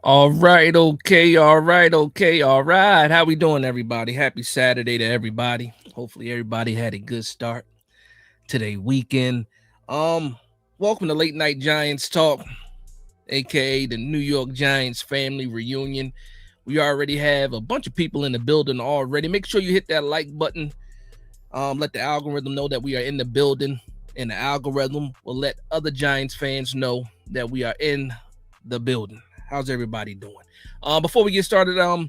All right, okay, all right, okay, all right. How we doing, everybody? Happy Saturday to everybody. Hopefully, everybody had a good start today weekend. Um, Welcome to Late Night Giants Talk, aka the New York Giants family reunion. We already have a bunch of people in the building already. Make sure you hit that like button. Let the algorithm know that we are in the building, and the algorithm will let other Giants fans know that we are in the building. How's everybody doing? Before we get started, go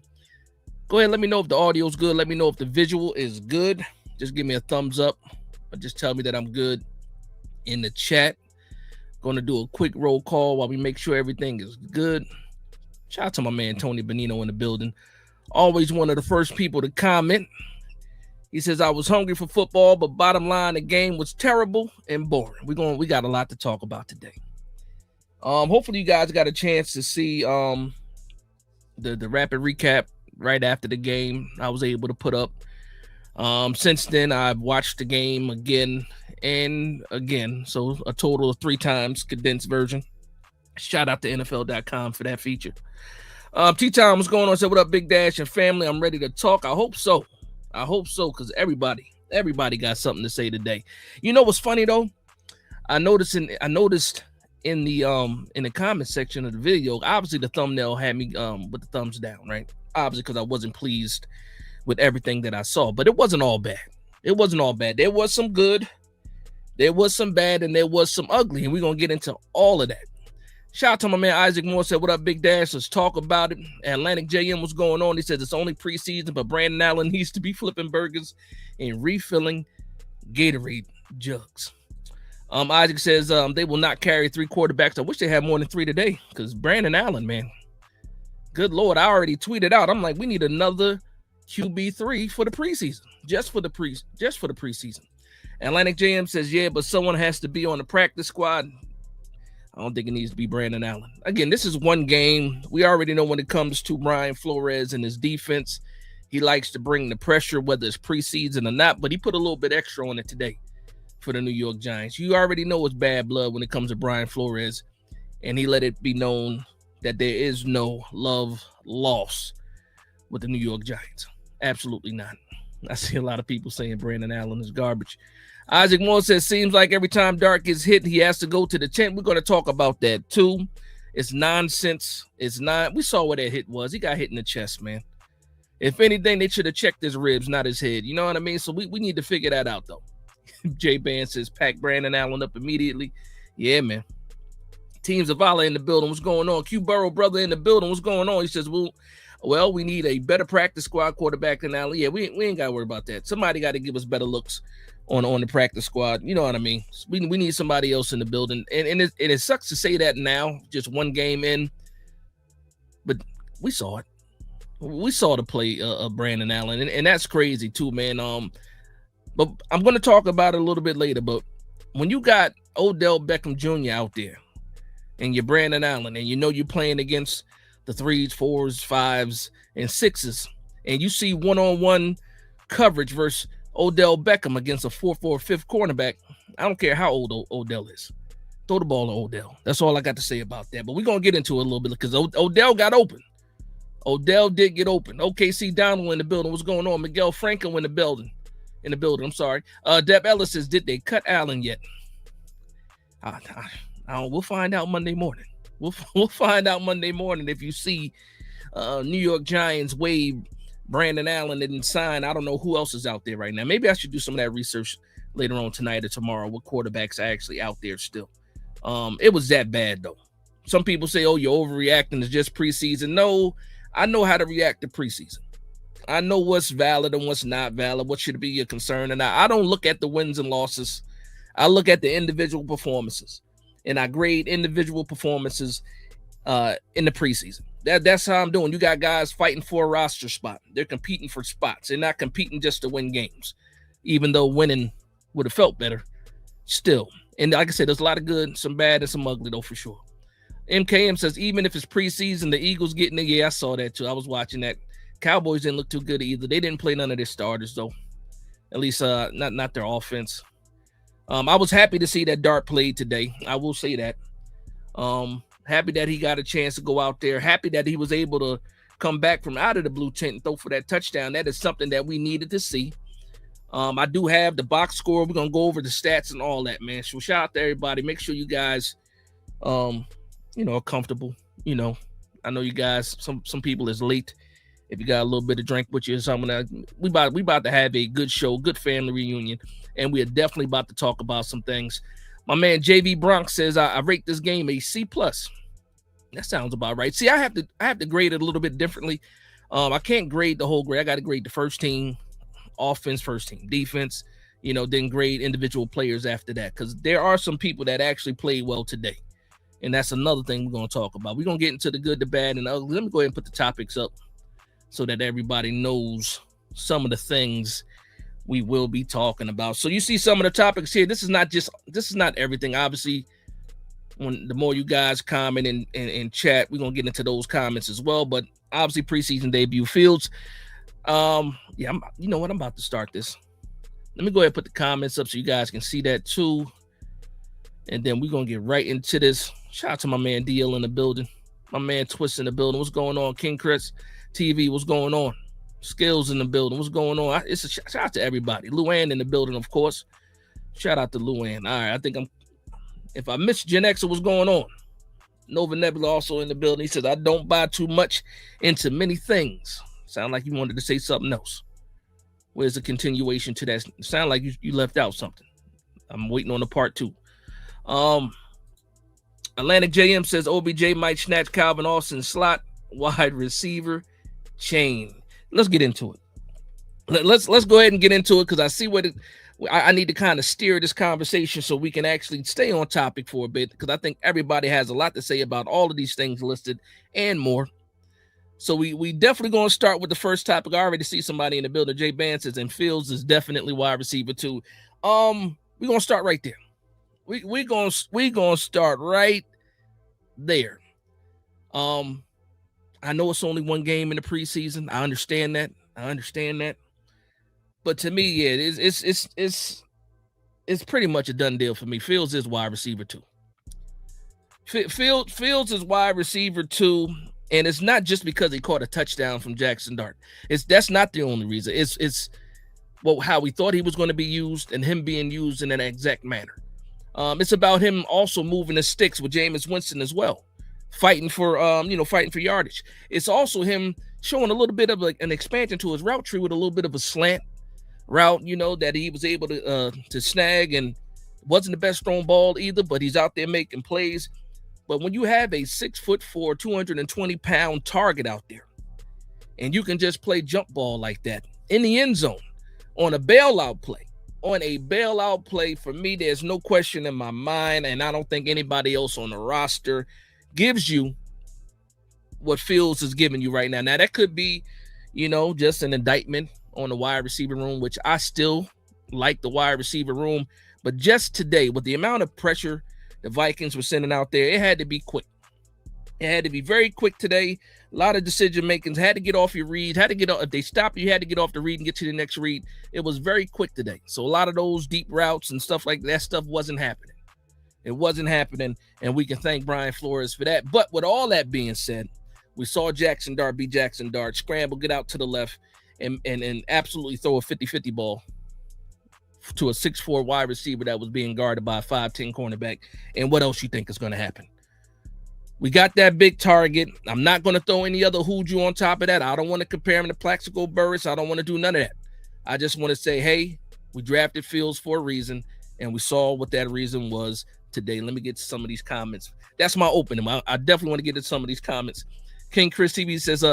ahead and let me know if the audio is good. Let me know if the visual is good. Just give me a thumbs up, or just tell me that I'm good in the chat. Going to do a quick roll call while we make sure everything is good. Shout out to my man Tony Benino in the building. Always one of the first people to comment. He says, I was hungry for football, but bottom line, the game was terrible and boring. We got a lot to talk about today. Hopefully you guys got a chance to see the rapid recap right after the game. I was able to put up. Since then, I've watched the game again and again. So a total of 3 times, condensed version. Shout out to NFL.com for that feature. T-Time, what's going on? Said, what up, Big Dash and family? I'm ready to talk. I hope so, because everybody got something to say today. You know what's funny though? I noticed in the comment section of the video, obviously the thumbnail had me with the thumbs down, right? Obviously, because I wasn't pleased with everything that I saw, but it wasn't all bad. There was some good, there was some bad, and there was some ugly, and we're gonna get into all of that. Shout out to my man Isaac Moore. Said, what up, Big Dash? Let's talk about it. Atlantic JM, what's going on? He says it's only preseason, but Brandon Allen needs to be flipping burgers and refilling Gatorade jugs. Isaac says they will not carry 3 quarterbacks. I wish they had more than 3 today, because Brandon Allen, man, good Lord, I already tweeted out. I'm like, we need another QB3 for the preseason, just for the preseason. Atlantic JM says, yeah, but someone has to be on the practice squad. I don't think it needs to be Brandon Allen. Again, this is one game. We already know when it comes to Brian Flores and his defense, he likes to bring the pressure, whether it's preseason or not, but he put a little bit extra on it today for the New York Giants. You already know it's bad blood when it comes to Brian Flores, and he let it be known that there is no love lost with the New York Giants. Absolutely not. I see a lot of people saying Brandon Allen is garbage. Isaac Moore says, seems like every time Dart gets hit, he has to go to the tent. We're going to talk about that too. It's nonsense. It's not. We saw what that hit was. He got hit in the chest, man. If anything, they should have checked his ribs, not his head. You know what I mean? So we need to figure that out, though. Jay Band says, pack Brandon Allen up immediately. Yeah, man. Team Zavala in the building. What's going on? Q Burrow brother in the building. What's going on? He says, well, we need a better practice squad quarterback than Allen. Yeah, we ain't got to worry about that. Somebody got to give us better looks on the practice squad. You know what I mean? We need somebody else in the building. And it sucks to say that now, just one game in. But we saw it. We saw the play of Brandon Allen. And that's crazy too, man. But I'm going to talk about it a little bit later. But when you got Odell Beckham Jr. out there and you're Brandon Allen and you know you're playing against the 3s, 4s, 5s, and 6s, and you see one-on-one coverage versus Odell Beckham against a 4th or 5th cornerback, I don't care how old Odell is. Throw the ball to Odell. That's all I got to say about that. But we're going to get into it a little bit because Odell got open. Odell did get open. OKC Donald in the building. What's going on? Miguel Franco in the building. I'm sorry. Deb Ellis says, did they cut Allen yet? We'll find out Monday morning. We'll find out Monday morning if you see New York Giants waive Brandon Allen didn't sign. I don't know who else is out there right now. Maybe I should do some of that research later on tonight or tomorrow. What quarterbacks are actually out there still? It was that bad though. Some people say, "Oh, you're overreacting. It's just preseason." No, I know how to react to preseason. I know what's valid and what's not valid. What should be a concern, and I don't look at the wins and losses. I look at the individual performances, and I grade individual performances in the preseason. That's how I'm doing. You got guys fighting for a roster spot. They're competing for spots. They're not competing just to win games, even though winning would have felt better still. And like I said, there's a lot of good, some bad, and some ugly, though, for sure. MKM says, even if it's preseason, the Eagles getting it. Yeah, I saw that, too. I was watching that. Cowboys didn't look too good either. They didn't play none of their starters, though. At least not their offense. I was happy to see that Dart played today. I will say that. Happy that he got a chance to go out there. Happy that he was able to come back from out of the blue tent and throw for that touchdown. That is something that we needed to see. I do have the box score. We're going to go over the stats and all that, man. So shout out to everybody. Make sure you guys, are comfortable. I know you guys, some people is late. If you got a little bit of drink with you or something, we about to have a good show, good family reunion, and we are definitely about to talk about some things. My man JV Bronx says I rate this game a C+. That sounds about right. See, I have to grade it a little bit differently. I can't grade the whole grade. I got to grade the first team offense, first team defense, then grade individual players after that, because there are some people that actually played well today. And that's another thing we're going to talk about. We're going to get into the good, the bad, and the ugly. Let me go ahead and put the topics up so that everybody knows some of the things we will be talking about. So you see some of the topics here. This is not everything. Obviously, when the more you guys comment and chat, we're going to get into those comments as well. But obviously, preseason debut Fields. You know what? I'm about to start this. Let me go ahead and put the comments up so you guys can see that too. And then we're going to get right into this. Shout out to my man DL in the building. My man Twist in the building. What's going on? King Chris TV, what's going on? Skills in the building. What's going on? It's a shout out to everybody. Luann in the building, of course. Shout out to Luann. All right, I think if I missed Gen X, what's going on? Nova Nebula also in the building. He says, I don't buy too much into many things. Sound like you wanted to say something else. Where's the continuation to that? Sound like you left out something. I'm waiting on the part 2. Atlantic JM says OBJ might snatch Calvin Austin's slot wide receiver chain. Let's get into it. Let's go ahead and get into it, because I see I need to kind of steer this conversation so we can actually stay on topic for a bit, because I think everybody has a lot to say about all of these things listed and more. So we definitely going to start with the first topic. I already see somebody in the building. Jay Ban says, and Fields is definitely wide receiver too. We're going to start right there. We're going to start right there. I know it's only one game in the preseason. I understand that. But to me, yeah, it's pretty much a done deal for me. Fields is wide receiver too. Fields is wide receiver too, and it's not just because he caught a touchdown from Jackson Dart. That's not the only reason. It's how we thought he was going to be used and him being used in an exact manner. It's about him also moving the sticks with Jameis Winston as well, fighting for yardage. It's also him showing a little bit of an expansion to his route tree with a little bit of a slant route, that he was able to snag, and wasn't the best thrown ball either, but he's out there making plays. But when you have a 6'4", 220-pound target out there, and you can just play jump ball like that in the end zone on a bailout play, for me, there's no question in my mind, and I don't think anybody else on the roster gives you what Fields is giving you right now. Now, that could be, just an indictment on the wide receiver room, which I still like the wide receiver room. But just today, with the amount of pressure the Vikings were sending out there, it had to be quick. It had to be very quick today. A lot of decision makings. Had to get off your read. If they stopped you, had to get off the read and get to the next read. It was very quick today. So a lot of those deep routes and stuff like that stuff wasn't happening. It wasn't happening, and we can thank Brian Flores for that. But with all that being said, we saw Jackson Dart be Jackson Dart, scramble, get out to the left, and absolutely throw a 50-50 ball to a 6'4" wide receiver that was being guarded by a 5'10" cornerback. And what else you think is going to happen? We got that big target. I'm not going to throw any other hoodoo on top of that. I don't want to compare him to Plaxico Burress. I don't want to do none of that. I just want to say, hey, we drafted Fields for a reason, and we saw what that reason was today. Let me get to some of these comments. That's my opening. I definitely want to get to some of these comments. King Chris TV says,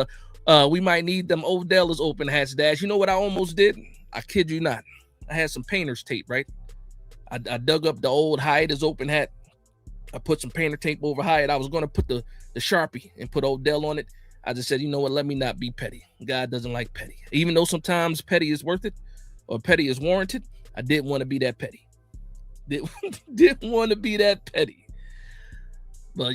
we might need them Odell as open hats, Dash. You know what I almost did? I kid you not. I had some painter's tape, right? I dug up the old Hyatt as open hat. I put some painter tape over Hyatt. I was going to put the Sharpie and put Odell on it. I just said, you know what? Let me not be petty. God doesn't like petty. Even though sometimes petty is worth it or petty is warranted, I didn't want to be that petty. Didn't want to be that petty. But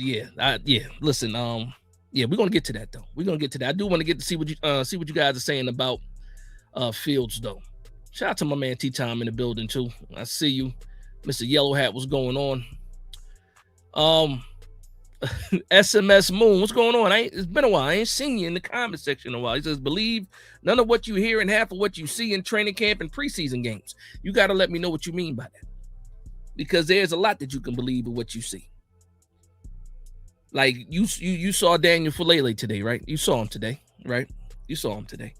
listen, we're going to get to that though. We're going to get to that. I do want to get to see what you guys are saying about Fields though. Shout out to my man T-Time in the building too. I see you. Mr. Yellow Hat, what's going on? SMS Moon, what's going on? It's been a while. I ain't seen you in the comment section in a while. He says, believe none of what you hear and half of what you see in training camp and preseason games. You got to let me know what you mean by that. Because there's a lot that you can believe in what you see. Like you saw Daniel Falele today, right? You saw him today, right? You saw him today.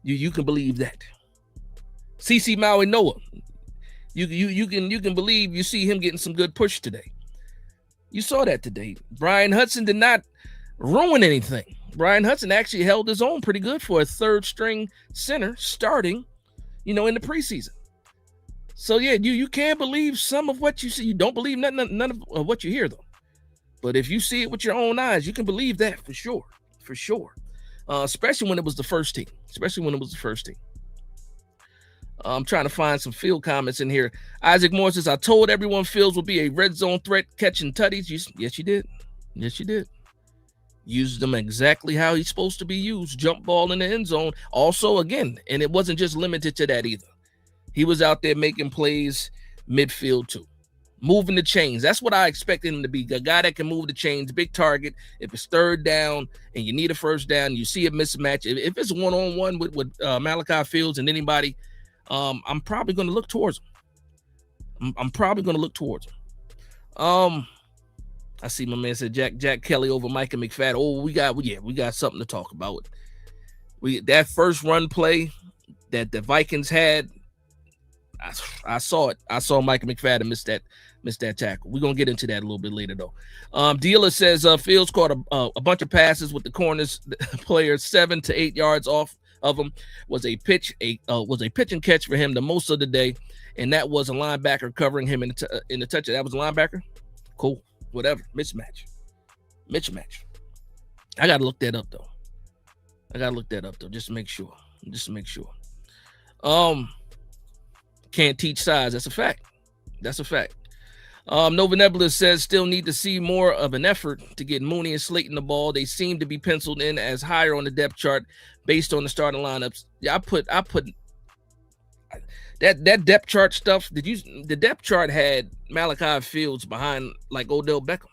You can believe that. CC Maui Noah. You can believe you see him getting some good push today. You saw that today. Brian Hudson did not ruin anything. Brian Hudson actually held his own pretty good for a third string center starting, in the preseason. So yeah, you can't believe some of what you see. You don't believe none of what you hear though. But if you see it with your own eyes, you can believe that for sure. For sure. Especially when it was the first team. I'm trying to find some Field comments in here. Isaac Moore says, I told everyone Fields would be a red zone threat catching tutties. Yes, you did. Yes, you did. Used them exactly how he's supposed to be used. Jump ball in the end zone. Also, again, and it wasn't just limited to that either. He was out there making plays midfield too. Moving the chains. That's what I expected him to be. A guy that can move the chains, big target. If it's third down and you need a first down, you see a mismatch. If it's one-on-one with Malachi Fields and anybody, I'm probably going to look towards him. I see my man said Jack Kelly over Micah McFadden. Oh, we got something to talk about. That first run play that the Vikings had, I saw it. I saw Micah McFadden miss that tackle. We're gonna get into that a little bit later though. Dealer says Fields caught a bunch of passes with the corners players 7 to 8 yards off of him. Was a pitch and catch for him the most of the day, and that was a linebacker covering him in the touch. That was a linebacker. Cool, whatever. Mismatch. I gotta look that up though. Just to make sure. Can't teach size. That's a fact. Nova Nebula says still need to see more of an effort to get Mooney and Slayton the ball. They seem to be penciled in as higher on the depth chart based on the starting lineups. Yeah, I put that depth chart stuff. The depth chart had Malachi Fields behind like Odell Beckham.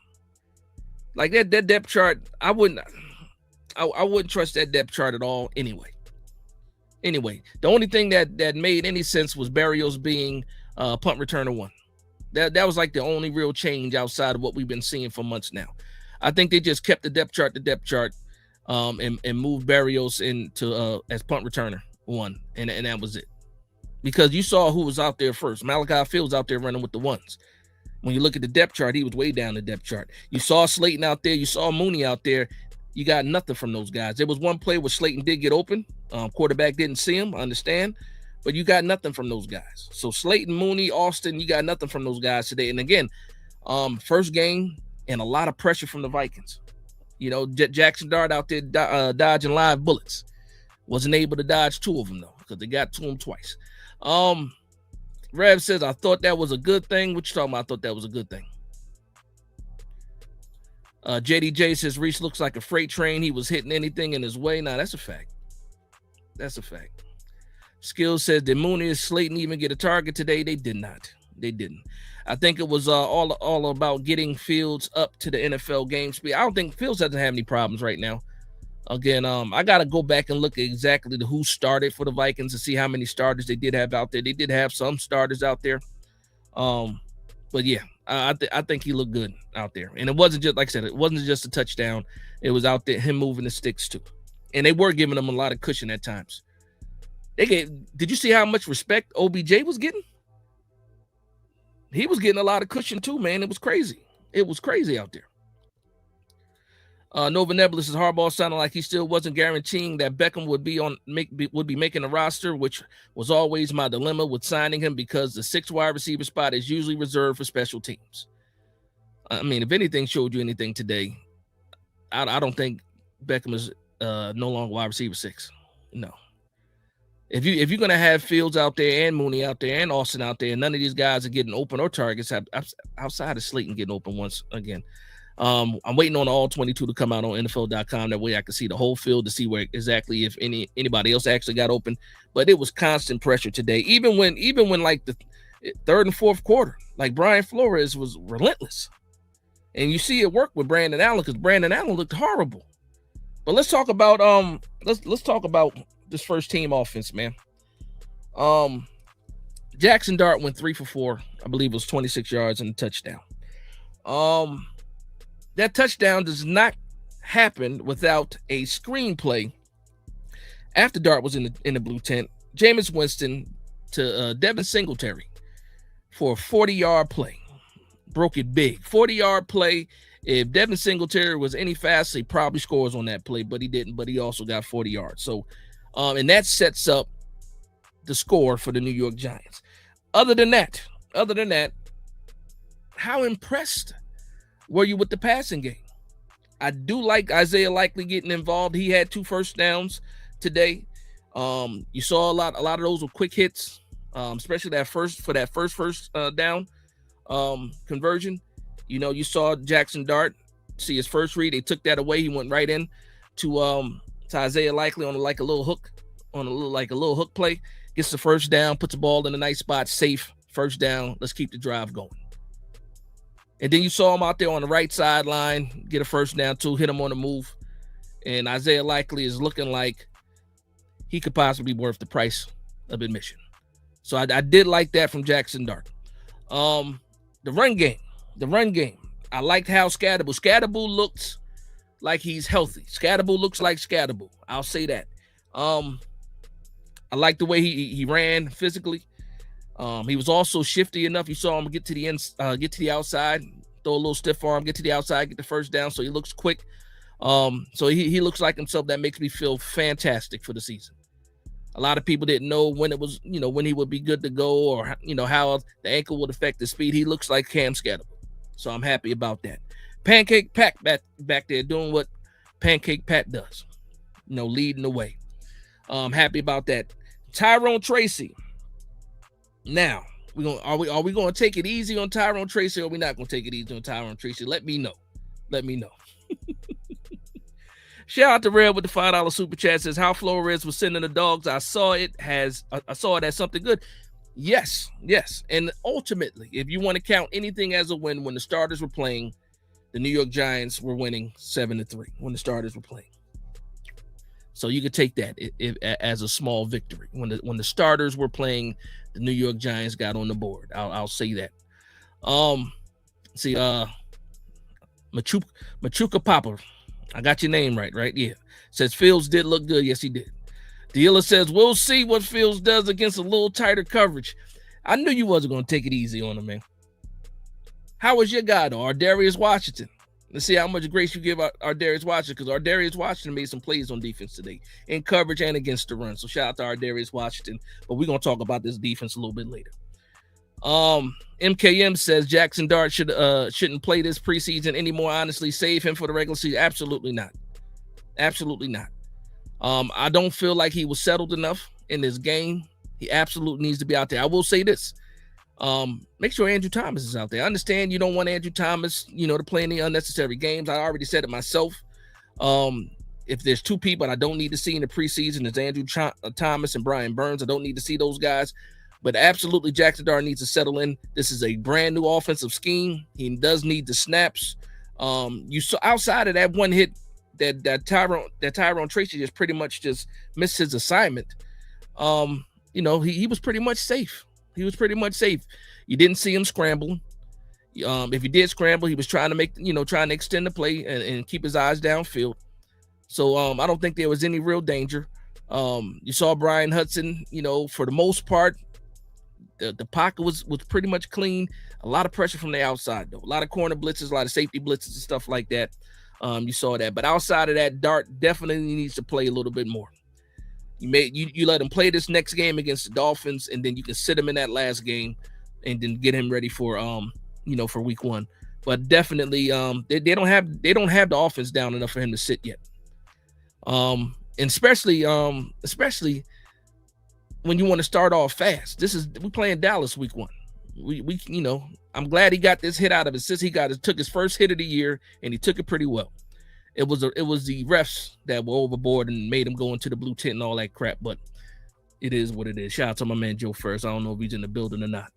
Like that depth chart, I wouldn't trust that depth chart at all anyway. The only thing that made any sense was Barrios being punt returner 1. That was like the only real change outside of what we've been seeing for months now. I think they just kept the depth chart, and moved Barrios into as punt returner 1, and that was it. Because you saw who was out there first. Malachi Fields out there running with the ones. When you look at the depth chart, he was way down the depth chart. You saw Slayton out there. You saw Mooney out there. You got nothing from those guys. There was one play where Slayton did get open. Quarterback didn't see him, I understand. But you got nothing from those guys. So Slayton, Mooney, Austin, you got nothing from those guys today. And again, first game and a lot of pressure from the Vikings. Jackson Dart out there dodging live bullets. Wasn't able to dodge 2 of them, though, because they got to him twice. Rev says, I thought that was a good thing. What you talking about? I thought that was a good thing. JDJ says Reese looks like a freight train. He was hitting anything in his way. Nah, that's a fact. Skills says, did Mooney and Slayton even get a target today? They did not. They didn't. I think it was all about getting Fields up to the NFL game speed. I don't think Fields doesn't have any problems right now. Again, I got to go back and look at exactly who started for the Vikings to see how many starters they did have out there. They did have some starters out there. But yeah, I think he looked good out there. And it wasn't just, like I said, it wasn't just a touchdown. It was out there, him moving the sticks too. And they were giving him a lot of cushion at times. Did you see how much respect OBJ was getting? He was getting a lot of cushion too, man. It was crazy. Out there. Nova Nebula says Harbaugh sounded like he still wasn't guaranteeing that Beckham would be making the roster, which was always my dilemma with signing him because the 6th wide receiver spot is usually reserved for special teams. I mean, if anything showed you anything today, I don't think Beckham is no longer wide receiver 6. No. If you're gonna have Fields out there and Mooney out there and Austin out there, and none of these guys are getting open or targets outside of Slayton getting open once again. I'm waiting on all 22 to come out on NFL.com. That way I can see the whole field to see where exactly if anybody else actually got open. But it was constant pressure today. Even when like the third and fourth quarter, like Brian Flores was relentless. And you see it work with Brandon Allen because Brandon Allen looked horrible. But let's talk about let's talk about this first team offense, man. Jackson Dart went 3 for 4. I believe it was 26 yards and a touchdown. That touchdown does not happen without a screenplay. After Dart was in the blue tent, Jameis Winston to Devin Singletary for a 40-yard play. Broke it big. 40-yard play. If Devin Singletary was any faster, he probably scores on that play, but he didn't. But he also got 40 yards. So, and that sets up the score for the New York Giants. Other than that, how impressed were you with the passing game? I do like Isaiah Likely getting involved. He had 2 first downs today. You saw a lot of those were quick hits, especially that first down conversion. You know, you saw Jackson Dart see his first read. They took that away. He went right in to Isaiah Likely on a little hook play. Gets the first down, puts the ball in a nice spot, safe first down. Let's keep the drive going. And then you saw him out there on the right sideline, get a first down too, hit him on the move. And Isaiah Likely is looking like he could possibly be worth the price of admission. So I did like that from Jackson Dart. The run game. I liked how Scatterboo looks like he's healthy. Scatterboo looks like Scatterboo. I'll say that. I like the way he ran physically. He was also shifty enough. You saw him get to the outside, throw a little stiff arm, get to the outside, get the first down. So he looks quick. So he looks like himself. That makes me feel fantastic for the season. A lot of people didn't know when when he would be good to go, or how the ankle would affect his speed. He looks like Cam Scatterboo. So I'm happy about that. Pancake Pat back there doing what Pancake Pat does, leading the way. Happy about that. Tyrone Tracy. Now, are we going to take it easy on Tyrone Tracy, or are we not going to take it easy on Tyrone Tracy? Let me know. Shout out to Red with the $5 super chat. Says how Flores was sending the dogs. I saw it as something good. Yes. And ultimately, if you want to count anything as a win, when the starters were playing, the New York Giants were winning 7-3 when the starters were playing. So you could take that as a small victory. When the starters were playing, the New York Giants got on the board. I'll say that. Machuca Papa. I got your name right? Yeah. Says Fields did look good. Yes, he did. Dealer says, we'll see what Fields does against a little tighter coverage. I knew you wasn't going to take it easy on him, man. How was your guy, though? Ardarius Washington. Let's see how much grace you give Ardarius Washington, because Ardarius Washington made some plays on defense today in coverage and against the run. So shout out to Ardarius Washington. But we're going to talk about this defense a little bit later. MKM says Jackson Dart shouldn't play this preseason anymore. Honestly, save him for the regular season. Absolutely not. I don't feel like he was settled enough in this game. He absolutely needs to be out there. I will say this. Make sure Andrew Thomas is out there. I understand you don't want Andrew Thomas, to play any unnecessary games. I already said it myself. If there's 2 people I don't need to see in the preseason, it's Andrew Thomas and Brian Burns. I don't need to see those guys. But absolutely, Jackson Dart needs to settle in. This is a brand new offensive scheme. He does need the snaps. You saw outside of that one hit that Tyrone Tracy just pretty much just missed his assignment. He was pretty much safe. You didn't see him scramble. If he did scramble, he was trying to extend the play and keep his eyes downfield. So I don't think there was any real danger. You saw Brian Hudson, for the most part, the pocket was pretty much clean. A lot of pressure from the outside, though. A lot of corner blitzes, a lot of safety blitzes and stuff like that. You saw that. But outside of that, Dart definitely needs to play a little bit more. You let him play this next game against the Dolphins, and then you can sit him in that last game and then get him ready for for week 1. But definitely they don't have the offense down enough for him to sit yet. And especially when you want to start off fast. We playing Dallas week 1. I'm glad he got this hit out of it since took his first hit of the year, and he took it pretty well. It was the refs that were overboard and made him go into the blue tent and all that crap, but it is what it is. Shout out to my man Joe First. I don't know if he's in the building or not.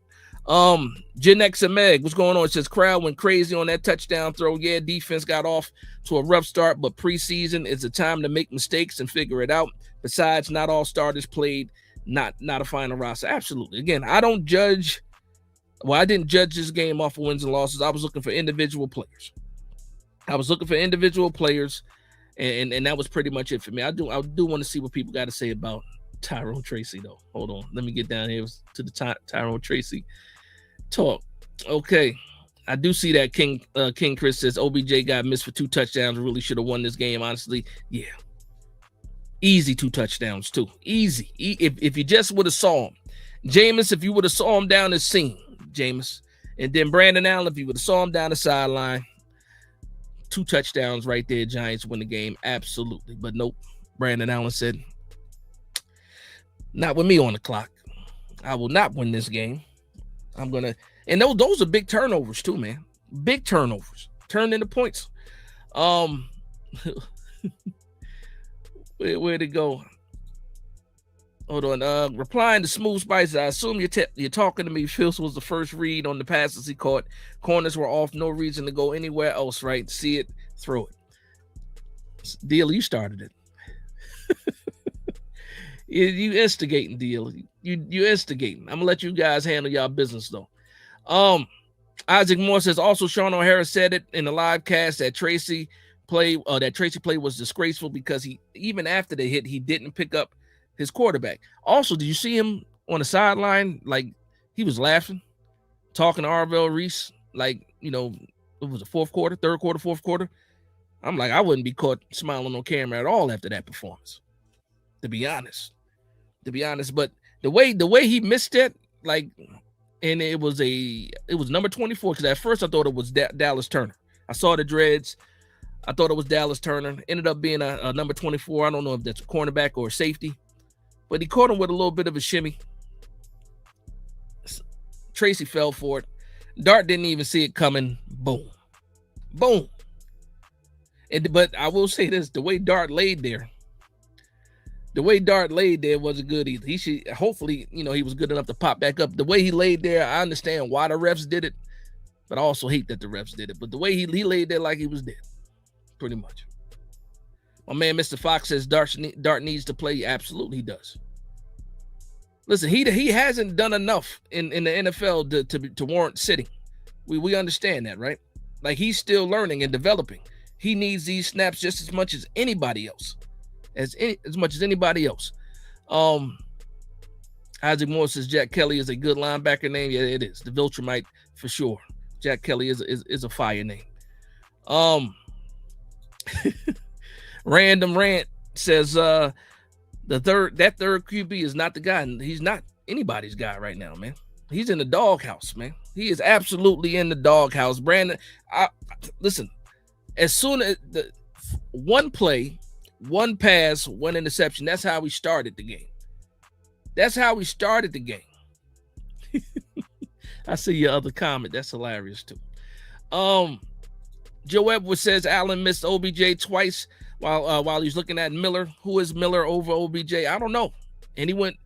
Gen X and Meg, what's going on? It says crowd went crazy on that touchdown throw. Yeah, defense got off to a rough start, but preseason is a time to make mistakes and figure it out. Besides, not all starters played, not a final roster. Absolutely. Again, I don't judge. Well, I didn't judge this game off of wins and losses. I was looking for individual players. And that was pretty much it for me. I do want to see what people got to say about Tyrone Tracy, though. Hold on. Let me get down here to the Tyrone Tracy talk. Okay. I do see that King Chris says OBJ got missed for 2 touchdowns. Really should have won this game, honestly. Yeah. Easy 2 touchdowns, too. Easy. If you just would have saw him. Jameis, if you would have saw him down the seam, Jameis. And then Brandon Allen, if you would have saw him down the sideline. 2 touchdowns right there. Giants win the game. Absolutely. But nope. Brandon Allen said, not with me on the clock. I will not win this game. I'm going to. And those are big turnovers too, man. Big turnovers. Turned into points. Where'd it go? Hold on. Replying to Smooth Spice, I assume you're talking to me. Phils was the first read on the passes he caught. Corners were off. No reason to go anywhere else, right? See it, throw it. Deal, you started it. You instigating, Deal. You instigating. I'm gonna let you guys handle y'all business though. Isaac Moore says also Sean O'Hara said it in the live cast that Tracy play was disgraceful because he even after the hit he didn't pick up his quarterback. Also, did you see him on the sideline? Like he was laughing, talking to Arvell Reese. Like it was the fourth quarter. I'm like I wouldn't be caught smiling on camera at all after that performance. To be honest, but the way he missed it, like. And it was number 24 because at first I thought it was Dallas Turner. I saw the dreads. I thought it was Dallas Turner. Ended up being a number 24. I don't know if that's a cornerback or a safety, but he caught him with a little bit of a shimmy. Tracy fell for it. Dart didn't even see it coming. Boom. But I will say this: the way Dart laid there wasn't good either. He should hopefully, he was good enough to pop back up. The way he laid there, I understand why the refs did it, but I also hate that the refs did it. But the way he laid there like he was dead, pretty much. My man, Mr. Fox says Dart needs to play. Absolutely, he does. Listen, he hasn't done enough in the NFL to warrant sitting. We understand that, right? Like he's still learning and developing. He needs these snaps just as much as anybody else. As much as anybody else. Isaac Moore says Jack Kelly is a good linebacker name. Yeah, it is. The Viltrumite for sure. Jack Kelly is a fire name. Random Rant says that third QB is not the guy. He's not anybody's guy right now, man. He's in the doghouse, man. He is absolutely in the doghouse. Brandon, listen, as soon as the one play, one pass, one interception. That's how we started the game. I see your other comment. That's hilarious too. Joe Edwards says Allen missed OBJ twice while he's looking at Miller. Who is Miller over OBJ? I don't know. And he went,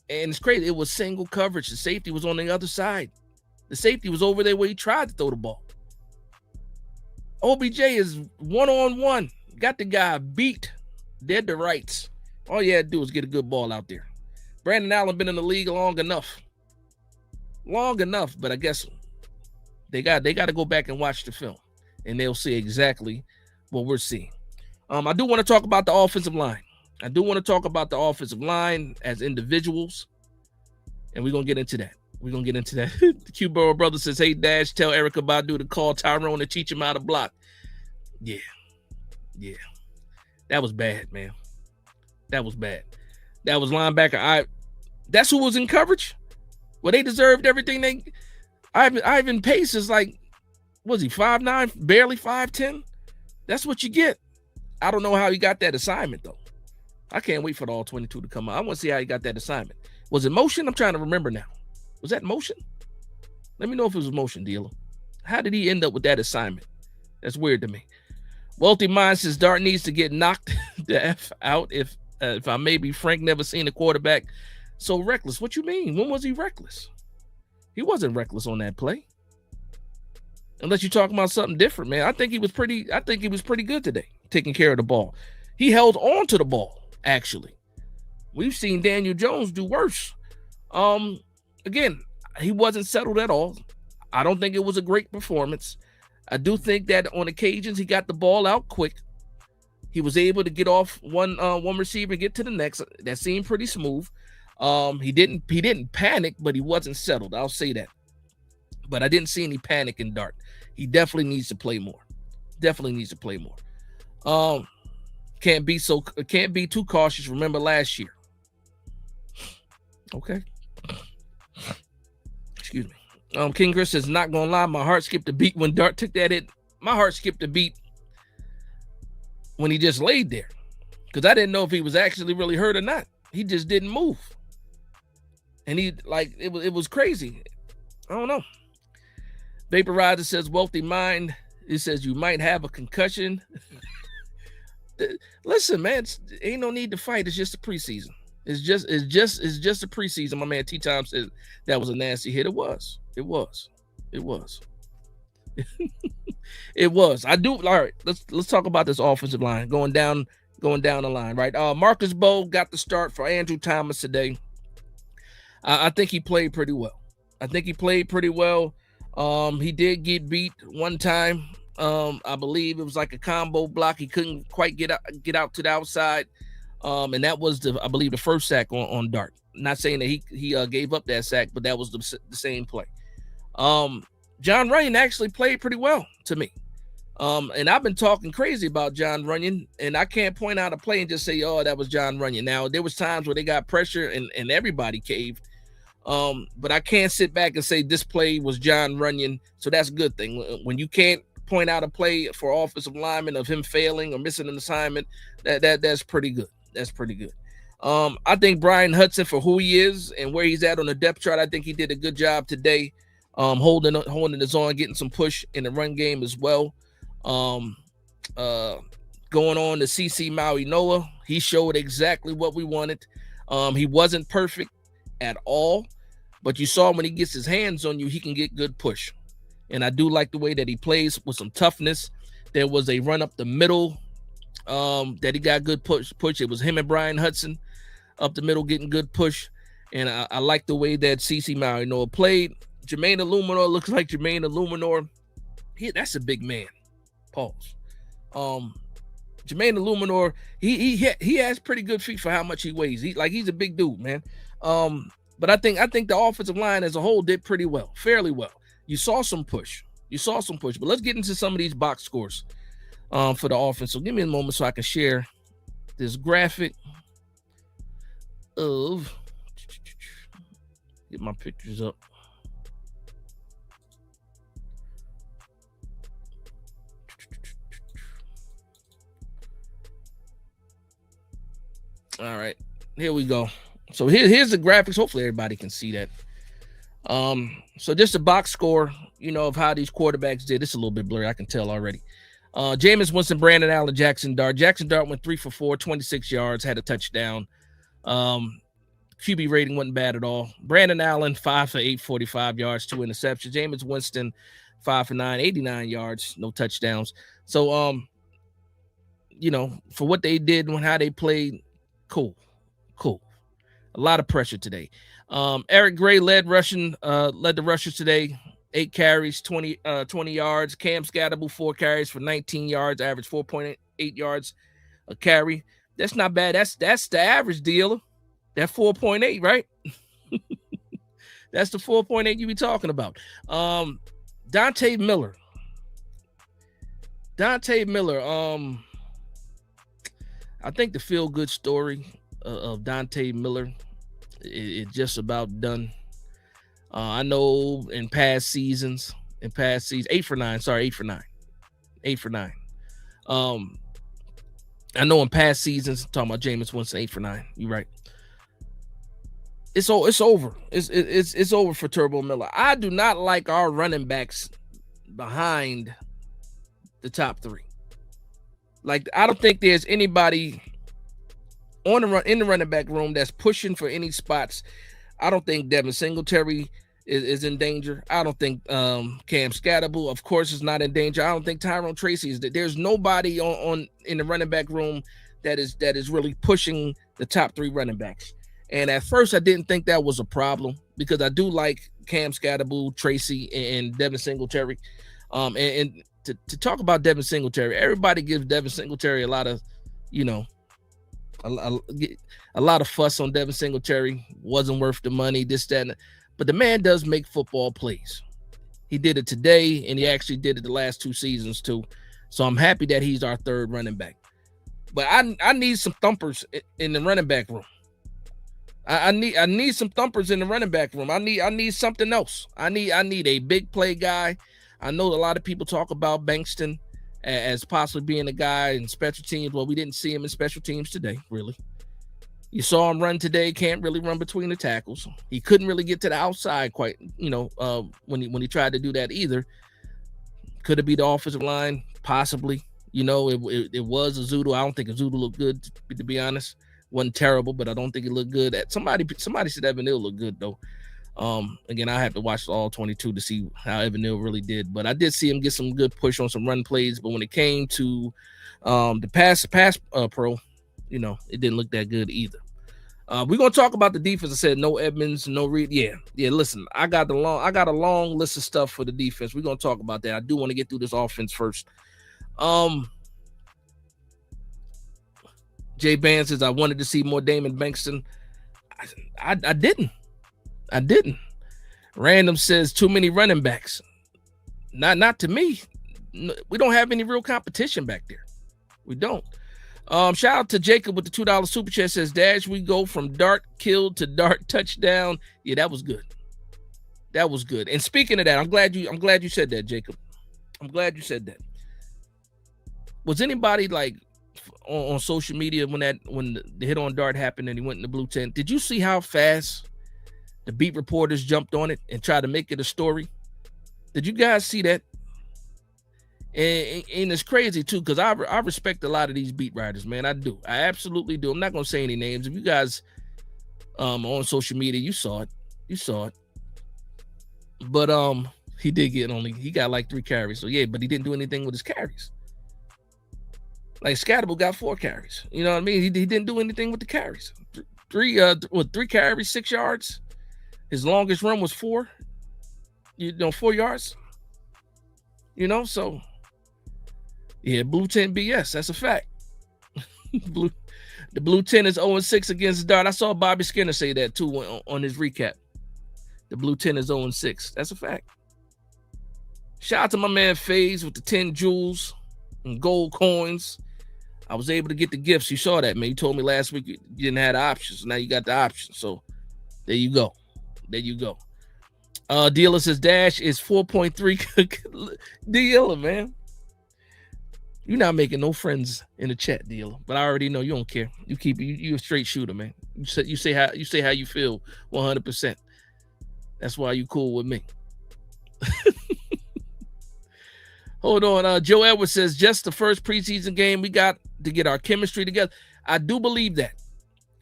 and it's crazy. It was single coverage. The safety was on the other side. The safety was over there where he tried to throw the ball. OBJ is one-on-one. Got the guy beat. Dead to rights. All you had to do was get a good ball out there. Brandon Allen been in the league long enough, but I guess they got to go back and watch the film, and they'll see exactly what we're seeing. I do want to talk about the offensive line. As individuals, and we're gonna get into that. The Q Burrow brother says, "Hey Dash, tell Erica Badu to call Tyrone and teach him how to block." Yeah. That was bad, man. That was linebacker. That's who was in coverage. Well, they deserved everything. Ivan Pace is like, was he 5'9", barely 5'10"? That's what you get. I don't know how he got that assignment though. I can't wait for the all 22 to come out. I want to see how he got that assignment. Was it motion? I'm trying to remember now. Was that motion? Let me know if it was motion, dealer. How did he end up with that assignment? That's weird to me. Wealthy Mind says Dart needs to get knocked the F out. If I may be frank, never seen a quarterback so reckless. What you mean? When was he reckless? He wasn't reckless on that play. Unless you're talking about something different, man. I think he was pretty good today, taking care of the ball. He held on to the ball, actually. We've seen Daniel Jones do worse. Again, he wasn't settled at all. I don't think it was a great performance. I do think that on occasions he got the ball out quick. He was able to get off one receiver and get to the next. That seemed pretty smooth. He didn't panic, but he wasn't settled. I'll say that. But I didn't see any panic in Dart. He definitely needs to play more. Can't be too cautious. Remember last year. Okay. Excuse me. King Chris says, not gonna lie, my heart skipped a beat when Dart took that hit. My heart skipped a beat when he just laid there, because I didn't know if he was actually really hurt or not. He just didn't move, and it was crazy. I don't know. Vaporizer says, wealthy mind. He says you might have a concussion. Listen, man, ain't no need to fight. It's just a preseason. It's just a preseason. My man T-Time said that was a nasty hit. It was. It was. I do. All right, let's talk about this offensive line going down the line, right? Marcus Bowe got the start for Andrew Thomas today. I think he played pretty well. He did get beat one time. I believe it was like a combo block. He couldn't quite get out to the outside. And that was I believe the first sack on Dart. Not saying that he gave up that sack, but that was the same play. John Runyon actually played pretty well to me. And I've been talking crazy about John Runyon, and I can't point out a play and just say, oh, that was John Runyon. Now, there was times where they got pressure and everybody caved. But I can't sit back and say this play was John Runyon. So that's a good thing. When you can't point out a play for offensive lineman of him failing or missing an assignment, that's pretty good. I think Brian Hudson, for who he is and where he's at on the depth chart, I think he did a good job today, holding his own, getting some push in the run game as well. Going on to CC Maui Noah, he showed exactly what we wanted. He wasn't perfect at all, but you saw when he gets his hands on you, he can get good push. And I do like the way that he plays with some toughness. There was a run up the middle that he got good push. It was him and Brian Hudson up the middle getting good push. And I like the way that CC Maui Noah played. Jermaine Illuminor looks like Jermaine Illuminor. That's a big man. Pause. Jermaine Illuminor, he has pretty good feet for how much he weighs. He's a big dude, man. But I think the offensive line as a whole did pretty well, fairly well. You saw some push. But let's get into some of these box scores for the offense. So give me a moment so I can share this graphic of, get my pictures up. All right, here we go. So here's the graphics. Hopefully everybody can see that. So just a box score, of how these quarterbacks did. It's a little bit blurry, I can tell already. Jameis Winston, Brandon Allen, Jackson Dart. Jackson Dart went 3 for 4, 26 yards, had a touchdown. QB rating wasn't bad at all. Brandon Allen, 5 for 8, 45 yards, 2 interceptions. Jameis Winston, 5 for 9, 89 yards, no touchdowns. So, for what they did and how they played, cool. A lot of pressure today. Eric Gray led the rushers today. 8 carries, 20 yards. Cam Scatterable, 4 carries for 19 yards, average 4.8 yards a carry. That's not bad. That's the average dealer. That 4.8, right? That's the 4.8 you be talking about. Dante Miller. I think the feel-good story of Dante Miller is just about done. I know in past seasons, 8 for 9. I know in past seasons, talking about Jameis Winston, 8 for 9. You're right. It's over. It's over for Turbo Miller. I do not like our running backs behind the top 3. I don't think there's anybody in the running back room that's pushing for any spots. I don't think Devin Singletary is in danger. I don't think Cam Scatterbull, of course, is not in danger. I don't think Tyrone Tracy is. There's nobody on in the running back room that is really pushing the top 3 running backs. And at first, I didn't think that was a problem because I do like Cam Scatterbull, Tracy, and Devin Singletary. And to talk about Devin Singletary, everybody gives Devin Singletary a lot of, a lot of fuss on Devin Singletary. Wasn't worth the money, this, that, and but the man does make football plays. He did it today, and he actually did it the last 2 seasons too. So I'm happy that he's our 3rd running back. But I need some thumpers in the running back room. I need some thumpers in the running back room. I need something else. I need a big play guy. I know a lot of people talk about Bankston as possibly being a guy in special teams. Well, we didn't see him in special teams today, really. You saw him run today. Can't really run between the tackles. He couldn't really get to the outside quite, when he tried to do that either. Could it be the offensive line? Possibly. It was Azudu. I don't think Azudu looked good, to be honest. Wasn't terrible, but I don't think it looked good. Somebody said Evan Neal looked good though. Again, I have to watch all 22 to see how Evan Neal really did, but I did see him get some good push on some run plays. But when it came to the pass pro, it didn't look that good either. We're gonna talk about the defense. I said no Edmonds, no Reed. Yeah. Listen, I got a long list of stuff for the defense. We're gonna talk about that. I do want to get through this offense first. Jay Band says I wanted to see more Damon Bankston. I didn't. Random says too many running backs. Not to me. We don't have any real competition back there. We don't. Shout out to Jacob with the $2 super chat. Says Dash, we go from dart kill to dart touchdown. Yeah, that was good. That was good. And speaking of that, I'm glad you said that, Jacob. I'm glad you said that. Was anybody like on social media when the hit on dart happened and he went in the blue tent? Did you see how fast the beat reporters jumped on it and tried to make it a story? Did you guys see that? And it's crazy too, because I respect a lot of these beat writers, man. I do. I absolutely do. I'm not gonna say any names. If you guys on social media, you saw it. But he got like 3 carries. So yeah, but he didn't do anything with his carries. Like Scatterbull got 4 carries. You know what I mean? He didn't do anything with the carries. 3 carries, 6 yards. His longest run was 4. 4 yards. So yeah, blue 10 BS. That's a fact. The blue 10 is 0-6 against dart. I saw Bobby Skinner say that too on his recap. The blue 10 is 0-6. That's a fact. Shout out to my man FaZe with the 10 jewels and gold coins. I was able to get the gifts. You saw that, man. You told me last week you didn't have the options. Now you got the options. So there you go. Dealer says Dash is 4.3. Dealer, man. You're not making no friends in the chat, Dealer. But I already know you don't care. You a straight shooter, man. You say how you feel 100%. That's why you cool with me. Hold on. Joe Edwards says just the first preseason game we got to get our chemistry together. I do believe that.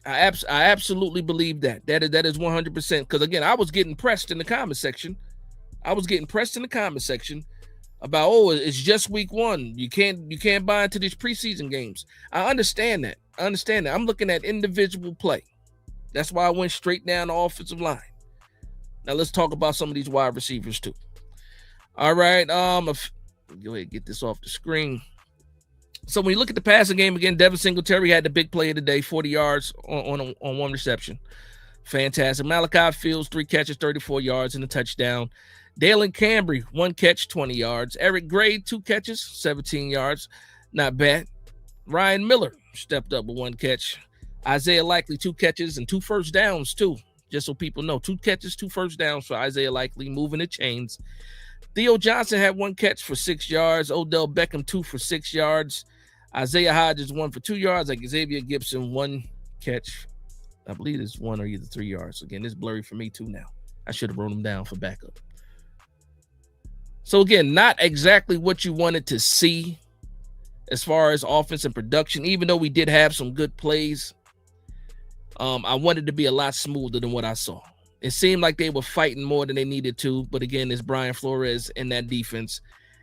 I absolutely believe that. That is 100%. Because again, I was getting pressed in the comment section. About, it's just week 1. You can't buy into these preseason games. I understand that. I'm looking at individual play. That's why I went straight down the offensive line. Now let's talk about some of these wide receivers too. All right. Go ahead and get this off the screen. So when you look at the passing game again, Devin Singletary had the big play of the day, 40 yards on 1 reception. Fantastic. Malachi Fields, 3 catches, 34 yards and a touchdown. Dalen Cambry, 1 catch, 20 yards. Eric Gray, 2 catches, 17 yards. Not bad. Ryan Miller stepped up with 1 catch. Isaiah Likely, 2 catches and 2 first downs too. Just so people know, 2 catches, 2 first downs for Isaiah Likely, moving the chains. Theo Johnson had 1 catch for 6 yards. Odell Beckham, 2 for 6 yards. Isaiah Hodges, 1 for 2 yards. Like Xavier Gibson, 1 catch. I believe it's 1 or either 3 yards. Again, it's blurry for me too now. I should have wrote them down for backup. So again, not exactly what you wanted to see as far as offense and production, even though we did have some good plays. I wanted to be a lot smoother than what I saw. It seemed like they were fighting more than they needed to. But again, it's Brian Flores in that defense.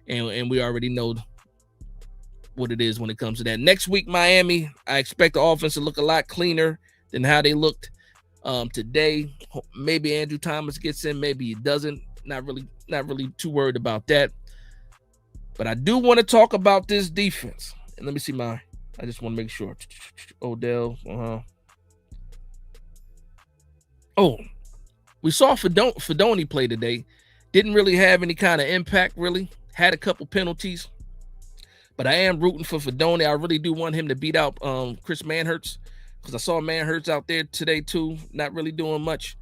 And we already know what it is when it comes to that. Next week, Miami, I expect the offense to look a lot cleaner than how they looked today. Maybe Andrew Thomas gets in, maybe he doesn't. Not really too worried about that. But I do want to talk about this defense. And let me see I just want to make sure. Odell. Oh, we saw Fedoni play today. Didn't really have any kind of impact, really. Had a couple penalties. But I am rooting for Fedoni. I really do want him to beat out Chris Manhertz, because I saw Manhertz out there today too, not really doing much.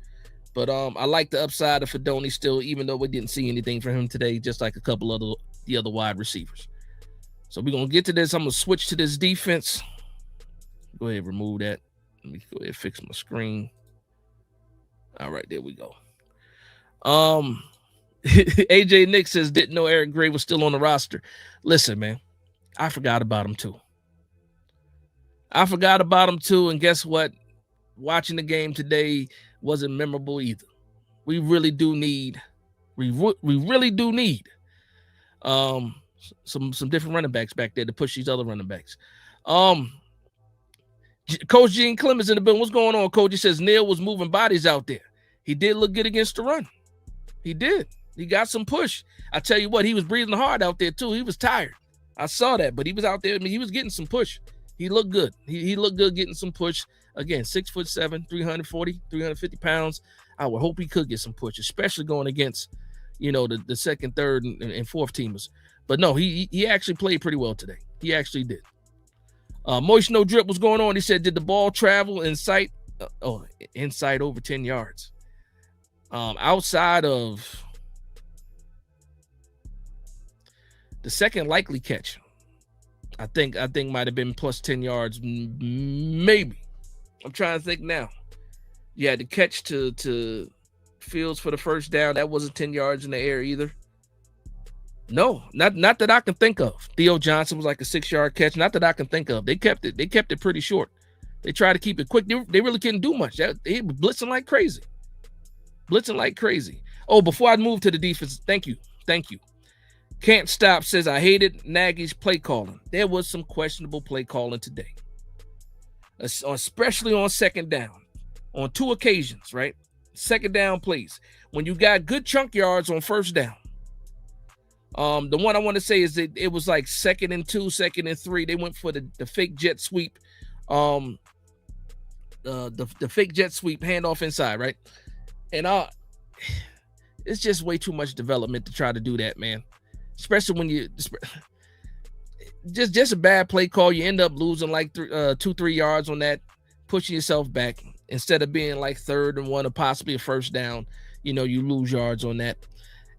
But I like the upside of Fedoni still, even though we didn't see anything from him today, just like a couple of the other wide receivers. So we're going to get to this. I'm going to switch to this defense. Go ahead and remove that. Let me go ahead and fix my screen. All right, there we go. AJ Nick says, didn't know Eric Gray was still on the roster. Listen, man, I forgot about him too. And guess what? Watching the game today wasn't memorable either. We really do need some different running backs back there to push these other running backs. Coach Gene Clemens in the building. What's going on, Coach? He says Neal was moving bodies out there. He did look good against the run. He did. He got some push. I tell you what, he was breathing hard out there too. He was tired. I saw that, but he was out there. I mean, he was getting some push. He looked good. He looked good getting some push. Again, 6'7", 340, 350 pounds. I would hope he could get some push, especially going against, the second, third, and fourth teamers. But no, he actually played pretty well today. He actually did. Moist No Drip, what's going on? He said, did the ball travel inside over 10 yards? Outside of the second likely catch, I think might have been plus 10 yards, maybe. I'm trying to think now. Yeah, the catch to Fields for the first down, that wasn't 10 yards in the air either. No, not that I can think of. Theo Johnson was like a 6-yard catch. Not that I can think of. They kept it pretty short. They tried to keep it quick. They really couldn't do much. They were blitzing like crazy. Oh, before I move to the defense, thank you. Can't Stop says, I hated Nagy's play calling. There was some questionable play calling today, especially on second down, on 2 occasions, right? Second down plays. When you got good chunk yards on first down. The one I want to say is that it was like 2nd and 2, 2nd and 3. They went for the fake jet sweep. The fake jet sweep handoff inside, right? And it's just way too much development to try to do that, man. Especially when you just a bad play call. You end up losing like 2-3 yards on that, pushing yourself back instead of being like 3rd and 1 or possibly a first down. You lose yards on that.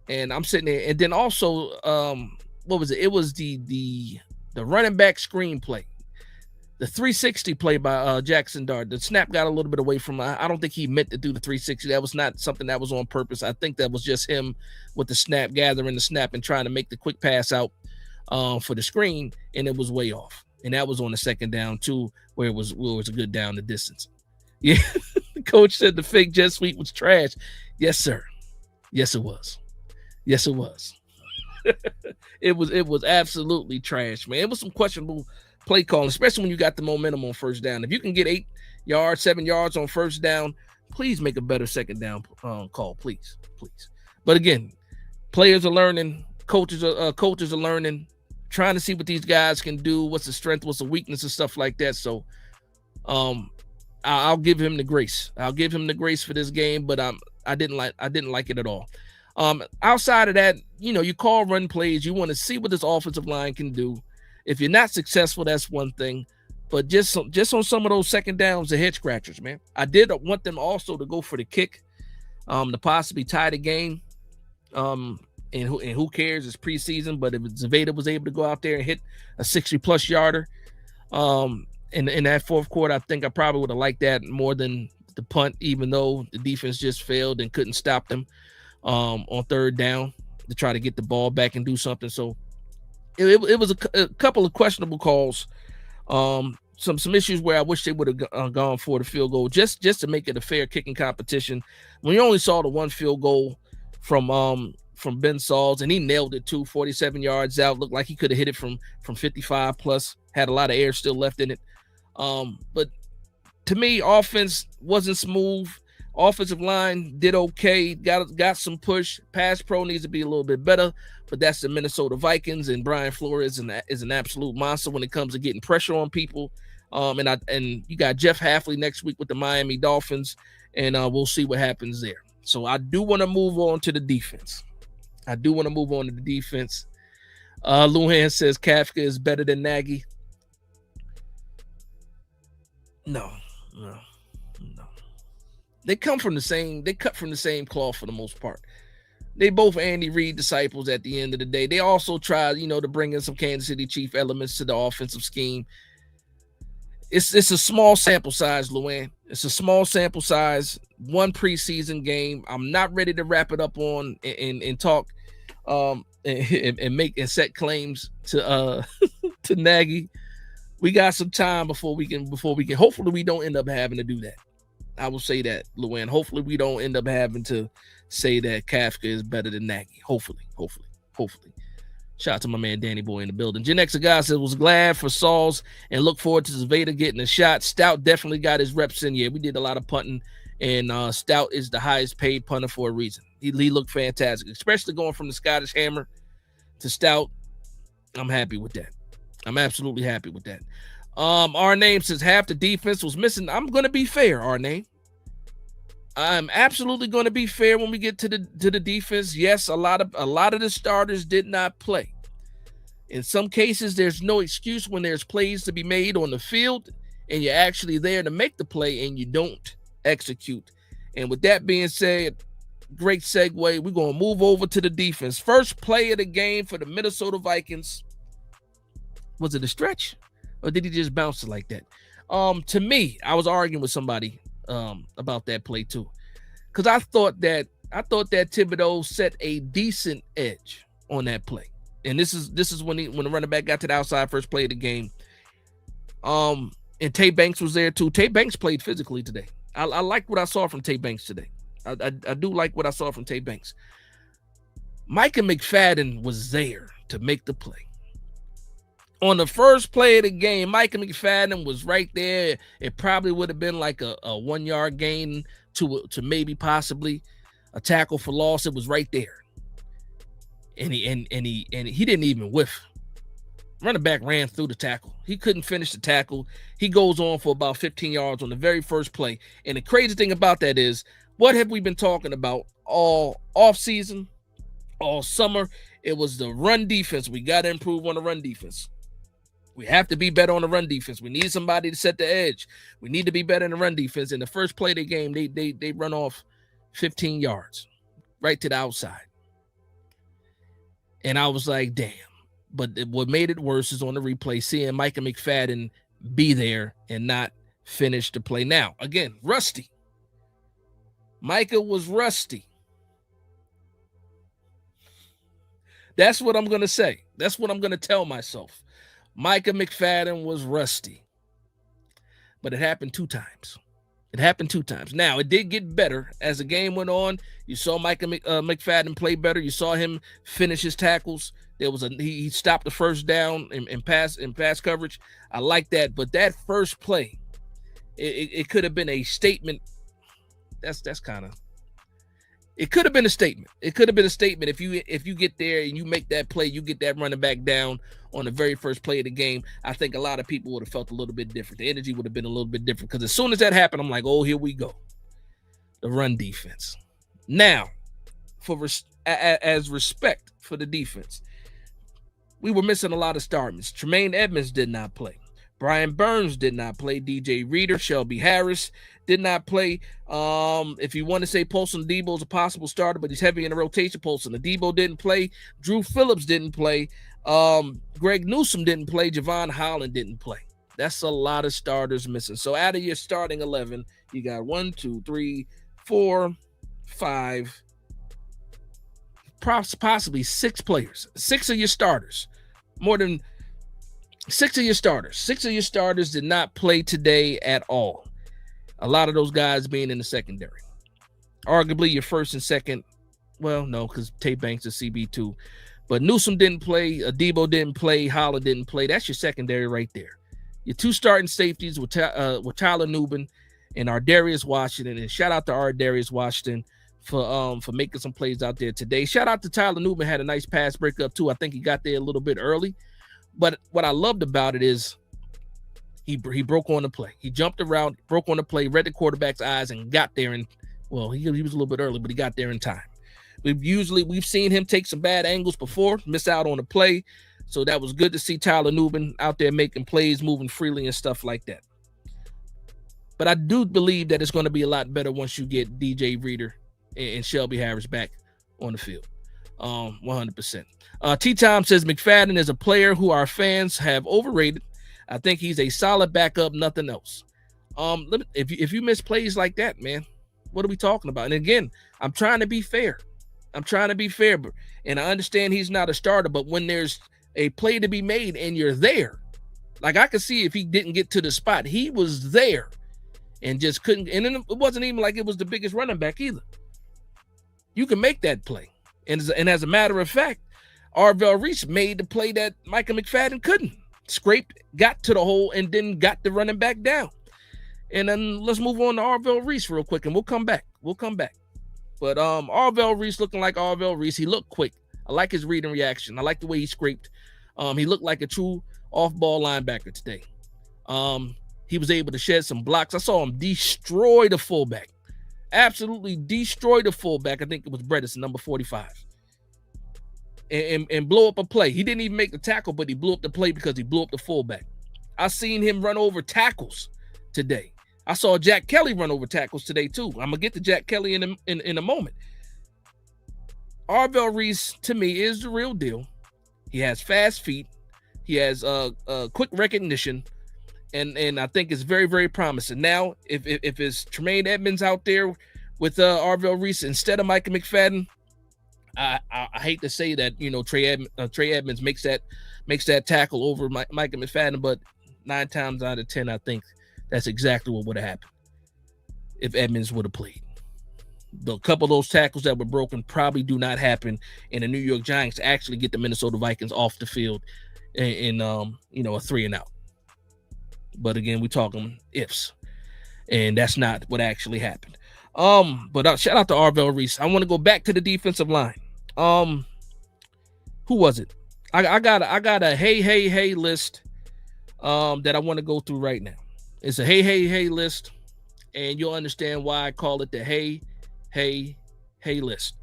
And I'm sitting there, and then also, what was it? It was the running back screen play, the 360 play by Jackson Dart. The snap got a little bit away from. I don't think he meant to do the 360. That was not something that was on purpose. I think that was just him with the snap, gathering the snap and trying to make the quick pass out for the screen, and it was way off. And that was on the second down too, where it was a good down the distance. Yeah, the coach said the fake jet sweep was trash. Yes, sir. Yes, it was. It was absolutely trash, man. It was some questionable play calling, especially when you got the momentum on first down. If you can get 8 yards, 7 yards on first down, please make a better second down call, please. But again, players are learning, coaches are learning, trying to see what these guys can do, what's the strength, what's the weakness, and stuff like that. So, I'll give him the grace. I'll give him the grace for this game, but I didn't like it at all. Outside of that, you call run plays. You want to see what this offensive line can do. If you're not successful, that's one thing. But just on some of those second downs, the head scratchers, man. I did want them also to go for the kick, to possibly tie the game. And who cares? It's preseason. But if Zaveda was able to go out there and hit a 60-plus yarder, in that fourth quarter, I think I probably would have liked that more than the punt, even though the defense just failed and couldn't stop them. On third down to try to get the ball back and do something. So it was a couple of questionable calls. some issues where I wish they would have gone for the field goal just to make it a fair kicking competition. When you only saw the one field goal from Ben Sauls, and he nailed it too, 47 yards out, looked like he could have hit it from 55 plus, had a lot of air still left in it. But to me, offense wasn't smooth. Offensive line did okay, got some push. Pass pro needs to be a little bit better, but that's the Minnesota Vikings, and Brian Flores is an absolute monster when it comes to getting pressure on people. And you got Jeff Hafley next week with the Miami Dolphins, and we'll see what happens there. So I do want to move on to the defense. Luhan says Kafka is better than Nagy. No. They cut from the same cloth for the most part. They both Andy Reid disciples at the end of the day. They also tried, to bring in some Kansas City Chief elements to the offensive scheme. It's a small sample size, Luann. It's a small sample size, one preseason game. I'm not ready to wrap it up on and talk and make and set claims to to Nagy. We got some time before we can. Hopefully, we don't end up having to do that. I will say that, Luann. Hopefully, we don't end up having to say that Kafka is better than Nagy. Hopefully. Shout out to my man Danny Boy in the building. Gen X guy says was glad for Sauls and look forward to Zveda getting a shot. Stout definitely got his reps in. Yeah, we did a lot of punting, and Stout is the highest paid punter for a reason. He looked fantastic, especially going from the Scottish Hammer to Stout. I'm happy with that. I'm absolutely happy with that. Our name says half the defense was missing. I'm going to be fair, our name. I'm absolutely going to be fair when we get to the defense. Yes, a lot of the starters did not play. In some cases, there's no excuse when there's plays to be made on the field and you're actually there to make the play and you don't execute. And with that being said, great segue. We're going to move over to the defense. First play of the game for the Minnesota Vikings. Was it a stretch or did he just bounce it like that? To me, I was arguing with somebody about that play too, because I thought that Thibodeau set a decent edge on that play, and this is when the running back got to the outside first play of the game. And Tay Banks was there too. Tay Banks played physically today. I like what I saw from Tay Banks today. I do like what I saw from Tay Banks. Micah McFadden was there to make the play. On the first play of the game, Micah McFadden was right there. It probably would have been like a 1 yard gain to maybe possibly a tackle for loss. It was right there, and he didn't even whiff. Running back ran through the tackle. He couldn't finish the tackle. He goes on for about 15 yards on the very first play. And the crazy thing about that is, what have we been talking about all offseason, all summer? It was the run defense. We got to improve on the run defense. We have to be better on the run defense. We need somebody to set the edge. We need to be better in the run defense. In the first play of the game, they run off 15 yards right to the outside. And I was like, damn. But what made it worse is on the replay, seeing Micah McFadden be there and not finish the play. Now, again, rusty. Micah was rusty. That's what I'm going to say. That's what I'm going to tell myself. Micah McFadden was rusty. But it happened 2 times. Now, it did get better as the game went on. You saw Micah McFadden play better. You saw him finish his tackles. He stopped the first down in pass coverage. I like that. But that first play, it could have been a statement. It could have been a statement. It could have been a statement if you get there and you make that play, you get that running back down on the very first play of the game. I think a lot of people would have felt a little bit different. The energy would have been a little bit different, because as soon as that happened, I'm like, oh, here we go. The run defense. Now, as respect for the defense, we were missing a lot of starters. Tremaine Edmonds did not play. Brian Burns did not play. DJ Reader, Shelby Harris did not play. If you want to say Paulson Adebo is a possible starter, but he's heavy in the rotation, Paulson Adebo didn't play. Drew Phillips didn't play. Greg Newsome didn't play. Javon Holland didn't play. That's a lot of starters missing. So out of your starting 11, you got 1, 2, 3, 4, 5, possibly 6 players. 6 of your starters. More than Six of your starters did not play today at all. A lot of those guys being in the secondary. Arguably your first and second. Well, no, because Tate Banks is CB2. But Newsome didn't play. Adebo didn't play. Holland didn't play. That's your secondary right there. Your two starting safeties with Tyler Nubin and Ardarius Washington. And shout out to Ardarius Washington for making some plays out there today. Shout out to Tyler Nubin. Had a nice pass breakup too. I think he got there a little bit early. But what I loved about it is he broke on the play. He jumped around, broke on the play, read the quarterback's eyes, and got there. And well, he was a little bit early, but he got there in time. We've seen him take some bad angles before, miss out on the play. So that was good to see Tyler Nubin out there making plays, moving freely and stuff like that. But I do believe that it's going to be a lot better once you get DJ Reader and Shelby Harris back on the field. 100%. T-Tom says McFadden is a player who our fans have overrated. I think he's a solid backup, nothing else. If you miss plays like that, man, what are we talking about? And again, I'm trying to be fair. And I understand he's not a starter, but when there's a play to be made and you're there, like I could see if he didn't get to the spot, he was there and just couldn't. And then it wasn't even like it was the biggest running back either. You can make that play. And as a matter of fact, Arvell Reese made the play that Micah McFadden couldn't. Scraped, got to the hole, and then got the running back down. And then let's move on to Arvell Reese real quick, and we'll come back. But Arvell Reese looking like Arvell Reese. He looked quick. I like his read and reaction. I like the way he scraped. He looked like a true off-ball linebacker today. He was able to shed some blocks. I saw him destroy the fullback. Absolutely destroy the fullback. I think it was Bredesen, number 45. And blow up a play. He didn't even make the tackle, but he blew up the play because he blew up the fullback. I seen him run over tackles today. I saw Jack Kelly run over tackles today too. I'm gonna get to Jack Kelly in a moment. Arvell Reese to me is the real deal. He has fast feet. He has quick recognition, and I think it's very, very promising. Now, if it's Tremaine Edmonds out there with Arvell Reese instead of Micah McFadden, I hate to say that, Trey Edmonds makes that tackle over Micah McFadden, but 9 times out of 10, I think that's exactly what would have happened if Edmonds would have played. The couple of those tackles that were broken probably do not happen, and the New York Giants actually get the Minnesota Vikings off the field in a 3-and-out. But again, we're talking ifs, and that's not what actually happened. But shout out to Arvell Reese. I want to go back to the defensive line. Who was it? I got a hey list that I want to go through right now. It's a hey list, and you'll understand why I call it the hey list.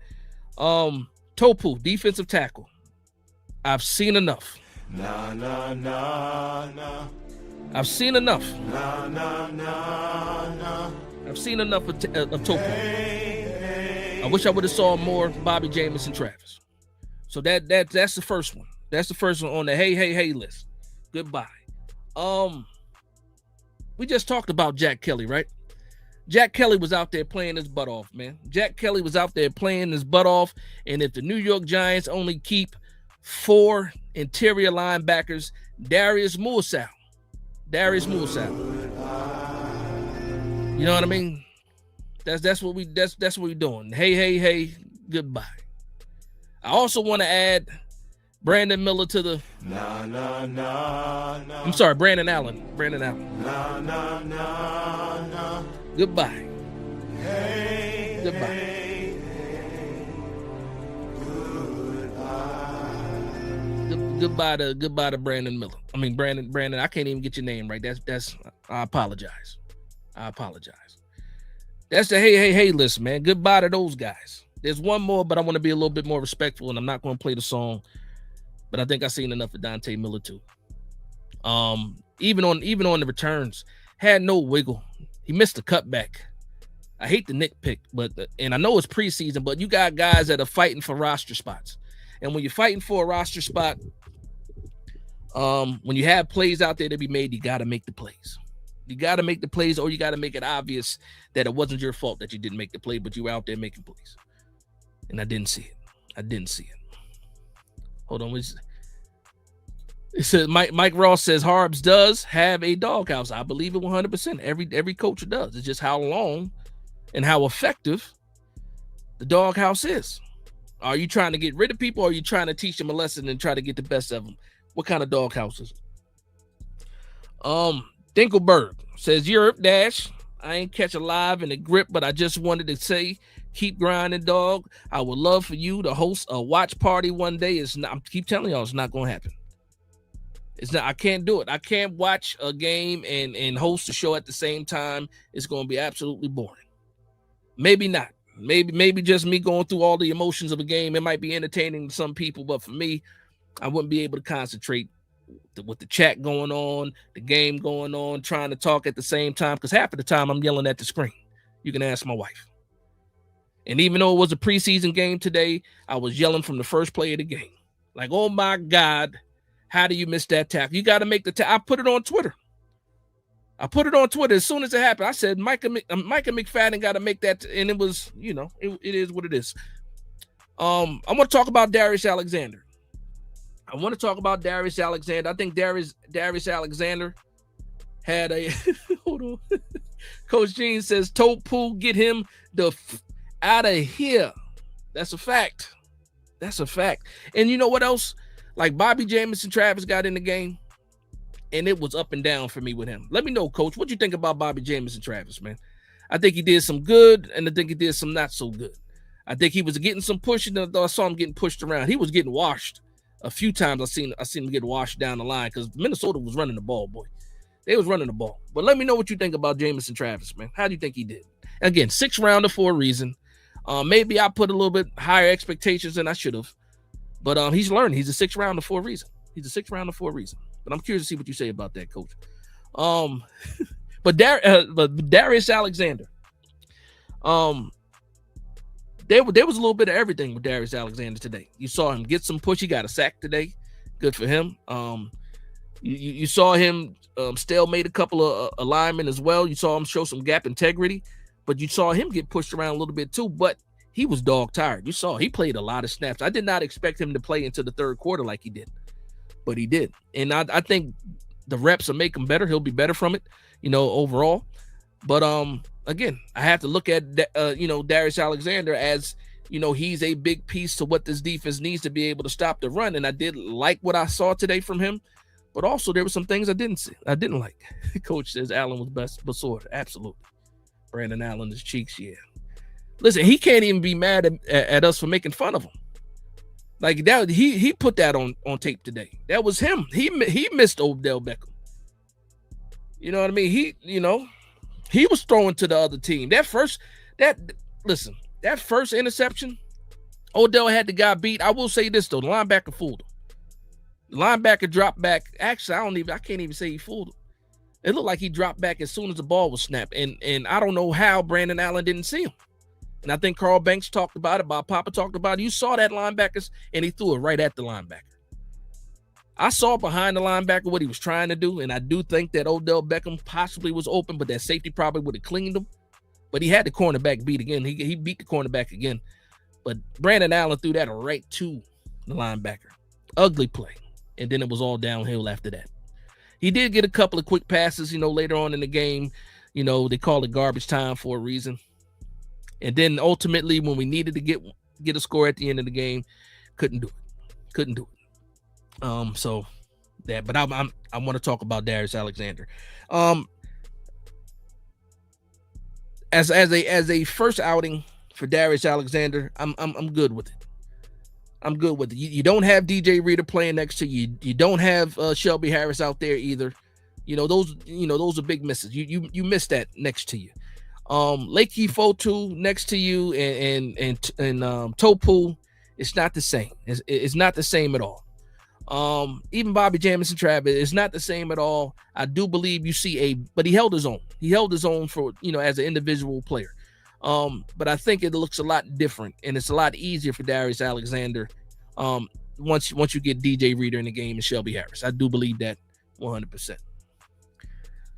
Topu, defensive tackle. I've seen enough. I've seen enough. I've seen enough of Topu. I wish I would have saw more Bobby Jamison Travis. So that's the first one. That's the first one on the hey list. Goodbye. We just talked about Jack Kelly, right? Jack Kelly was out there playing his butt off, man. Jack Kelly was out there playing his butt off. And if the New York Giants only keep 4 interior linebackers, Darius Muasau. You know what I mean? That's what we're doing. Hey, goodbye. I also want to add Brandon Miller to the I'm sorry, Brandon Allen. Goodbye. Goodbye. Goodbye to Brandon Miller. I mean Brandon, I can't even get your name right. That's I apologize. That's the hey list, man. Goodbye to those guys. There's one more, but I want to be a little bit more respectful, and I'm not going to play the song. But I think I've seen enough of Dante Miller too. Even on the returns, had no wiggle. He missed the cutback. I hate the nitpick, and I know it's preseason, but you got guys that are fighting for roster spots. And when you're fighting for a roster spot, when you have plays out there to be made, you got to make the plays. You got to make the plays, or you got to make it obvious that it wasn't your fault that you didn't make the play, but you were out there making plays. And I didn't see it. Hold on. It says Mike Ross says Harbs does have a doghouse. I believe it 100%. Every coach does. It's just how long and how effective the doghouse is. Are you trying to get rid of people, or are you trying to teach them a lesson and try to get the best of them? What kind of doghouse is it? Dinkelberg says, Europe Dash. I ain't catch a live in the grip, but I just wanted to say, keep grinding, dog. I would love for you to host a watch party one day. I keep telling y'all, it's not going to happen. It's not. I can't do it. I can't watch a game and host a show at the same time. It's going to be absolutely boring. Maybe not. Maybe just me going through all the emotions of a game. It might be entertaining to some people, but for me, I wouldn't be able to concentrate with the chat going on, the game going on, trying to talk at the same time, because half of the time I'm yelling at the screen. You can ask my wife. And even though it was a preseason game today, I was yelling from the first play of the game. Like, oh my God, how do you miss that tackle? You got to make the tackle. I put it on Twitter. As soon as it happened. I said, Micah McFadden got to make that. And it was, it is what it is. I want to talk about Darius Alexander. I think Darius Alexander had a hold on. Coach Gene says, Topu, get him the out of here. That's a fact. And you know what else? Like Bobby Jamison Travis got in the game, and it was up and down for me with him. Let me know, Coach, what you think about Bobby Jamison Travis, man? I think he did some good, and I think he did some not so good. I think he was getting some pushing. I saw him getting pushed around. He was getting washed. A few times I seen him get washed down the line because Minnesota was running the ball, boy. They was running the ball. But let me know what you think about Jamison Travis, man. How do you think he did? Again, 6th rounder for a reason. Maybe I put a little bit higher expectations than I should have. But he's learning. He's a 6th rounder for a reason. But I'm curious to see what you say about that, Coach. But Darius Alexander. There was a little bit of everything with Darius Alexander today. You saw him get some push. He got a sack today. Good for him. You saw him stalemate a couple of linemen as well. You saw him show some gap integrity, but you saw him get pushed around a little bit too. But he was dog tired. You saw he played a lot of snaps. I did not expect him to play into the 3rd quarter like he did, but he did. And I think the reps will make him better. He'll be better from it, overall. But again, I have to look at Darius Alexander as he's a big piece to what this defense needs to be able to stop the run. And I did like what I saw today from him, but also there were some things I didn't like. Coach says Allen was best, but sort of absolutely. Brandon Allen, his cheeks, yeah. Listen, he can't even be mad at us for making fun of him. Like that, he put that on tape today. That was him. He missed Odell Beckham. You know what I mean? He was throwing to the other team. That first interception, Odell had the guy beat. I will say this though, the linebacker fooled him. The linebacker dropped back. Actually, I can't even say he fooled him. It looked like he dropped back as soon as the ball was snapped. And I don't know how Brandon Allen didn't see him. And I think Carl Banks talked about it. Bob Papa talked about it. You saw that linebackers, and he threw it right at the linebacker. I saw behind the linebacker what he was trying to do, and I do think that Odell Beckham possibly was open, but that safety probably would have cleaned him. But he had the cornerback beat again. He beat the cornerback again. But Brandon Allen threw that right to the linebacker. Ugly play. And then it was all downhill after that. He did get a couple of quick passes, later on in the game. They call it garbage time for a reason. And then ultimately, when we needed to get a score at the end of the game, couldn't do it. So that, but I want to talk about Darius Alexander. As a first outing for Darius Alexander, I'm good with it. You don't have DJ Reader playing next to you. You don't have Shelby Harris out there either. Those are big misses. You missed that next to you. Lakey Fotu next to you and Topu, it's not the same. It's not the same at all. Even Bobby Jamison Travis is not the same at all. I do believe you see but he held his own. He held his own for, as an individual player. But I think it looks a lot different, and it's a lot easier for Darius Alexander once you get DJ Reader in the game and Shelby Harris. I do believe that 100%.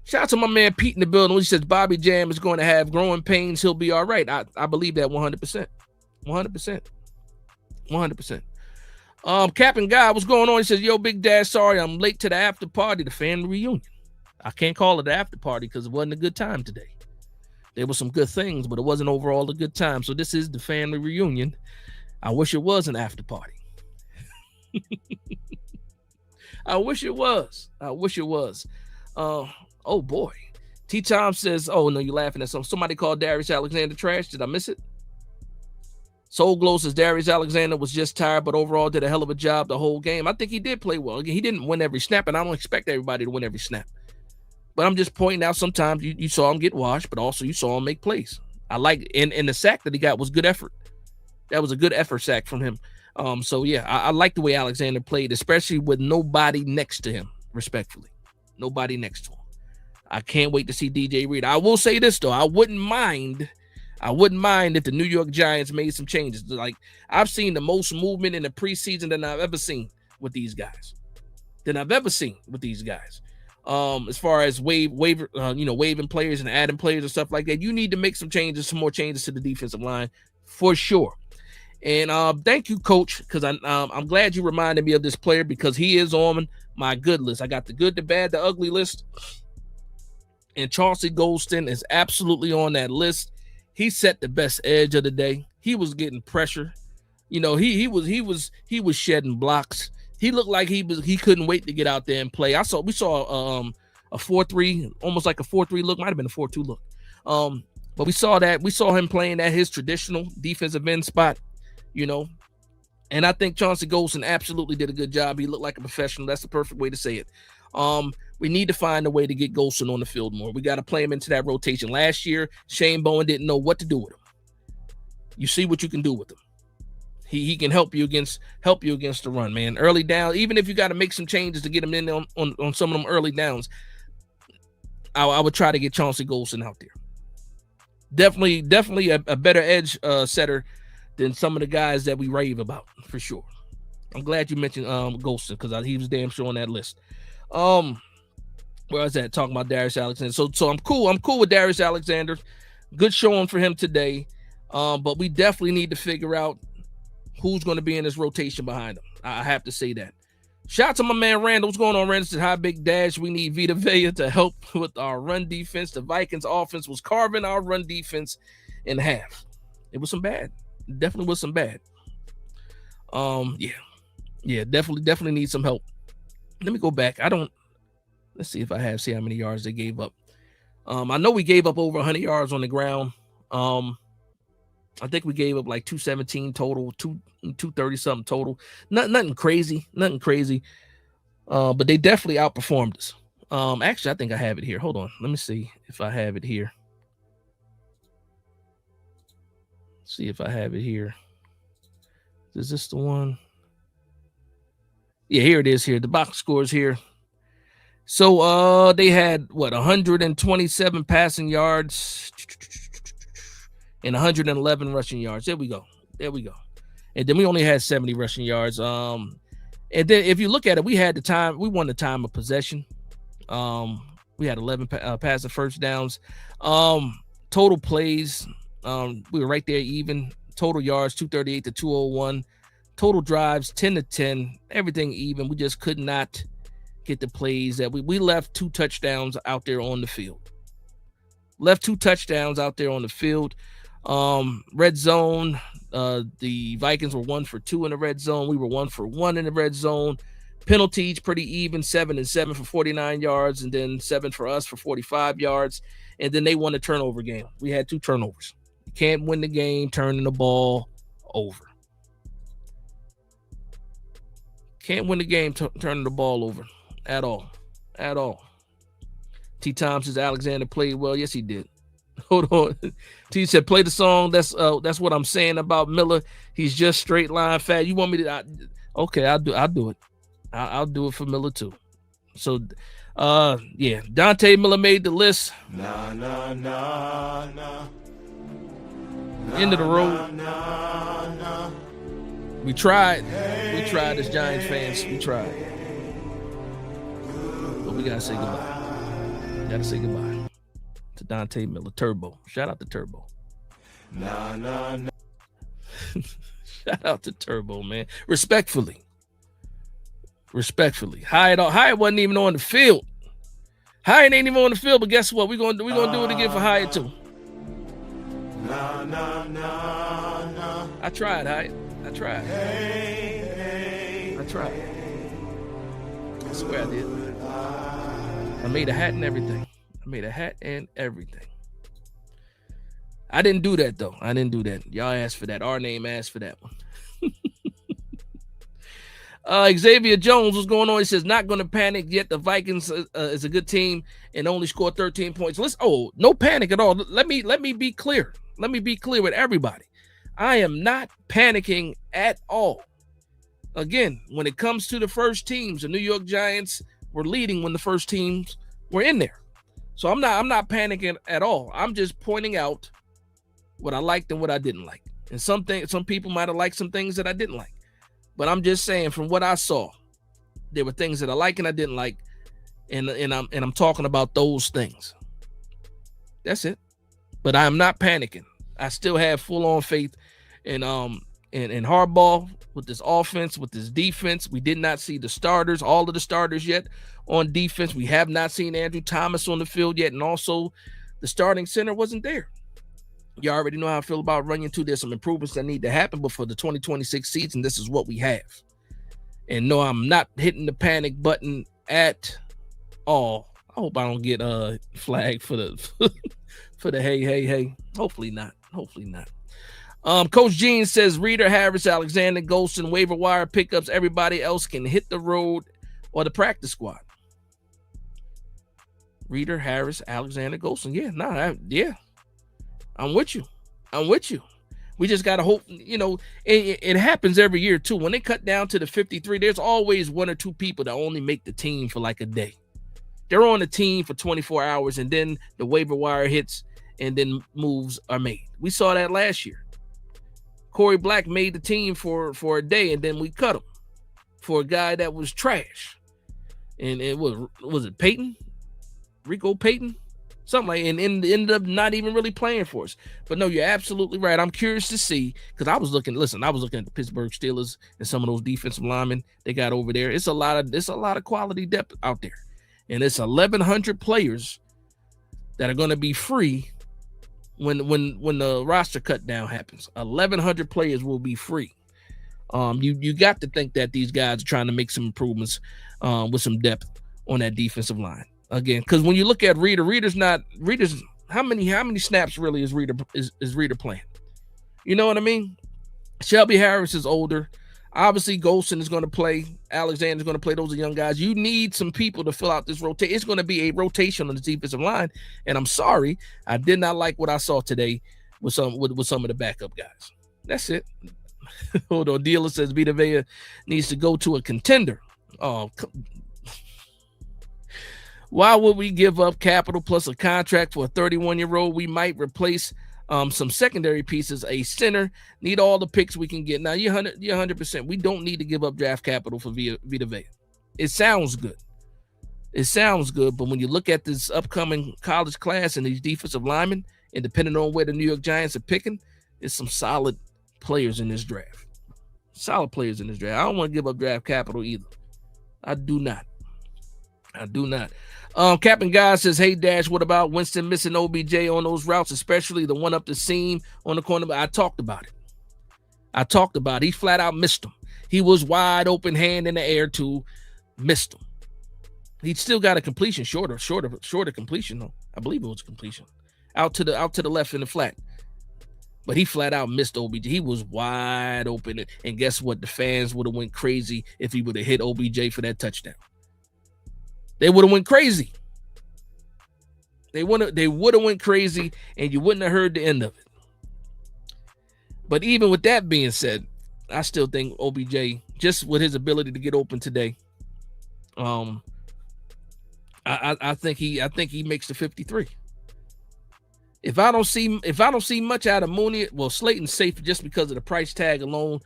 Shout out to my man Pete in the building. He says Bobby Jam is going to have growing pains. He'll be all right. I believe that 100%. 100%. Captain Guy, what's going on? He says, yo, Big Dad, sorry I'm late to the after party, the family reunion. I can't call it the after party because it wasn't a good time today. There were some good things, but it wasn't overall a good time. So this is the family reunion. I wish it was an after party. I wish it was. Oh boy. T-Tom says, oh no, you're laughing at something. Somebody called Darius Alexander trash. Did I miss it? Soul Glow says Darius Alexander was just tired, but overall did a hell of a job the whole game. I think he did play well. He didn't win every snap, and I don't expect everybody to win every snap. But I'm just pointing out sometimes you saw him get washed, but also you saw him make plays. I like and the sack that he got was good effort. That was a good effort sack from him. So yeah, I like the way Alexander played, especially with nobody next to him, respectfully. Nobody next to him. I can't wait to see DJ Reed. I will say this though, I wouldn't mind if the New York Giants made some changes. Like I've seen the most movement in the preseason than I've ever seen with these guys. As far as waiving players and adding players and stuff like that, you need to make some more changes to the defensive line for sure. And thank you, Coach, because I'm glad you reminded me of this player because he is on my good list. I got the good, the bad, the ugly list, and Chauncey Golston is absolutely on that list. He set the best edge of the day. He was getting pressure. You know, he was shedding blocks. He looked like he couldn't wait to get out there and play. We saw a 4-3, almost like a 4-3 look, might have been a 4-2 look. But we saw him playing at his traditional defensive end spot, you know. And I think Chauncey Golston absolutely did a good job. He looked like a professional. That's the perfect way to say it. We need to find a way to get Golston on the field more. We got to play him into that rotation. Last year, Shane Bowen didn't know what to do with him. You see what you can do with him. He can help you against the run, man. Early down, even if you got to make some changes to get him in on some of them early downs, I would try to get Chauncey Golston out there. Definitely a better edge setter than some of the guys that we rave about, for sure. I'm glad you mentioned Golston because he was damn sure on that list. Where was that? Talking about Darius Alexander. So I'm cool with Darius Alexander. Good showing for him today. But we definitely need to figure out who's going to be in this rotation behind him. I have to say that. Shout out to my man Randall. What's going on, Randall? Said, hi, Big Dash. We need Vita Vea to help with our run defense. The Vikings offense was carving our run defense in half. It was some bad. Definitely was some bad. Yeah, definitely need some help. Let me go back. Let's see if I see how many yards they gave up. I know we gave up over 100 yards on the ground. I think we gave up like 217 total, 230 something total. Nothing crazy. But they definitely outperformed us. Actually, I think I have it here. Hold on. Let me see if I have it here. See if I have it here. Is this the one? Yeah, here it is here. The box scores here. So they had 127 passing yards and 111 rushing yards. There we go. And then we only had 70 rushing yards. And then if you look at it, we won the time of possession. We had 11 passive first downs. Total plays, we were right there even. Total yards 238 to 201. Total drives 10 to 10. Everything even. We just could not get the plays that we left 2 touchdowns out there on the field. Red zone, the Vikings were 1 for 2 in the red zone. We were 1 for 1 in the red zone. Penalties pretty even, 7 and 7 for 49 yards, and then 7 for us for 45 yards. And then they won the turnover game. We had 2 turnovers. You can't win the game turning the ball over. Can't win the game turning the ball over at all. T. Tom says Alexander played well. Yes, he did. Hold on. T said, play the song. That's what I'm saying about Miller. He's just straight line fat. You want me to? Okay, I'll do it. I'll do it for Miller too. So, yeah, Dante Miller made the list. End of the road. We tried as Giants fans. We tried. But we gotta say goodbye. To Dante Miller. Turbo. Shout out to Turbo. Shout out to Turbo, man. Respectfully. Respectfully, Hyatt wasn't even on the field. Hyatt ain't even on the field, but guess what? We're gonna do it again for Hyatt too. I tried, Hyatt. I tried. I swear I did. I made a hat and everything. I didn't do that though. Y'all asked for that. Our name asked for that one. Xavier Jones, what's going on? He says, not going to panic yet. The Vikings is a good team and only scored 13 points. No panic at all. Let me be clear. Let me be clear with everybody. I am not panicking at all. Again, when it comes to the first teams, the New York Giants were leading when the first teams were in there. So I'm not panicking at all. I'm just pointing out what I liked and what I didn't like. And some people might have liked some things that I didn't like. But I'm just saying, from what I saw, there were things that I like and I didn't like, and I'm talking about those things. That's it. But I am not panicking. I still have full on faith in Harbaugh with this offense, with this defense. We did not see all of the starters yet on defense. We have not seen Andrew Thomas on the field yet, and also the starting center wasn't there. You already know how I feel about Runyon 2. There's some improvements that need to happen, but for the 2026 season, this is what we have. And no, I'm not hitting the panic button at all. I hope I don't get flagged for the for the hey. Hopefully not. Coach Gene says Reader, Harris, Alexander, Golston, waiver wire pickups. Everybody else can hit the road or the practice squad. Reader, Harris, Alexander, Golston. Yeah. I'm with you. We just got to hope, it happens every year too. When they cut down to the 53, there's always one or two people that only make the team for like a day. They're on the team for 24 hours and then the waiver wire hits and then moves are made. We saw that last year. Corey Black made the team for a day and then we cut him for a guy that was trash. And it was it Peyton? Rico Peyton? Something like, and ended up not even really playing for us. But no, you're absolutely right. I'm curious to see, because I was looking at the Pittsburgh Steelers and some of those defensive linemen they got over there. It's a lot of quality depth out there. And it's 1,100 players that are going to be free when the roster cut down happens. 1,100 players will be free. You got to think that these guys are trying to make some improvements with some depth on that defensive line. Again, because when you look at Reader's how many snaps really is Reader playing? You know what I mean? Shelby Harris is older. Obviously, Golston is going to play. Alexander's going to play. Those are young guys. You need some people to fill out this rotation. It's going to be a rotation on the defensive line. And I'm sorry, I did not like what I saw today with some of the backup guys. That's it. Hold on. Dealer says Vita Vea needs to go to a contender. Oh, why would we give up capital plus a contract for a 31-year-old? We might replace some secondary pieces, a center, need all the picks we can get. Now, you're 100%. We don't need to give up draft capital for Vita Vea. It sounds good. But when you look at this upcoming college class and these defensive linemen, and depending on where the New York Giants are picking, there's some solid players in this draft. I don't want to give up draft capital either. I do not. Captain Guy says, hey, Dash, what about Winston missing OBJ on those routes, especially the one up the seam on the corner? I talked about it. He flat out missed him. He was wide open, hand in the air too, missed him. He still got a completion, shorter completion though. I believe it was a completion. Out to the left in the flat. But he flat out missed OBJ. He was wide open. And guess what? The fans would have went crazy if he would have hit OBJ for that touchdown. They would have went crazy. They would have went crazy, and you wouldn't have heard the end of it. But even with that being said, I still think OBJ, just with his ability to get open today, I think he makes the 53. If I don't see much out of Mooney, well, Slayton's safe just because of the price tag alone.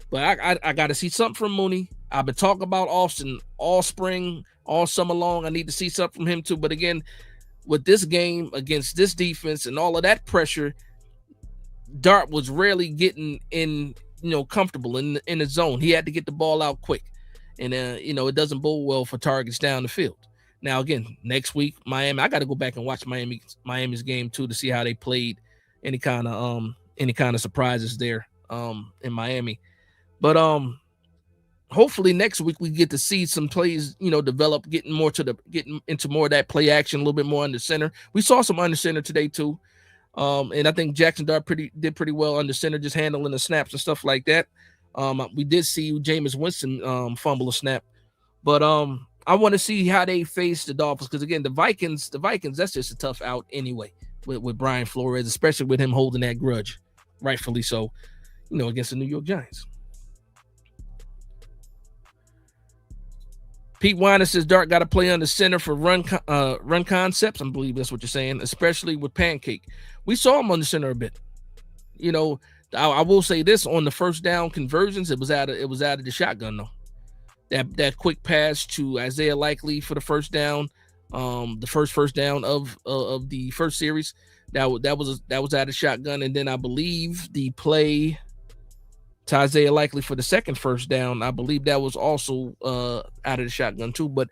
But I got to see something from Mooney. I've been talking about Austin all spring, all summer long. I need to see something from him too. But again, with this game against this defense and all of that pressure, Dart was rarely getting in, comfortable in the zone. He had to get the ball out quick. and it doesn't bode well for targets down the field. Now again, next week Miami, I got to go back and watch Miami's game too to see how they played. Any kind of surprises there in Miami, but hopefully next week we get to see some plays, develop, getting into more of that play action, a little bit more under center. We saw some under center today too. And I think Jackson Dart did pretty well under center, just handling the snaps and stuff like that. We did see Jameis Winston fumble a snap, but I want to see how they face the Dolphins, because again, the Vikings, that's just a tough out anyway with Brian Flores, especially with him holding that grudge, rightfully so, against the New York Giants. Pete Weiner says Dart got to play under center for run concepts. I believe that's what you're saying, especially with Pancake. We saw him under center a bit. I will say this, on the first down conversions, it was out of the shotgun though. That quick pass to Isaiah Likely for the first down, the first down of the first series, that was out of shotgun, and then I believe the play to Isaiah Likely for the second first down, I believe that was also out of the shotgun too. But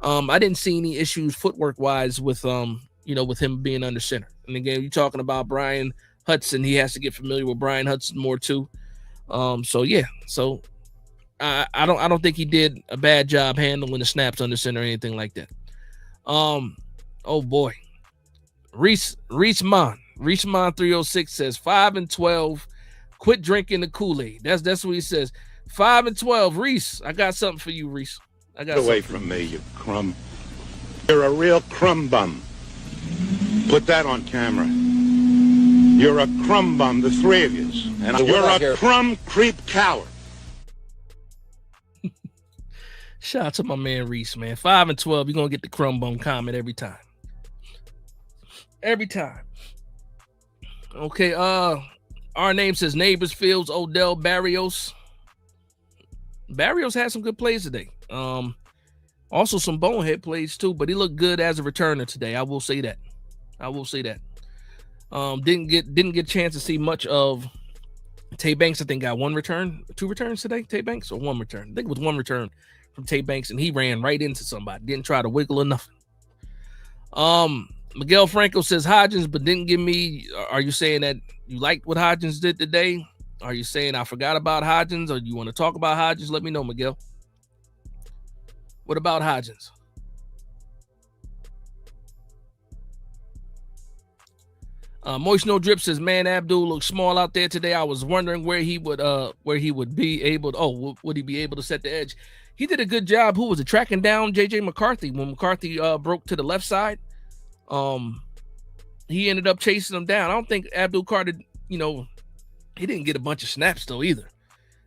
I didn't see any issues footwork wise with with him being under center. And again, you're talking about Brian Hudson. He has to get familiar with Brian Hudson more too. So I don't think he did a bad job handling the snaps under center or anything like that. Oh boy, Reese Mon 306 says 5-12. Quit drinking the Kool-Aid. That's what he says. 5-12. Reese, I got something for you, Reese. Get away from me, you crumb. You're a real crumb bum. Put that on camera. You're a crumb bum, the three of you. And you're a crumb creep coward. Shout out to my man Reese, man. 5-12. You're gonna get the crumb bum comment every time. Every time. Okay, our name says Neighbors Fields, Odell Barrios. Barrios had some good plays today. Also some bonehead plays too, but he looked good as a returner today. I will say that. Didn't get a chance to see much of Tay Banks. I think got two returns today. Tay Banks, or one return? I think it was one return from Tay Banks, and he ran right into somebody. Didn't try to wiggle or nothing. Miguel Franco says Hodgins, but didn't give me. Are you saying that you liked what Hodgins did today? Are you saying I forgot about Hodgins, or you want to talk about Hodgins? Let me know, Miguel. What about Hodgins? Moist No Drip says, man, Abdul looks small out there today. I was wondering where he would be able to, would he be able to set the edge? He did a good job. Who was it? Tracking down JJ McCarthy when McCarthy broke to the left side. He ended up chasing him down. I don't think Abdul Carter, he didn't get a bunch of snaps though either.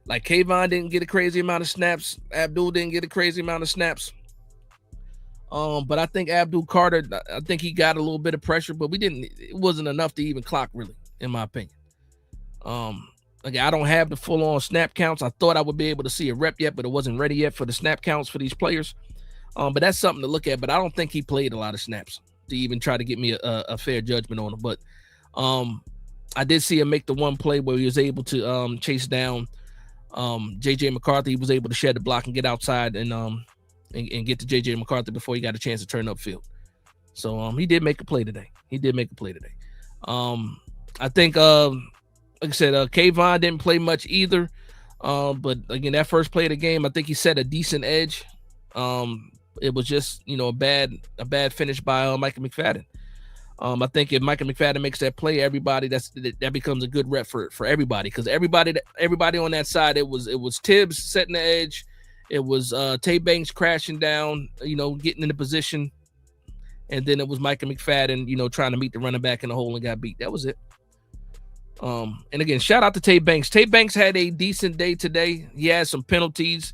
Like Kayvon didn't get a crazy amount of snaps. Abdul didn't get a crazy amount of snaps. But I think Abdul Carter, I think he got a little bit of pressure, but it wasn't enough to even clock really, in my opinion. Again, I don't have the full on snap counts. I thought I would be able to see a rep yet, but it wasn't ready yet for the snap counts for these players. But that's something to look at, but I don't think he played a lot of snaps to even try to get me a fair judgment on him. But I did see him make the one play where he was able to chase down JJ McCarthy. He was able to shed the block and get outside and get to JJ McCarthy before he got a chance to turn upfield. So he did make a play today. I think like I said, Kayvon didn't play much either. But again, that first play of the game, I think he set a decent edge. It was just, a bad finish by Micah McFadden. I think if Micah McFadden makes that play, everybody that becomes a good rep for everybody, because everybody on that side, it was Tibbs setting the edge, it was Tay Banks crashing down, getting into position, and then it was Micah McFadden, trying to meet the running back in the hole and got beat. That was it. And again, shout out to Tay Banks. Tay Banks had a decent day today. He had some penalties.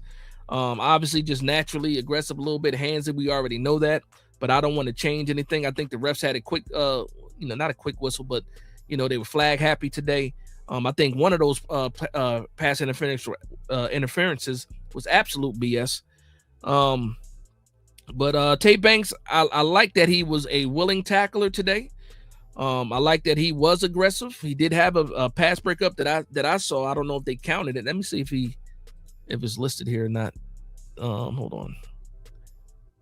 Obviously just naturally aggressive a little bit, handsy. We already know that, but I don't want to change anything. I think the refs had a quick, not a quick whistle, but they were flag happy today. I think one of those pass interferences was absolute BS. But Tay Banks, I like that he was a willing tackler today. I like that he was aggressive. He did have a pass breakup that I saw. I don't know if they counted it. Let me see if it's listed here or not. Hold on.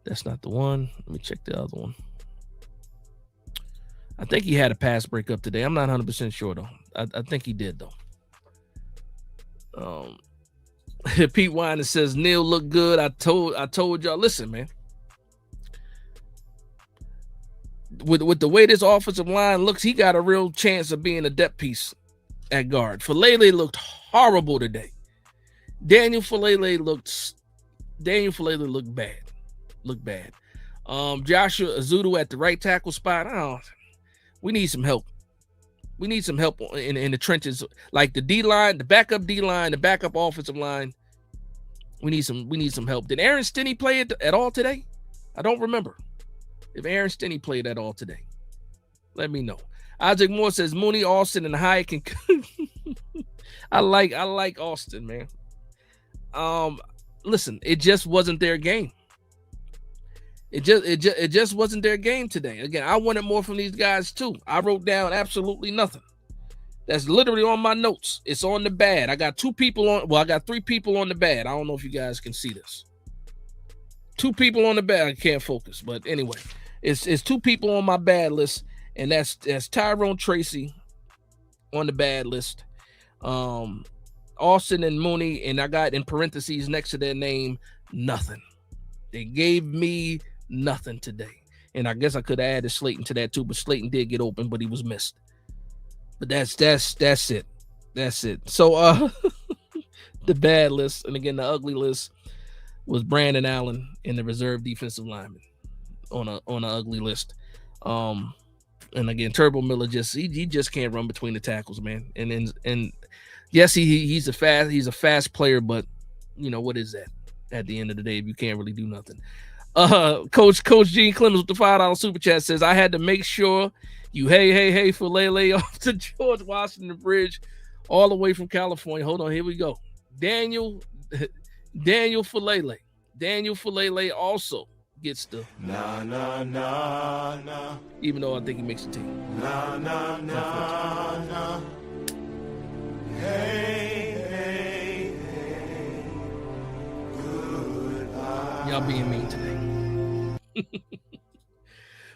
That's not the one. Let me check the other one. I think he had a pass breakup today. I'm not 100% sure though. I think he did though. Pete Weiner says Neil looked good. I told y'all. Listen, man. With the way this offensive line looks, he got a real chance of being a depth piece at guard. Falele looked horrible today. Daniel Falele looked bad. Looked bad. Joshua Azudu at the right tackle spot. We need some help. We need some help in the trenches, like the D line, the backup D line, the backup offensive line. We need some help. Did Aaron Stinney play at all today? I don't remember if Aaron Stinney played at all today. Let me know. Isaac Moore says Mooney, Austin, and Hyatt can. I like Austin, man. Listen, it just wasn't their game. It just wasn't their game today. Again, I wanted more from these guys too. I wrote down absolutely nothing. That's literally on my notes. It's on the bad. I got 3 people on the bad. I don't know if you guys can see this. 2 people on the bad. I can't focus, but anyway, it's 2 people on my bad list, and that's Tyrone Tracy on the bad list. Austin and Mooney, and I got in parentheses next to their name, nothing. They gave me nothing today. And I guess I could have added Slayton to that too, but Slayton did get open, but he was missed. But that's it. That's it. So the bad list, and again the ugly list, was Brandon Allen in the reserve defensive lineman on an ugly list. And again, Turbo Miller he just can't run between the tackles, man. And yes, he's a fast player, but you know what is that? At the end of the day, if you can't really do nothing. Coach Gene Clemens with the $5 super chat says, I had to make sure you hey for Lele off the George Washington Bridge all the way from California. Hold on, here we go. Daniel Falele. Daniel Falele also gets the nah. Even though I think he makes the team. Nah. Hey. Y'all being mean today.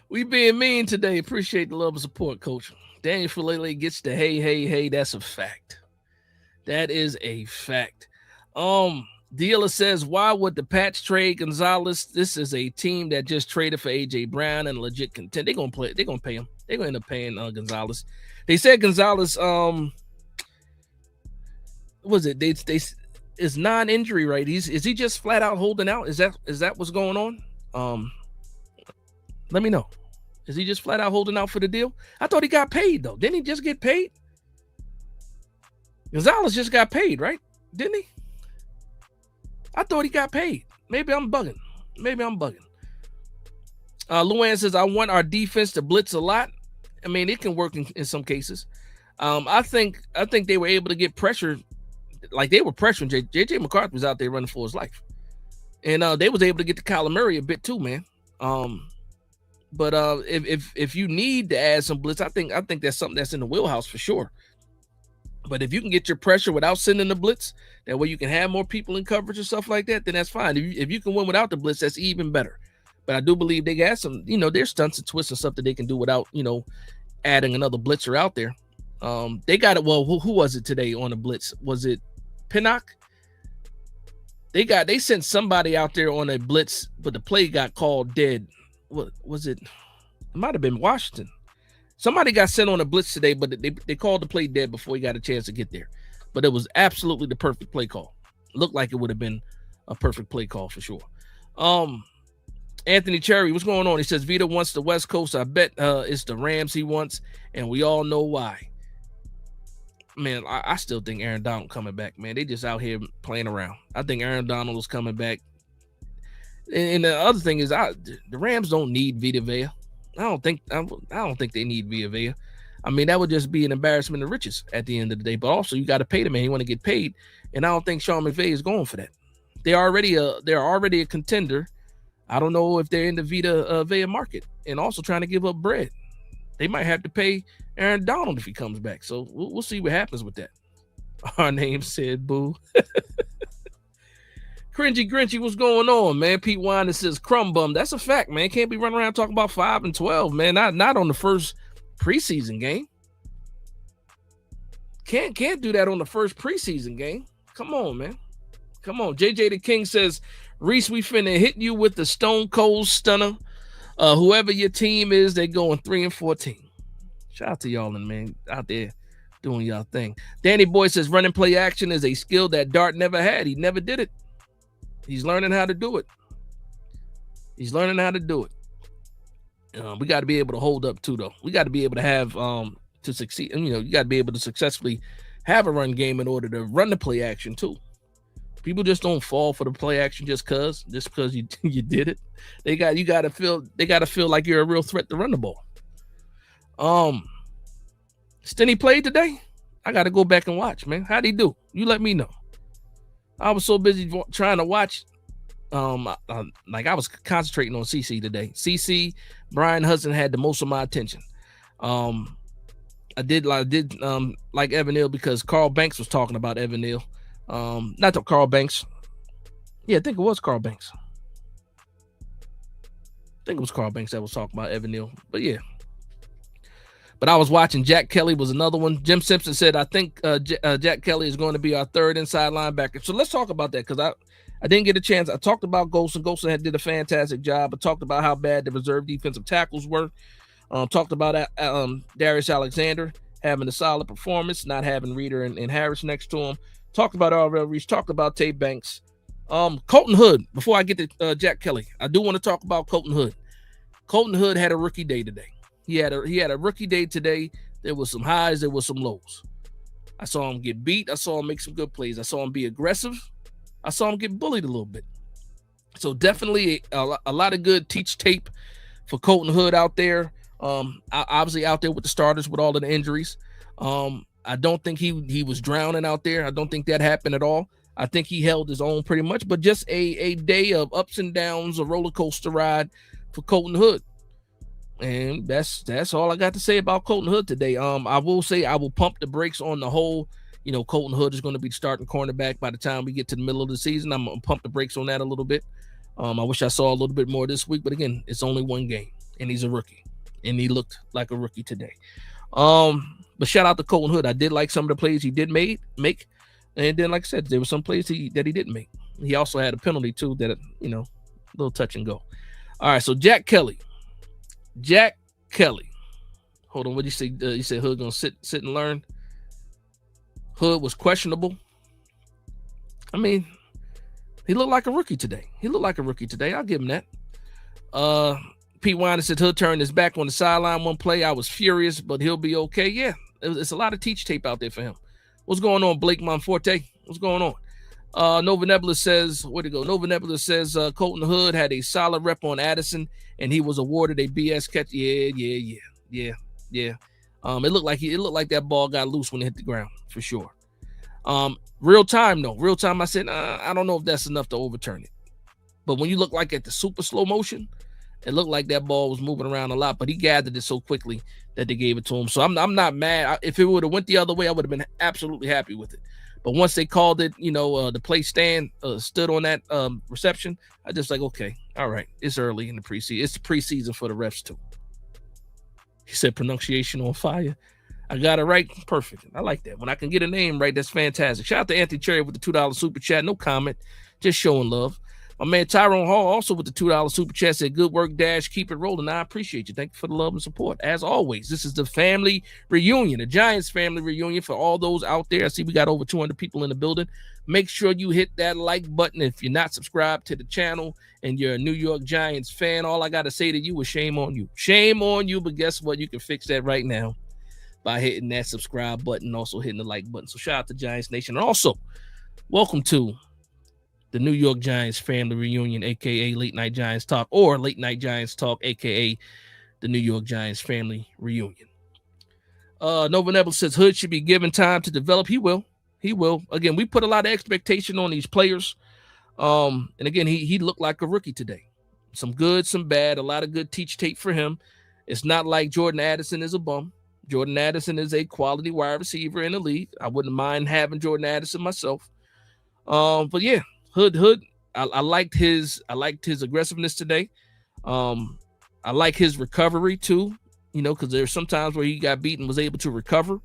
We being mean today. Appreciate the love and support, Coach. Daniel Falele gets the hey. That's a fact. That is a fact. Dealer says, why would the Pats trade Gonzalez? This is a team that just traded for AJ Brown and legit content. They're gonna pay him. They're gonna end up paying Gonzalez. They said Gonzalez was it? They is non-injury, right? Is he just flat out holding out? Is that what's going on? Let me know. Is he just flat out holding out for the deal? I thought he got paid though. Didn't he just get paid? Gonzalez just got paid, right? Didn't he? I thought he got paid. Maybe I'm bugging. Luann says, I want our defense to blitz a lot. I mean, it can work in some cases. I think they were able to get pressure. Like they were pressuring JJ McCarthy was out there running for his life. And they was able to get to Kyler Murray a bit too, man. But if you need to add some blitz, I think that's something that's in the wheelhouse for sure. But if you can get your pressure without sending the blitz, that way you can have more people in coverage and stuff like that, then that's fine. If you can win without the blitz, that's even better. But I do believe they got some, there's stunts and twists and stuff that they can do without, adding another blitzer out there. They got it. Well, who was it today on the blitz? Was it Pinnock? They sent somebody out there on a blitz, but the play got called dead. What was it? It might have been Washington. Somebody got sent on a blitz today, but they called the play dead before he got a chance to get there. But it was absolutely the perfect play call. Looked like it would have been a perfect play call for sure. Anthony Cherry, what's going on? He says Vita wants the West Coast. I bet it's the Rams he wants, and we all know why. Man, I still think Aaron Donald coming back, man. They just out here playing around. I think Aaron Donald is coming back. And the other thing is, the Rams don't need Vita Vea. I don't think they need Vita Vea. I mean, that would just be an embarrassment of riches at the end of the day. But also, you got to pay the man. You want to get paid, and I don't think Sean McVay is going for that. They're already a contender. I don't know if they're in the Vita Vea market, and also trying to give up bread. They might have to pay Aaron Donald if he comes back. So we'll see what happens with that. Our name said boo. Cringy Grinchy, what's going on, man? Pete Winder says crumb bum. That's a fact, man. Can't be running around talking about 5-12, man. Not on the first preseason game. Can't do that on the first preseason game. Come on, man. Come on. JJ the King says, Reese, we finna hit you with the Stone Cold Stunner. Whoever your team is, they're going 3-14. Shout out to y'all and man out there doing y'all thing. Danny Boy says running play action is a skill that Dart never had. He never did it. He's learning how to do it. He's learning how to do it. We got to be able to hold up too, though. We got to be able to have to succeed. And, you got to be able to successfully have a run game in order to run the play action too. People just don't fall for the play action just because you did it. They got to feel like you're a real threat to run the ball. Stinny played today. I got to go back and watch, man. How'd he do? You let me know. I was so busy trying to watch. Like I was concentrating on CC today. CC, Brian Hudson had the most of my attention. I did like Evan Neal because Carl Banks was talking about Evan Neal. Not to Carl Banks. Yeah, I think it was Carl Banks. I think it was Carl Banks that was talking about Evan Neal. But yeah. But I was watching. Jack Kelly was another one. Jim Simpson said, I think Jack Kelly is going to be our third inside linebacker. So let's talk about that because I didn't get a chance. I talked about Golson. Golson did a fantastic job. I talked about how bad the reserve defensive tackles were. Talked about Darius Alexander having a solid performance, not having Reeder and Harris next to him. Talked about R.L. Reese. Talked about Tate Banks. Colton Hood, before I get to Jack Kelly, I do want to talk about Colton Hood. Colton Hood had a rookie day today. He had a rookie day today. There was some highs, there was some lows. I saw him get beat. I saw him make some good plays. I saw him be aggressive. I saw him get bullied a little bit. So definitely a lot of good teach tape for Colton Hood out there. Obviously out there with the starters with all of the injuries. I don't think he was drowning out there. I don't think that happened at all. I think he held his own pretty much, but just a day of ups and downs, a roller coaster ride for Colton Hood. And that's all I got to say about Colton Hood today. I will say I will pump the brakes on the whole, Colton Hood is going to be starting cornerback by the time we get to the middle of the season. I'm going to pump the brakes on that a little bit. I wish I saw a little bit more this week, but again, it's only one game and he's a rookie and he looked like a rookie today. But shout out to Colton Hood. I did like some of the plays he did make. And then, like I said, there were some plays that he didn't make. He also had a penalty too that, a little touch and go. All right. So Jack Kelly. Hold on. What did you say? You said Hood gonna sit and learn. Hood was questionable. I mean, he looked like a rookie today. I'll give him that. Pete Winder said Hood turned his back on the sideline one play. I was furious, but he'll be okay. Yeah, it's a lot of teach tape out there for him. What's going on, Blake Monforte? What's going on? Nova Nebula says, where'd it go? Nova Nebula says Colton Hood had a solid rep on Addison, and he was awarded a BS catch. Yeah. It looked like that ball got loose when it hit the ground for sure. Real time, I said I don't know if that's enough to overturn it. But when you look like at the super slow motion, it looked like that ball was moving around a lot. But he gathered it so quickly that they gave it to him. So I'm not mad. If it would have went the other way, I would have been absolutely happy with it. But once they called it, the play stood on that reception, I just like, okay, all right, it's early in the preseason. It's the preseason for the refs too. He said pronunciation on fire. I got it right. Perfect. I like that. When I can get a name right, that's fantastic. Shout out to Anthony Cherry with the $2 super chat. No comment, just showing love. My man Tyrone Hall also with the $2 super chat said, good work, Dash. Keep it rolling. I appreciate you. Thank you for the love and support. As always, this is the family reunion, the Giants family reunion for all those out there. I see we got over 200 people in the building. Make sure you hit that like button if you're not subscribed to the channel and you're a New York Giants fan. All I got to say to you is shame on you. Shame on you, but guess what? You can fix that right now by hitting that subscribe button, also hitting the like button. So shout out to Giants Nation. And also, welcome to the New York Giants family reunion, a.k.a. Late Night Giants Talk, or Late Night Giants Talk, a.k.a. the New York Giants family reunion. Nova Nebula says Hood should be given time to develop. He will. Again, we put a lot of expectation on these players. And again, he looked like a rookie today. Some good, some bad, a lot of good teach tape for him. It's not like Jordan Addison is a bum. Jordan Addison is a quality wide receiver in the league. I wouldn't mind having Jordan Addison myself. But yeah, Hood I liked his aggressiveness today. I like his recovery too. Because there's some times where he got beaten, was able to recover.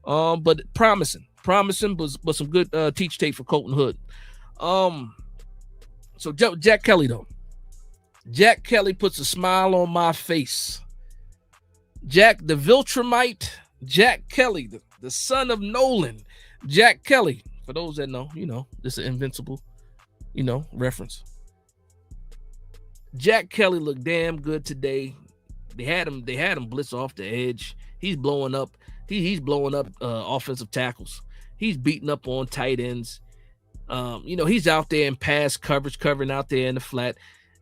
But promising, but some good teach tape for Colton Hood. So Jack Kelly though. Jack Kelly puts a smile on my face. Jack the Viltrumite, Jack Kelly, the son of Nolan, Jack Kelly. For those that know, this is an invincible, reference. Jack Kelly looked damn good today. They had him blitz off the edge. He's blowing up. He's blowing up offensive tackles. He's beating up on tight ends. He's out there in pass coverage, covering out there in the flat.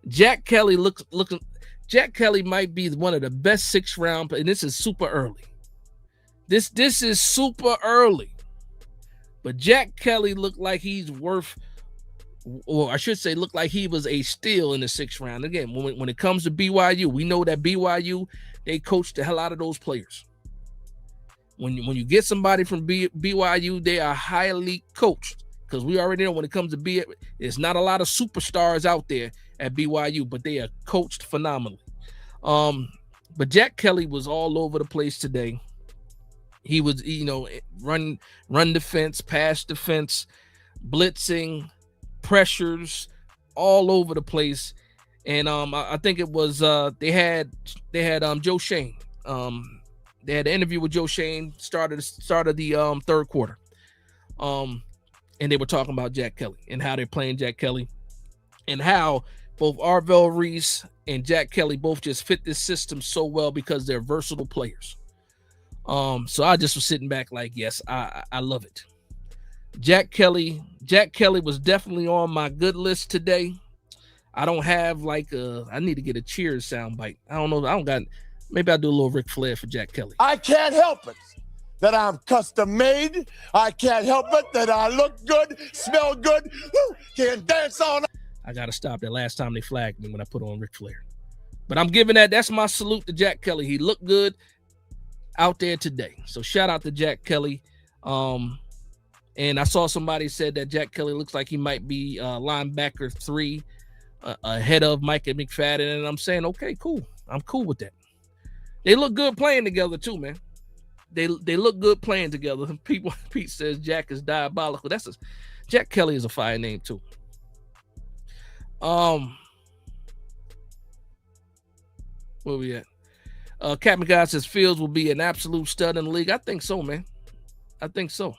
Jack Kelly looking. Jack Kelly might be one of the best 6th round, and this is super early. This is super early. But Jack Kelly looked like he's worth, or I should say, looked like he was a steal in the 6th round. Again, when it comes to BYU, we know that BYU, they coach the hell out of those players. When you get somebody from BYU, they are highly coached. Because we already know when it comes to BYU, there's not a lot of superstars out there at BYU, but they are coached phenomenally. But Jack Kelly was all over the place today. He was, run defense, pass defense, blitzing, pressures, all over the place. And I think it was they had Joe Shane. They had an interview with Joe Shane started the 3rd quarter. And they were talking about Jack Kelly and how they're playing Jack Kelly and how both Arvell Reese and Jack Kelly both just fit this system so well because they're versatile players. So I just was sitting back like, yes, I love it. Jack Kelly was definitely on my good list today. I don't have I need to get a Cheers soundbite. I don't know. Maybe I'll do a little Ric Flair for Jack Kelly. I can't help it that I'm custom made. I can't help it that I look good, smell good, can dance all night. I got to stop that. Last time they flagged me when I put on Ric Flair. But I'm giving that's my salute to Jack Kelly. He looked good out there today. So shout out to Jack Kelly. And I saw somebody said that Jack Kelly looks like he might be linebacker 3 ahead of Micah McFadden. And I'm saying, okay, cool. I'm cool with that. They look good playing together too, man. They look good playing together. Pete says Jack is diabolical. Jack Kelly is a fire name too. Where we at? Captain God says Fields will be an absolute stud in the league. I think so, man. I think so.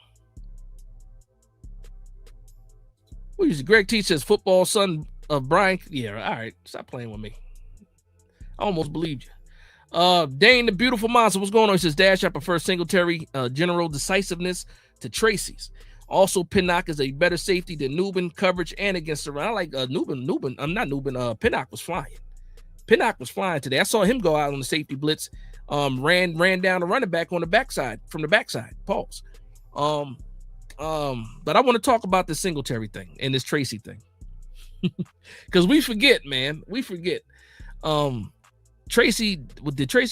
What is it? Greg T says football son of Brian. Yeah, all right. Stop playing with me. I almost believed you. Dane the Beautiful Monster, what's going on? He says, Dash, I prefer Singletary general decisiveness to Tracy's. Also, Pinnock is a better safety than Nubin coverage and against the run. I like Pinnock was flying. Pinnock was flying today. I saw him go out on the safety blitz, ran down the running back on the backside, from the backside. Pause. But I want to talk about this Singletary thing and this Tracy thing. Because we forget, man. We forget. Did Tracy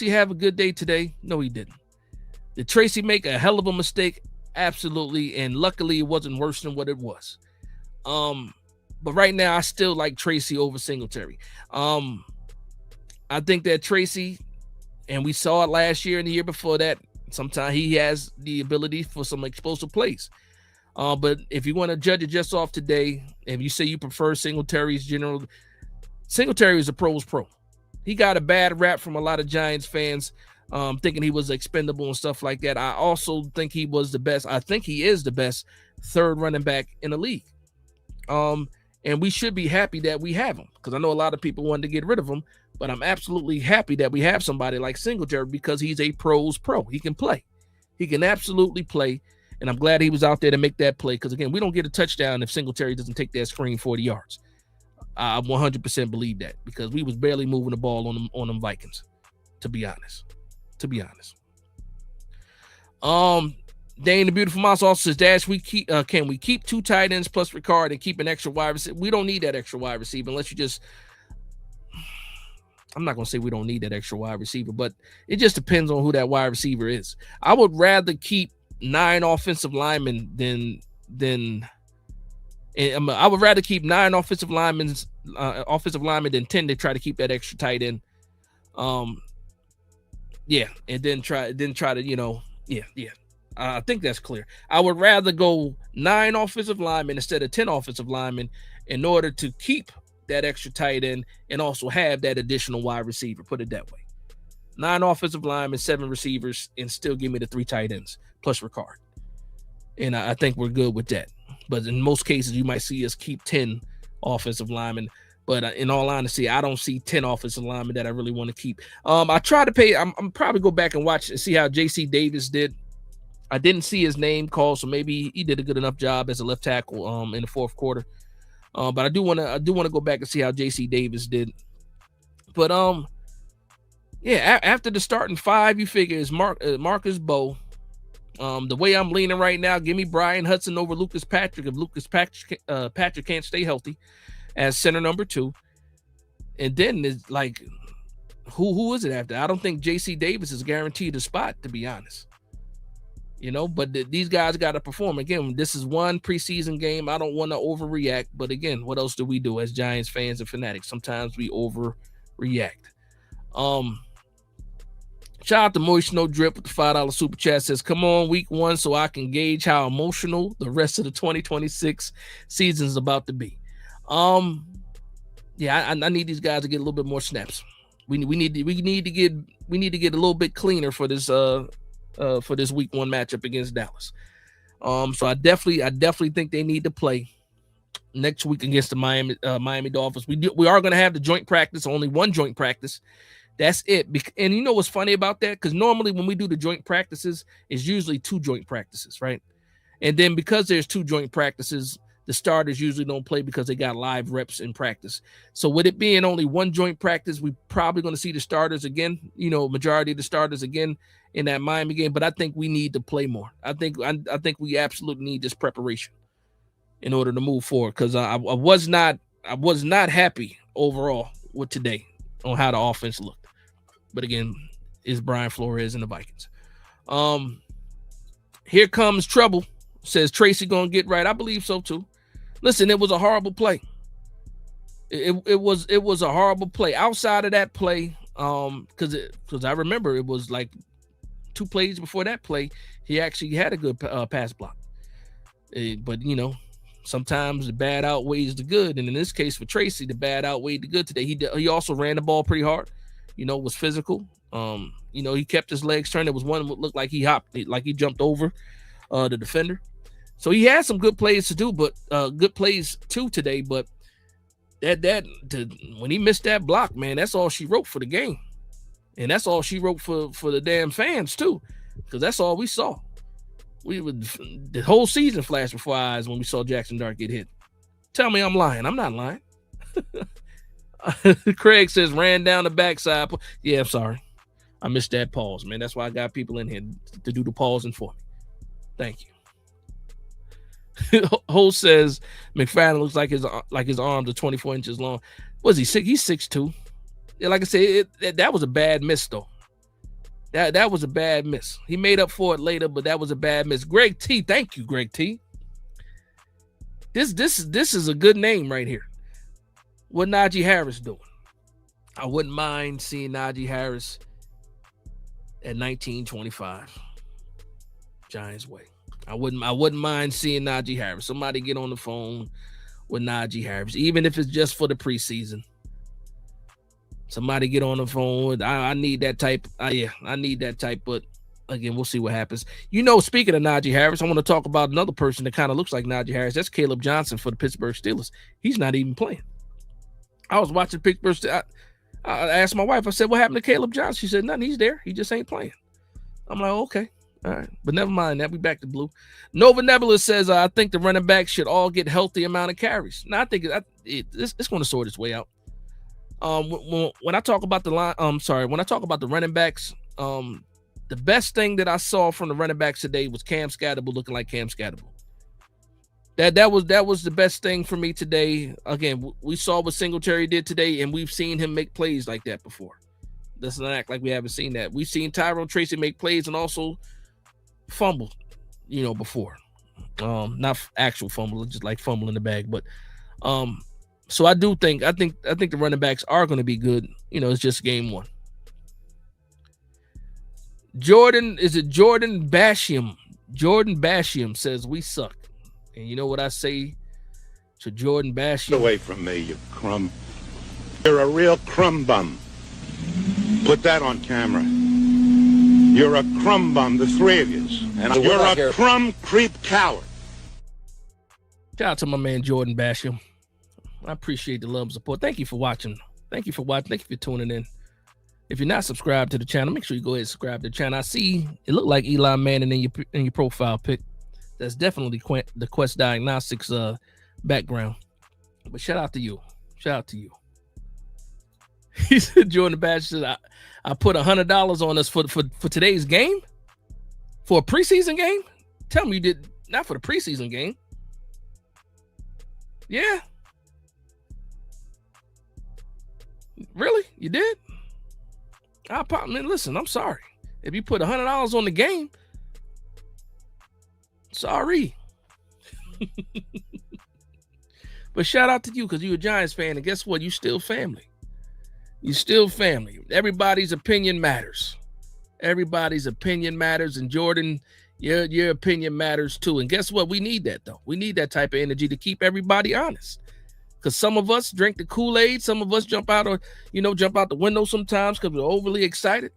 have a good day today? No, he didn't. Did Tracy make a hell of a mistake? Absolutely. And luckily, it wasn't worse than what it was. But right now, I still like Tracy over Singletary. I think that Tracy, and we saw it last year and the year before that, sometimes he has the ability for some explosive plays. But if you want to judge it just off today, if you say you prefer Singletary's general, Singletary is a pro's pro. He got a bad rap from a lot of Giants fans, thinking he was expendable and stuff like that. I also think he was the best. I think he is the best 3rd running back in the league. And we should be happy that we have him, because I know a lot of people wanted to get rid of him, but I'm absolutely happy that we have somebody like Singletary because he's a pro's pro. He can play. He can absolutely play. And I'm glad he was out there to make that play because, again, we don't get a touchdown if Singletary doesn't take that screen 40 yards. I 100% believe that because we was barely moving the ball on them Vikings, to be honest. Dane the Beautiful Mouse also says, Dash, can we keep 2 tight ends plus Ricard and keep an extra wide receiver? We don't need that extra wide receiver unless you just – I'm not going to say we don't need that extra wide receiver, but it just depends on who that wide receiver is. I would rather keep 9 offensive linemen than And I would rather keep 9 offensive linemen than 10 to try to keep that extra tight end. Yeah, and then try to, yeah. I think that's clear. I would rather go 9 offensive linemen instead of 10 offensive linemen in order to keep that extra tight end and also have that additional wide receiver. Put it that way. 9 offensive linemen, 7 receivers, and still give me the 3 tight ends plus Ricard. And I think we're good with that. But in most cases, you might see us keep 10 offensive linemen. But in all honesty, I don't see 10 offensive linemen that I really want to keep. I try to pay. I'm probably go back and watch and see how J.C. Davis did. I didn't see his name called, so maybe he did a good enough job as a left tackle in the fourth quarter. But I do want to go back and see how J.C. Davis did. But yeah, after the starting 5, you figure is Marcus Bowe. The way I'm leaning right now, give me Brian Hudson over Lucas Patrick if Lucas Patrick can't stay healthy as center number 2. And then it's like, who is it after? I don't think J.C. Davis is guaranteed a spot, to be honest. But these guys got to perform. Again, this is one preseason game. I don't want to overreact. But again, what else do we do as Giants fans and fanatics? Sometimes we overreact. Shout out to Moist No Drip with the $5 super chat. Says, come on, week 1 so I can gauge how emotional the rest of the 2026 season is about to be. Yeah, I need these guys to get a little bit more snaps. We need to get a little bit cleaner for this week 1 matchup against Dallas. So I definitely think they need to play next week against the Miami Dolphins. We are going to have the joint practice, only one joint practice. That's it. And you know what's funny about that? Because normally when we do the joint practices, it's usually 2 joint practices, right? And then because there's 2 joint practices, the starters usually don't play because they got live reps in practice. So with it being only 1 joint practice, we're probably going to see the starters again, majority of the starters again in that Miami game. But I think we need to play more. I think we absolutely need this preparation in order to move forward, because I was not happy overall with today on how the offense looked. But again, it's Brian Flores and the Vikings. Here comes trouble. Says Tracy gonna get right. I believe so too. Listen, it was a horrible play. It was a horrible play. Outside of that play, because I remember it was like 2 plays before that play, he actually had a good pass block. But sometimes the bad outweighs the good, and in this case for Tracy, the bad outweighed the good today. He also ran the ball pretty hard. Was physical. He kept his legs turned. There was one that looked like he hopped, like he jumped over the defender. So he had some good plays to do, but good plays too today. But when he missed that block, man, that's all she wrote for the game, and that's all she wrote for the damn fans too, because that's all we saw. The whole season flashed before our eyes when we saw Jackson Dart get hit. Tell me I'm lying. I'm not lying. Craig says ran down the backside. Yeah, I'm sorry. I missed that pause, man. That's why I got people in here to do the pausing for me. Thank you. Ho says McFadden looks like his arms are 24 inches long. Was he 6? He's 6'2". Yeah, like I said, that was a bad miss though. That was a bad miss. He made up for it later, but that was a bad miss. Greg T, thank you, Greg T. This is a good name right here. What Najee Harris doing? I wouldn't mind seeing Najee Harris at 1925 Giants way. I wouldn't mind seeing Najee Harris. Somebody get on the phone with Najee Harris, even if it's just for the preseason. Somebody get on the phone. I need that type. I need that type. But again, we'll see what happens. Speaking of Najee Harris, I want to talk about another person that kind of looks like Najee Harris. That's Caleb Johnson for the Pittsburgh Steelers. He's not even playing. I was watching Pittsburgh. I asked my wife. I said, "What happened to Caleb Johnson?" She said, "Nothing. He's there. He just ain't playing." I'm like, "Okay, all right." But never mind that. We back to blue. Nova Nebula says, "I think the running backs should all get healthy amount of carries." Now I think it's going to sort its way out. When I talk about the line, when I talk about the running backs, the best thing that I saw from the running backs today was Cam Scatterable looking like Cam Scatterable. That was the best thing for me today. Again, we saw what Singletary did today, and we've seen him make plays like that before. Let's not act like we haven't seen that. We've seen Tyrone Tracy make plays and also fumble, before. Not actual fumble, just like fumble in the bag. But so I think the running backs are going to be good. It's just game one. Jordan Basham? Jordan Basham says we suck. And you know what I say to Jordan Basham? Get away from me, you crumb. You're a real crumb bum. Put that on camera. You're a crumb bum, the three of you. And you're a crumb creep coward. Shout out to my man Jordan Basham. I appreciate the love and support. Thank you for watching. Thank you for tuning in. If you're not subscribed to the channel, make sure you go ahead and subscribe to the channel. I see it looked like Eli Manning in your profile pic. That's definitely the Quest Diagnostics background. But shout out to you. He said, Jordan Bash said, I put $100 on us for today's game? For a preseason game? Tell me you did not for the preseason game. Yeah. Really? You did? Listen, I'm sorry. If you put $100 on the game, sorry. But shout out to you because you're a Giants fan, and guess what? You still family. Everybody's opinion matters. And Jordan, your opinion matters too. And guess what? We need that though. We need that type of energy to keep everybody honest. Because some of us drink the Kool-Aid, some of us jump out the window sometimes because we're overly excited.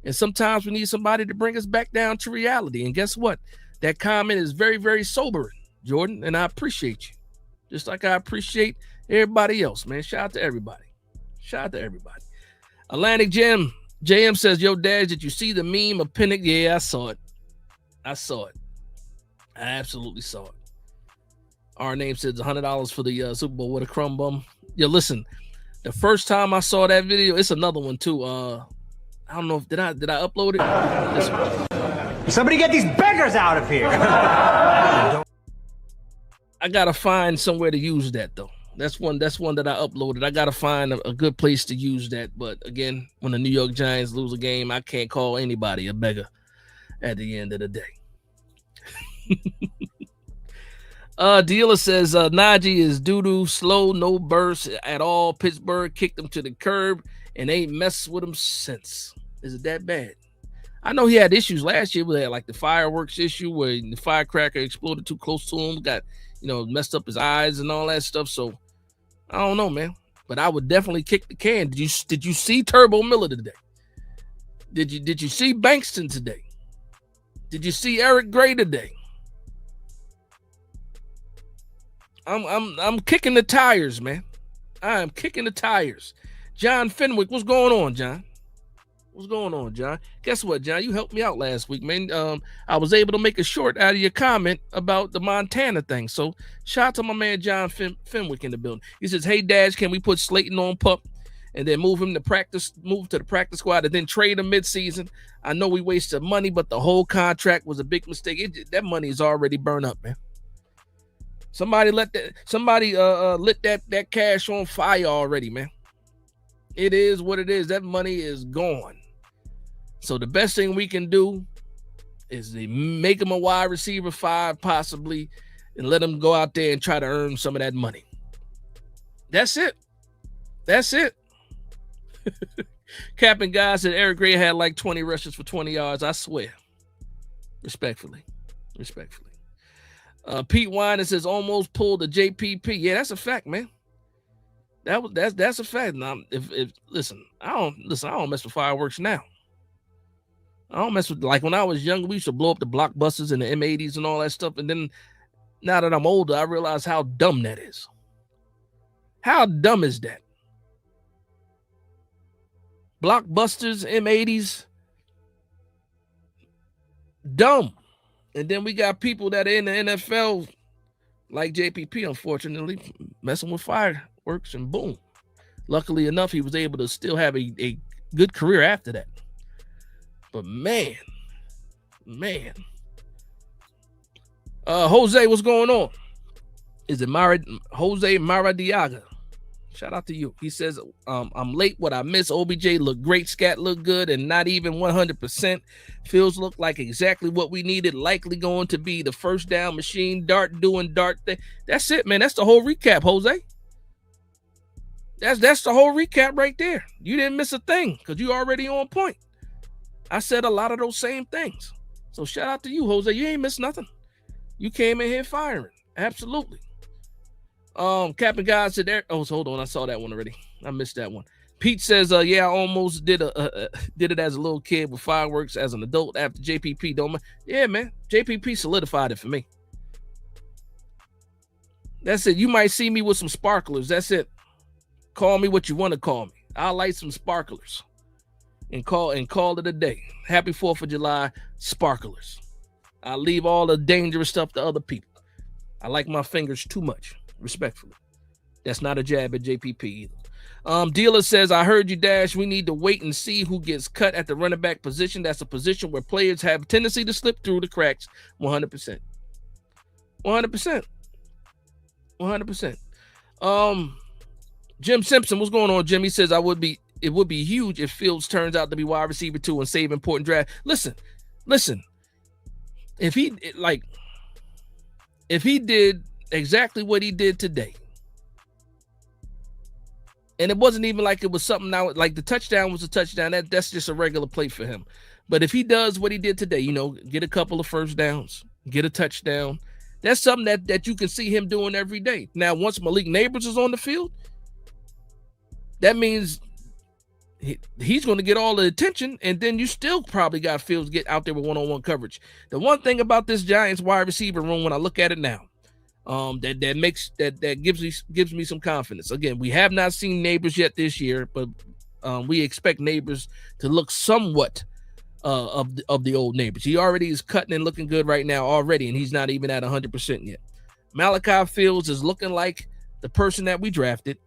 And sometimes we need somebody to bring us back down to reality. And guess what? That comment is very, very sobering, Jordan, and I appreciate you. Just like I appreciate everybody else, man. Shout out to everybody. Atlantic JM says, yo, Dad, did you see the meme of Pinnock? Yeah, I saw it. I absolutely saw it. Our name says $100 for the Super Bowl. What a crumb bum. Yeah, listen, the first time I saw that video, it's another one too. I don't know if did I upload it? Somebody get these beggars out of here. I gotta find somewhere to use that though. That's one that I uploaded. I gotta find a good place to use that. But again, when the New York Giants lose a game, I can't call anybody a beggar at the end of the day. Dealer says Najee is doo-doo, slow, no burst at all. Pittsburgh kicked him to the curb and ain't messed with him since. Is it that bad? I know he had issues last year with like the fireworks issue where the firecracker exploded too close to him, got messed up his eyes and all that stuff. So I don't know, man. But I would definitely kick the can. Did you see Turbo Miller today? Did you see Bankston today? Did you see Eric Gray today? I'm kicking the tires, man. I am kicking the tires. John Fenwick, what's going on, John? Guess what, John? You helped me out last week, man. I was able to make a short out of your comment about the Montana thing. So shout out to my man John Fenwick in the building. He says, hey, Dash, can we put Slayton on PUP and then move to the practice squad and then trade him midseason? I know we wasted money, but the whole contract was a big mistake. That money is already burned up, man. Somebody lit that cash on fire already, man. It is what it is. That money is gone. So the best thing we can do is to make him a wide receiver 5 possibly and let him go out there and try to earn some of that money. That's it. Cap and Guy said Eric Gray had like 20 rushes for 20 yards. I swear. Respectfully. Pete Wine says almost pulled the JPP. Yeah, that's a fact, man. That's a fact. Now, listen, I don't mess with fireworks now. I don't mess with, like when I was younger, we used to blow up the blockbusters and the M80s and all that stuff. And then now that I'm older, I realize how dumb that is. How dumb is that? Blockbusters, M80s, dumb. And then we got people that are in the NFL, like JPP, unfortunately, messing with fireworks, and boom. Luckily enough, he was able to still have a good career after that. But man. Jose, what's going on? Is it Jose Maradiaga? Shout out to you. He says, I'm late. What I miss, OBJ looked great. Scat looked good, and not even 100%. Fields looked like exactly what we needed. Likely going to be the first down machine. Dart doing Dart thing. That's it, man. That's the whole recap, Jose. That's the whole recap right there. You didn't miss a thing because you already on point. I said a lot of those same things. So shout out to you, Jose. You ain't missed nothing. You came in here firing. Absolutely. Captain God said there. Oh, so hold on. I saw that one already. I missed that one. Pete says, yeah, I almost did it as a little kid with fireworks as an adult after JPP. Don't yeah, man. JPP solidified it for me. That's it. You might see me with some sparklers. That's it. Call me what you want to call me. I'll light some sparklers and call it a day. Happy 4th of July, sparklers. I'll leave all the dangerous stuff to other people. I like my fingers too much. Respectfully. That's not a jab at JPP either. Dealer says, I heard you, Dash. We need to wait and see who gets cut at the running back position. That's a position where players have a tendency to slip through the cracks 100%. 100%. 100%. Jim Simpson, what's going on, Jim? He says, it would be huge if Fields turns out to be wide receiver 2 and save important draft. Listen. If he did exactly what he did today, and it wasn't even like it was something now, like the touchdown was a touchdown. That's just a regular play for him. But if he does what he did today, get a couple of first downs, get a touchdown, that's something that you can see him doing every day. Now, once Malik Neighbors is on the field, that means he's going to get all the attention, and then you still probably got Fields get out there with one-on-one coverage. The one thing about this Giants wide receiver room, when I look at it now, that gives me some confidence. Again, we have not seen Neighbors yet this year, but we expect Neighbors to look somewhat of the old Neighbors. He already is cutting and looking good right now already, and he's not even at 100% yet. Malachi Fields is looking like the person that we drafted.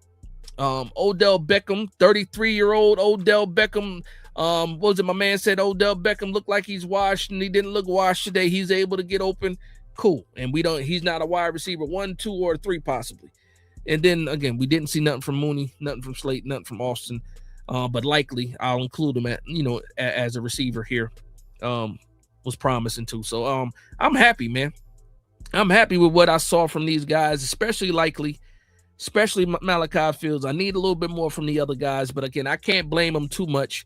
Odell Beckham, 33-year-old Odell Beckham. What was it? My man said Odell Beckham looked like he's washed, and he didn't look washed today. He's able to get open. Cool. And he's not a wide receiver 1, 2, or 3 possibly. And then again, we didn't see nothing from Mooney, nothing from Slate, nothing from Austin. But likely I'll include him as a receiver here. Was promising too. So I'm happy, man. I'm happy with what I saw from these guys, especially Malachi Fields. I need a little bit more from the other guys, but again, I can't blame them too much,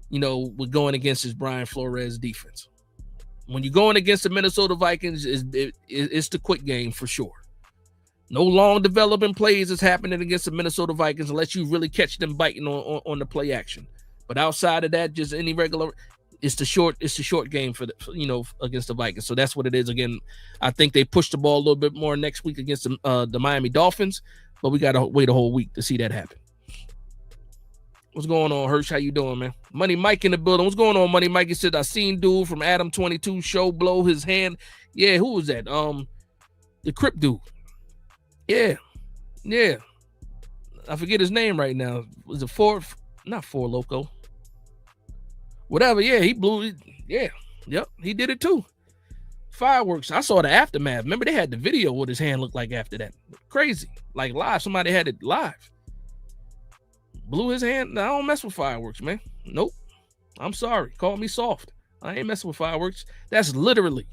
with going against his Brian Flores defense. When you're going against the Minnesota Vikings, it's the quick game for sure. No long developing plays is happening against the Minnesota Vikings unless you really catch them biting on the play action. But outside of that, just any regular, it's the short game for against the Vikings. So that's what it is. Again, I think they push the ball a little bit more next week against the Miami Dolphins, but we got to wait a whole week to see that happen. What's going on, Hirsch? How you doing, man? Money Mike in the building. What's going on, Money Mike? He said, I seen dude from Adam 22 show blow his hand. Yeah, who was that? The Crip dude. Yeah. I forget his name right now. Was it not Four Loco? Whatever. Yeah, he blew it. Yeah. Yep. He did it too. Fireworks. I saw the aftermath. Remember, they had the video what his hand looked like after that. Crazy. Like live. Somebody had it live. Blew his hand. I don't mess with fireworks, man. Nope. I'm sorry. Call me soft. I ain't messing with fireworks. That's literally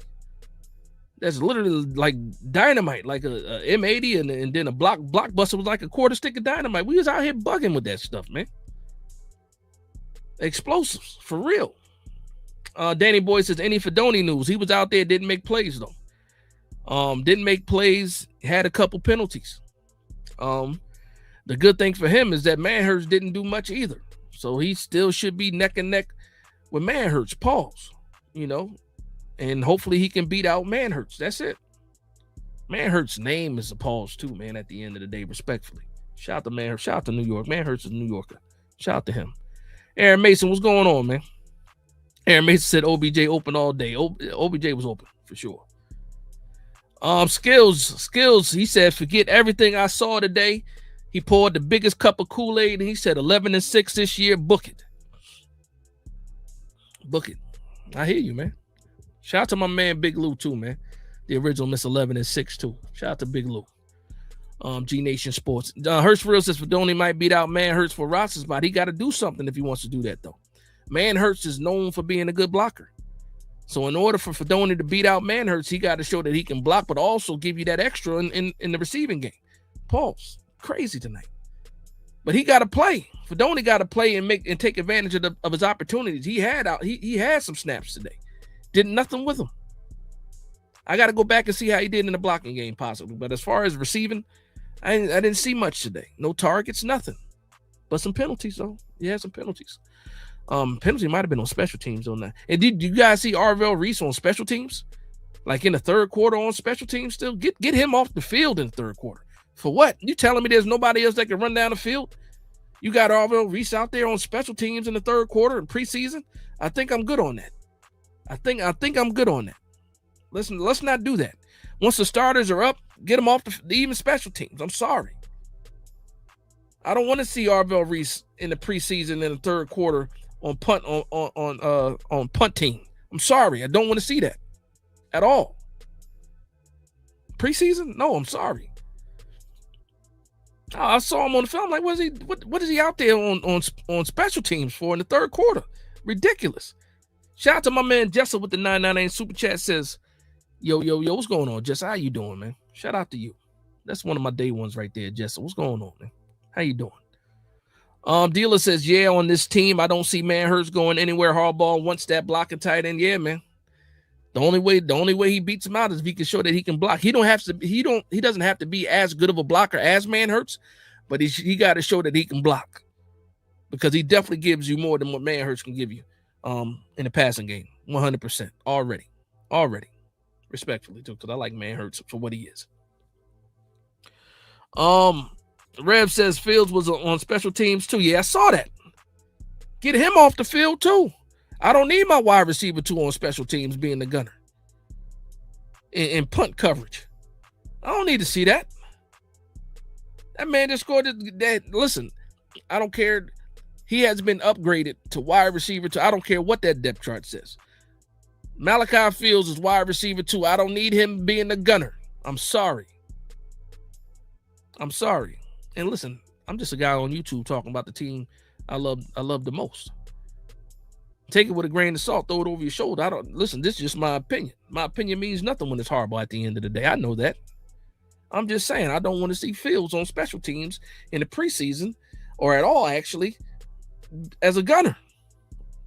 like dynamite, like a M80 and then a blockbuster was like a quarter stick of dynamite. We was out here bugging with that stuff, man. Explosives, for real. Danny Boy says, any Fedoni news? He was out there, didn't make plays, though. Didn't make plays, had a couple penalties. The good thing for him is that Manhurst didn't do much either. So he still should be neck and neck with Manhurst. Pause. And hopefully he can beat out Manhurst. That's it. Manhurst's name is a pause too, man, at the end of the day, respectfully. Shout out to Manhurst. Shout out to New York. Manhurst is a New Yorker. Shout out to him. Aaron Mason, what's going on, man? Aaron Mason said OBJ open all day. OBJ was open for sure. Skills, he said, forget everything I saw today. He poured the biggest cup of Kool-Aid, and he said 11-6 this year. Book it. I hear you, man. Shout out to my man Big Lou too, man. The original Miss 11-6 too. Shout out to Big Lou. G Nation Sports. Hurts Real says Fedoni might beat out Man Hurts for roster spot. He got to do something if he wants to do that, though. Man Hurts is known for being a good blocker. So in order for Fedoni to beat out Man Hurts, he got to show that he can block, but also give you that extra in the receiving game. Pause. Crazy tonight. But he got to play. Fedoni got to play and take advantage of his opportunities. He had some snaps today. Did nothing with them. I got to go back and see how he did in the blocking game, possibly. But as far as receiving, I didn't see much today. No targets, nothing. But some penalties, though. He had some penalties. Penalty might have been on special teams on that. And did you guys see Arvell Reese on special teams? Like in the third quarter on special teams still? Get him off the field in the third quarter. For what? You telling me there's nobody else that can run down the field? You got Arvell Reese out there on special teams in the third quarter in preseason? I think I'm good on that. I think I'm good on that. Listen, let's not do that. Once the starters are up, get them off the even special teams. I'm sorry. I don't want to see Arvell Reese in the preseason in the third quarter on punt team. I'm sorry. I don't want to see that at all. Preseason? No, I'm sorry. I saw him on the film. Like, what is he out there on special teams for in the third quarter? Ridiculous. Shout out to my man Jessa with the 998 super chat says, Yo, what's going on, Jessa? How you doing, man? Shout out to you. That's one of my day ones right there, Jessa. What's going on, man? How you doing? Dealer says, yeah, on this team, I don't see Man Hurts going anywhere. Harbaugh wants that blocking tight end. Yeah, man. The only way he beats him out is if he can show that he can block. He doesn't have to be as good of a blocker as Man Hurts, but he got to show that he can block. Because he definitely gives you more than what Man Hurts can give you in the passing game. 100% already. Respectfully, too, because I like Man Hurts for what he is. Rev says Fields was on special teams too. Yeah, I saw that. Get him off the field too. I don't need my wide receiver 2 on special teams being the gunner in punt coverage. I don't need to see that. That man just scored that. Listen, I don't care. He has been upgraded to wide receiver 2. I don't care what that depth chart says. Malachi Fields is wide receiver 2. I don't need him being the gunner. I'm sorry. And listen, I'm just a guy on YouTube talking about the team I love the most. Take it with a grain of salt, throw it over your shoulder. Listen, this is just my opinion. My opinion means nothing when it's Harbaugh at the end of the day. I know that. I'm just saying I don't want to see Fields on special teams in the preseason or at all, actually, as a gunner.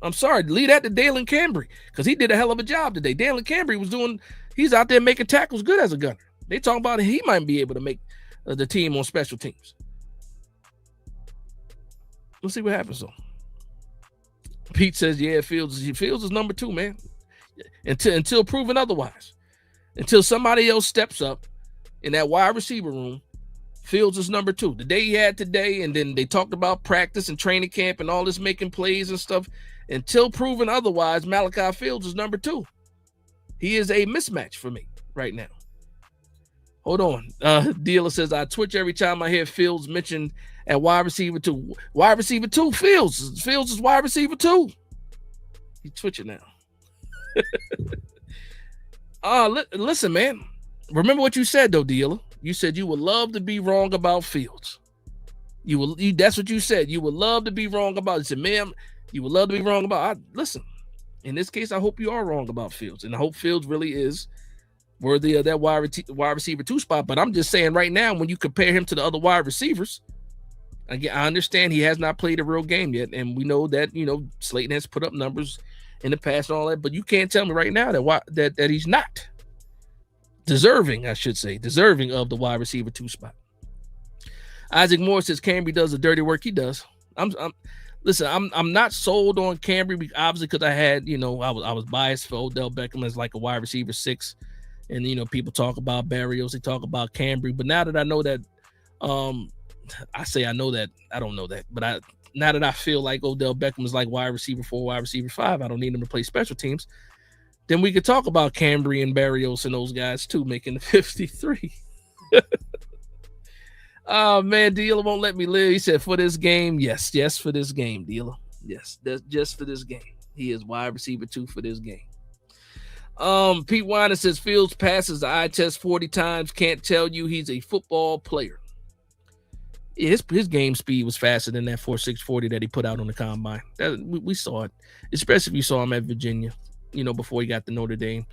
I'm sorry. Leave that to Dalen Cambry because he did a hell of a job today. Dalen Cambry he's out there making tackles good as a gunner. They talking about he might be able to make the team on special teams. We'll see what happens, though. Pete says, yeah, Fields is number 2, man. Until proven otherwise. Until somebody else steps up in that wide receiver room, Fields is number 2. The day he had today, and then they talked about practice and training camp and all this making plays and stuff. Until proven otherwise, Malachi Fields is number 2. He is a mismatch for me right now. Hold on. Dealer says, I twitch every time I hear Fields mentioned at wide receiver 2. Wide receiver 2, Fields. Fields is wide receiver 2. He's twitching now. Listen, man. Remember what you said, though, Dealer. You said you would love to be wrong about Fields. That's what you said. You would love to be wrong about it. You said, man, you would love to be wrong about. Listen, in this case, I hope you are wrong about Fields, and I hope Fields really is worthy of that wide receiver 2 spot. But I'm just saying right now, when you compare him to the other wide receivers, again, I understand he has not played a real game yet, and we know that Slayton has put up numbers in the past and all that. But you can't tell me right now that he's not deserving, I should say, of the wide receiver 2 spot. Isaac Moore says Cambry does the dirty work. He does. I'm not sold on Cambry, obviously, because I had, I was biased for Odell Beckham as like a wide receiver 6. And, people talk about Barrios, they talk about Cambry. But now that I know that, I know that, I don't know that. But now that I feel like Odell Beckham is like wide receiver 4, wide receiver 5, I don't need him to play special teams. Then we could talk about Cambry and Barrios and those guys, too, making the 53. Oh, man, Dealer won't let me live. He said, for this game, yes, for this game, Dealer. Yes, that's just for this game. He is wide receiver 2 for this game. Pete Weiner says Fields passes the eye test 40 times. Can't tell you he's a football player. His game speed was faster than that 4.640 that he put out on the combine. We saw it, especially if you saw him at Virginia, before he got to Notre Dame.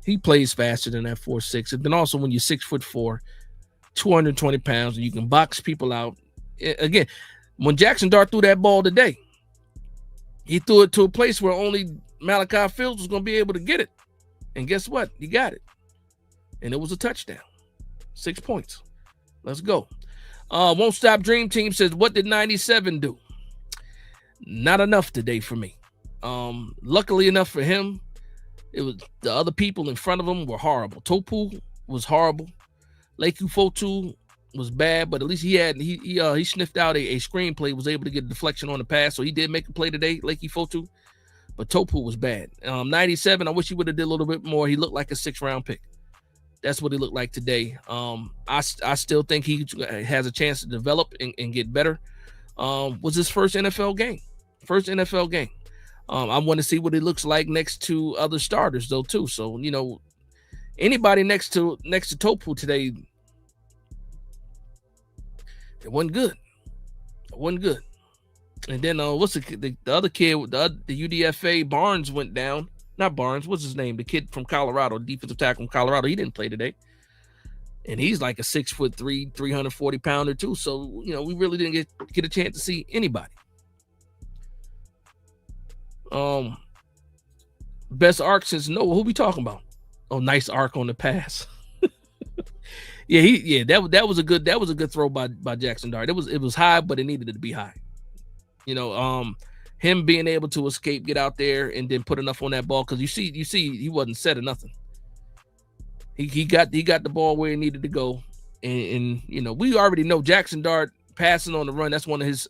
He plays faster than that 4.6. And then also when you're 6'4", 220 pounds, and you can box people out. Again, when Jackson Dart threw that ball today, he threw it to a place where only Malachi Fields was going to be able to get it. And guess what? He got it. And it was a touchdown. 6 points. Let's go. Won't Stop Dream Team says, what did 97 do? Not enough today for me. Luckily enough for him, it was the other people in front of him were horrible. Topu was horrible. Leku Fotu was bad, but at least he sniffed out a screenplay, was able to get a deflection on the pass, so he did make a play today, Leku Fotu. But Topu was bad. 97, I wish he would have did a little bit more. He looked like a 6th-round pick. That's what he looked like today. I still think he has a chance to develop and get better. Was his first NFL game. I want to see what it looks like next to other starters, though, too. So, anybody next to Topu today, it wasn't good. And then what's the other kid? The UDFA Barnes went down. Not Barnes. What's his name? The kid from Colorado, defensive tackle from Colorado. He didn't play today, and he's like a 6'3", 340-pounder too. So we really didn't get a chance to see anybody. Best arc since Noah. Who we talking about? Oh, nice arc on the pass. That was a good throw by Jackson Dart. It was high, but it needed to be high. Him being able to escape, get out there, and then put enough on that ball, because you see he wasn't set or nothing. He got the ball where he needed to go, and we already know Jackson Dart passing on the run. That's one of his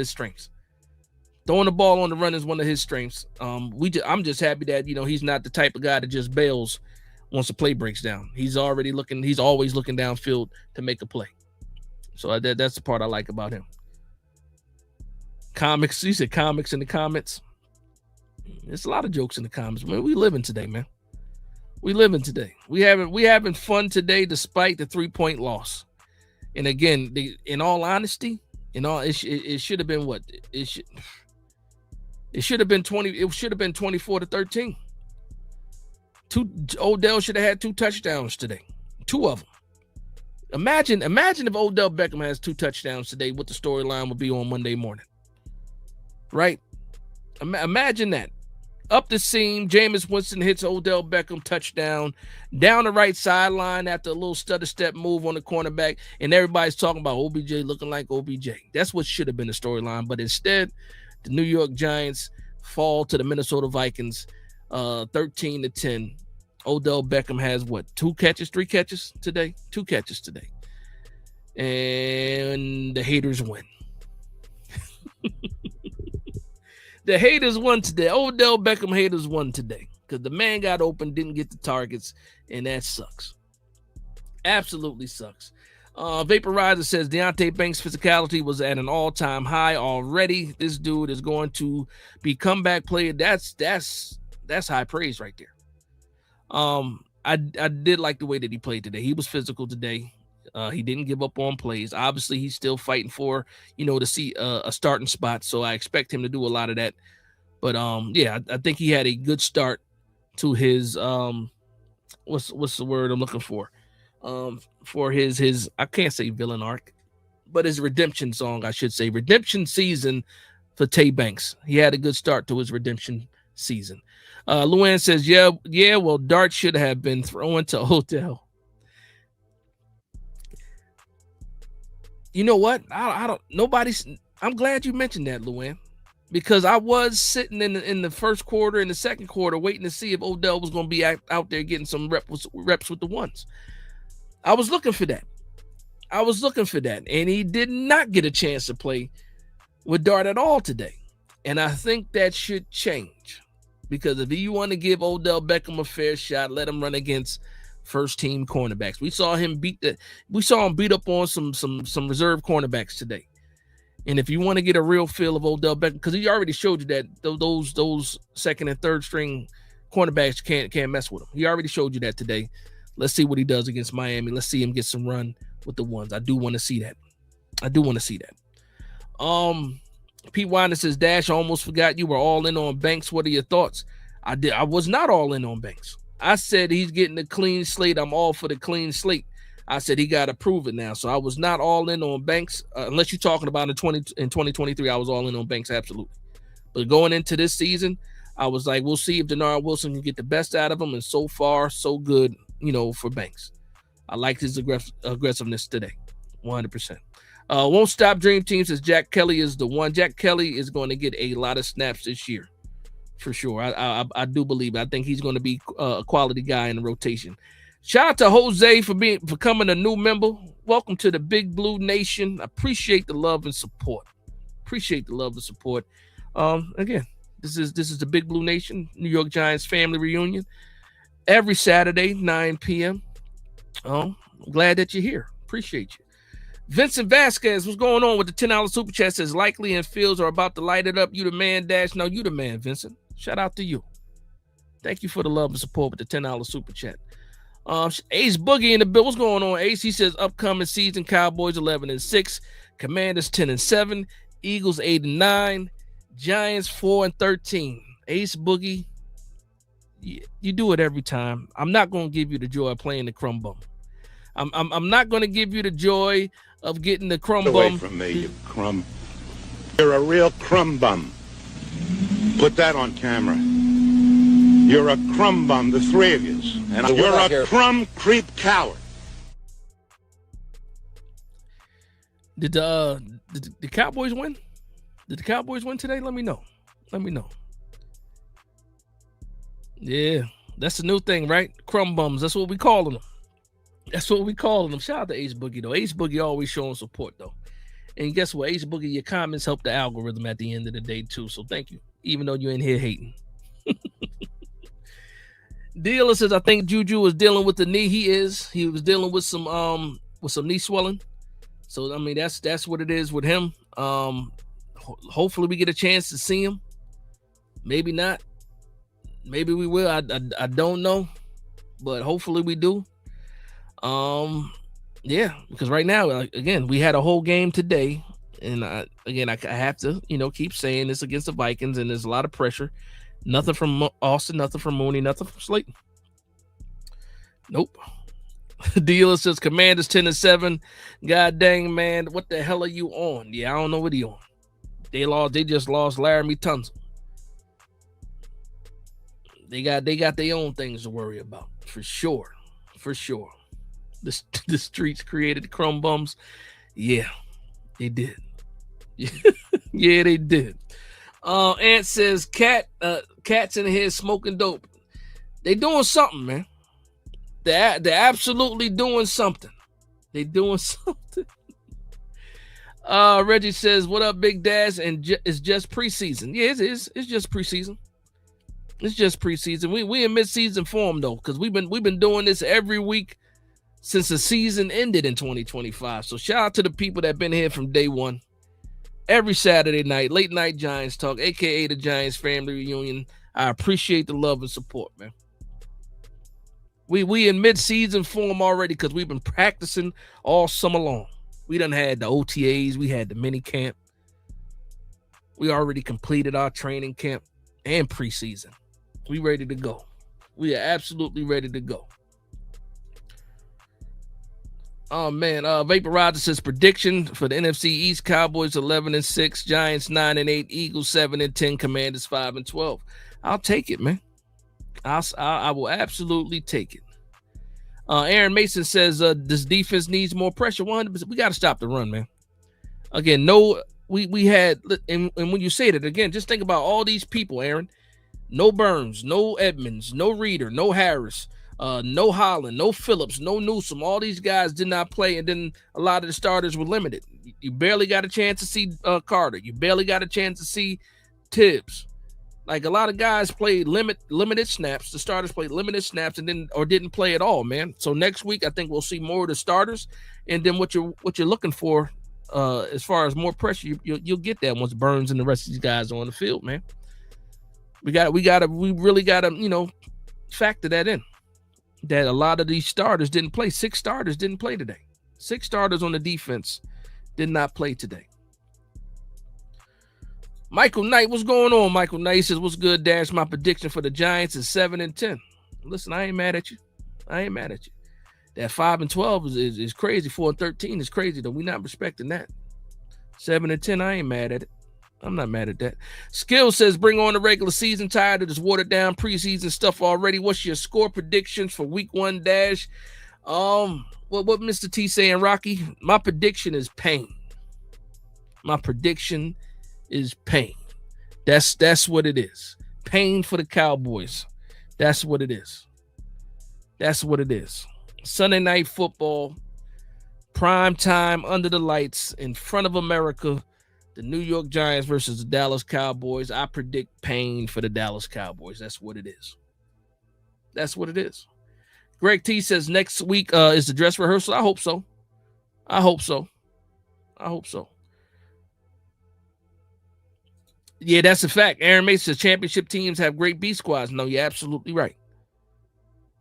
strengths. Throwing the ball on the run is one of his strengths. I'm just happy that he's not the type of guy that just bails once the play breaks down. He's always looking downfield to make a play. So that's the part I like about him. Comics. You said comics in the comments. There's a lot of jokes in the comments. Man, we living today, man. We having fun today despite the 3-point loss. And again, in all honesty, it should have been what? It should have been 20. It should have been 24-13. Odell should have had 2 touchdowns today. 2 of them. Imagine if Odell Beckham has 2 touchdowns today, what the storyline would be on Monday morning. Right? Imagine that. Up the seam, Jameis Winston hits Odell Beckham, touchdown, down the right sideline after a little stutter step move on the cornerback, and everybody's talking about OBJ looking like OBJ. That's what should have been the storyline, but instead, the New York Giants fall to the Minnesota Vikings 13-10. Odell Beckham has 3 catches today? 2 catches today. And the haters win. The haters won today. Odell Beckham haters won today because the man got open, didn't get the targets, and that sucks. Absolutely sucks. Vaporizer says Deontay Banks' physicality was at an all-time high already. This dude is going to be comeback player. That's high praise right there. I did like the way that he played today. He was physical today. He didn't give up on plays. Obviously, he's still fighting for, to see a starting spot. So I expect him to do a lot of that. But I think he had a good start to his what's the word I'm looking for his I can't say villain arc, but his redemption song, I should say, redemption season for Tay Banks. He had a good start to his redemption season. Luann says, well, Dart should have been thrown to Odell. You know what? I'm glad you mentioned that, Luann, because I was sitting in the first quarter and the second quarter waiting to see if Odell was going to be out there getting some reps with the ones. I was looking for that. And he did not get a chance to play with Dart at all today. And I think that should change, because if you want to give Odell Beckham a fair shot, let him run against first-team cornerbacks. We saw him beat up on some reserve cornerbacks today. And if you want to get a real feel of Odell Beckham, because he already showed you that those second and third string cornerbacks can't mess with him. He already showed you that today. Let's see what he does against Miami. Let's see him get some run with the ones. I do want to see that. I do want to see that. Pete Weiner says, Dash, I almost forgot you were all in on Banks. What are your thoughts? I was not all in on Banks. I said he's getting a clean slate. I'm all for the clean slate. I said he got to prove it now. So I was not all in on Banks. Unless you're talking about in 2023, I was all in on Banks, absolutely. But going into this season, I was like, we'll see if Denard Wilson can get the best out of him. And so far, so good, for Banks. I liked his aggressiveness today, 100%. Won't Stop Dream Team says Jack Kelly is the one. Jack Kelly is going to get a lot of snaps this year, for sure. I do believe it. I think he's going to be a quality guy in the rotation. Shout out to Jose for becoming a new member. Welcome to the Big Blue Nation. I appreciate the love and support. Again, this is the Big Blue Nation, New York Giants family reunion every Saturday, 9 p.m. I'm glad that you're here. Appreciate you. Vincent Vasquez, what's going on with the $10 super chat? Says Likely and Fields are about to light it up. You the man, Dash. No, you the man, Vincent. Shout out to you. Thank you for the love and support with the $10 super chat. Ace Boogie in the bill. What's going on, Ace? He says upcoming season: Cowboys 11-6, Commanders 10-7, Eagles 8-9, Giants 4-13. Ace Boogie, you do it every time. I'm not going to give you the joy of playing the crumb bum. I'm not going to give you the joy of getting the crumb Away bum. from me, you crumb. You're a real crumb bum. Put that on camera. You're a crumb bum, the three of you. And you're a crumb creep coward. Did the Cowboys win? Did the Cowboys win today? Let me know. Yeah, that's the new thing, right? Crumb bums. That's what we calling them. Shout out to Ace Boogie, though. Ace Boogie always showing support, though. And guess what? Ace Boogie, your comments help the algorithm at the end of the day, too. So thank you, even though you're in here hating. Dealer says, I think Juju was dealing with the knee. He was dealing with some knee swelling. So, I mean, that's what it is with him. Hopefully we get a chance to see him. Maybe not. Maybe we will. I don't know. But hopefully we do. Yeah, because right now, again, we had a whole game today, and I have to, keep saying this against the Vikings, and there's a lot of pressure. Nothing from Austin, nothing from Mooney, nothing from Slayton. Nope. Dealer says Commanders 10-7. God dang, man, what the hell are you on? Yeah, I don't know what he on. They just lost Laramie Tunsil. They got their own things to worry about, for sure. The streets created the crumb bums. Yeah, they did. Yeah, they did. Ant says cats in here smoking dope. They doing something, man. They're absolutely doing something. They doing something. Reggie says, "What up, Big Dash?" And it's just preseason. Yeah, it is. It's just preseason. It's just preseason. We in midseason form though, because we've been doing this every week since the season ended in 2025. So shout out to the people that been here from day one. Every Saturday night, late night Giants talk, aka the Giants family reunion. I appreciate the love and support, man. We in mid-season form already because we've been practicing all summer long. We done had the OTAs, we had the mini camp. We already completed our training camp and preseason. We ready to go. We are absolutely ready to go. Oh man, Vaporizer says prediction for the NFC East: Cowboys 11-6, Giants 9-8, Eagles 7-10, Commanders 5-12. I'll take it, man. I will absolutely take it. Aaron Mason says this defense needs more pressure. 100%. We got to stop the run, man. Again, we had, and when you say that again, just think about all these people, Aaron. No Burns, no Edmonds, no Reeder, no Harris. No Holland, no Phillips, no Newsom. All these guys did not play, and then a lot of the starters were limited. You barely got a chance to see Carter. You barely got a chance to see Tibbs. Like, a lot of guys played limited snaps. The starters played limited snaps and didn't play at all, man. So next week, I think we'll see more of the starters, and then what you're looking for as far as more pressure, you'll get that once Burns and the rest of these guys are on the field, man. We really gotta factor that in. That a lot of these starters didn't play. 6 starters didn't play today. 6 starters on the defense Did not play today. Michael Knight, what's going on? Michael Knight says, what's good, Dash? My prediction for the Giants is 7-10. Listen, I ain't mad at you. That 5-12 is crazy. 4-13 is crazy, though. We're not respecting that. 7-10, I ain't mad at it. I'm not mad at that. Skill says, bring on the regular season. Tired of this watered down preseason stuff already. What's your score predictions for week 1, Dash? What Mr. T saying, Rocky? My prediction is pain. That's what it is. Pain for the Cowboys. That's what it is. Sunday night football, prime time, under the lights, in front of America, the New York Giants versus the Dallas Cowboys. I predict pain for the Dallas Cowboys. That's what it is. Greg T says next week is the dress rehearsal. I hope so. Yeah, that's a fact. Aaron Mason says championship teams have great B squads. No, you're absolutely right.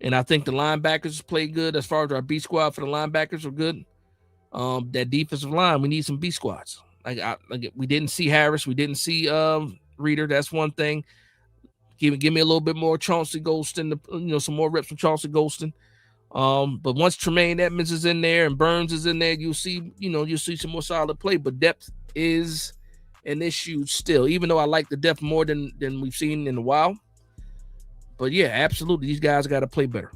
And I think the linebackers play good. As far as our B squad for the linebackers are good. That defensive line, we need some B squads. We didn't see Harris. We didn't see Reader. That's one thing. Give me a little bit more Chauncey Golston, some more reps from Chauncey Golston. But once Tremaine Edmonds is in there and Burns is in there, you'll see some more solid play. But depth is an issue still, even though I like the depth more than we've seen in a while. But yeah, absolutely, these guys got to play better.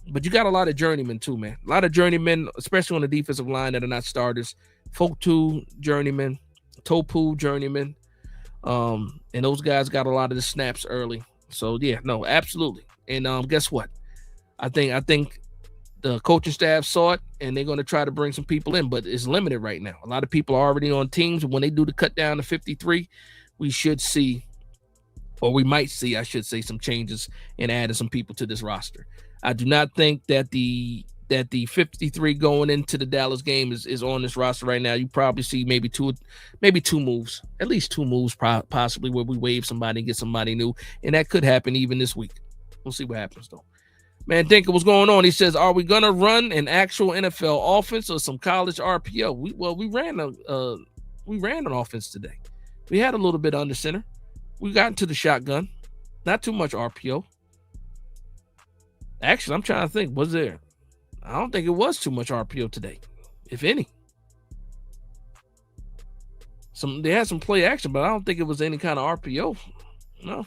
But you got a lot of journeymen too, man. A lot of journeymen, especially on the defensive line, that are not starters. Fotu, journeyman. Topu, journeyman. And those guys got a lot of the snaps early. So yeah, no, absolutely. And guess what? I think the coaching staff saw it, and they're going to try to bring some people in, but it's limited right now. A lot of people are already on teams. When they do the cut down to 53, we should see, or we might see, I should say, some changes and adding some people to this roster. I do not think that the 53 going into the Dallas game is on this roster right now. You probably see maybe two moves, at least two moves, possibly, where we waive somebody and get somebody new, and that could happen even this week. We'll see what happens though. Man, Dinker, what's going on? He says, are we gonna run an actual NFL offense or some college RPO? We ran an offense today. We had a little bit under center. We got into the shotgun. Not too much RPO. Actually, I'm trying to think. Was there? I don't think it was too much RPO today, if any. They had some play action, but I don't think it was any kind of RPO. No.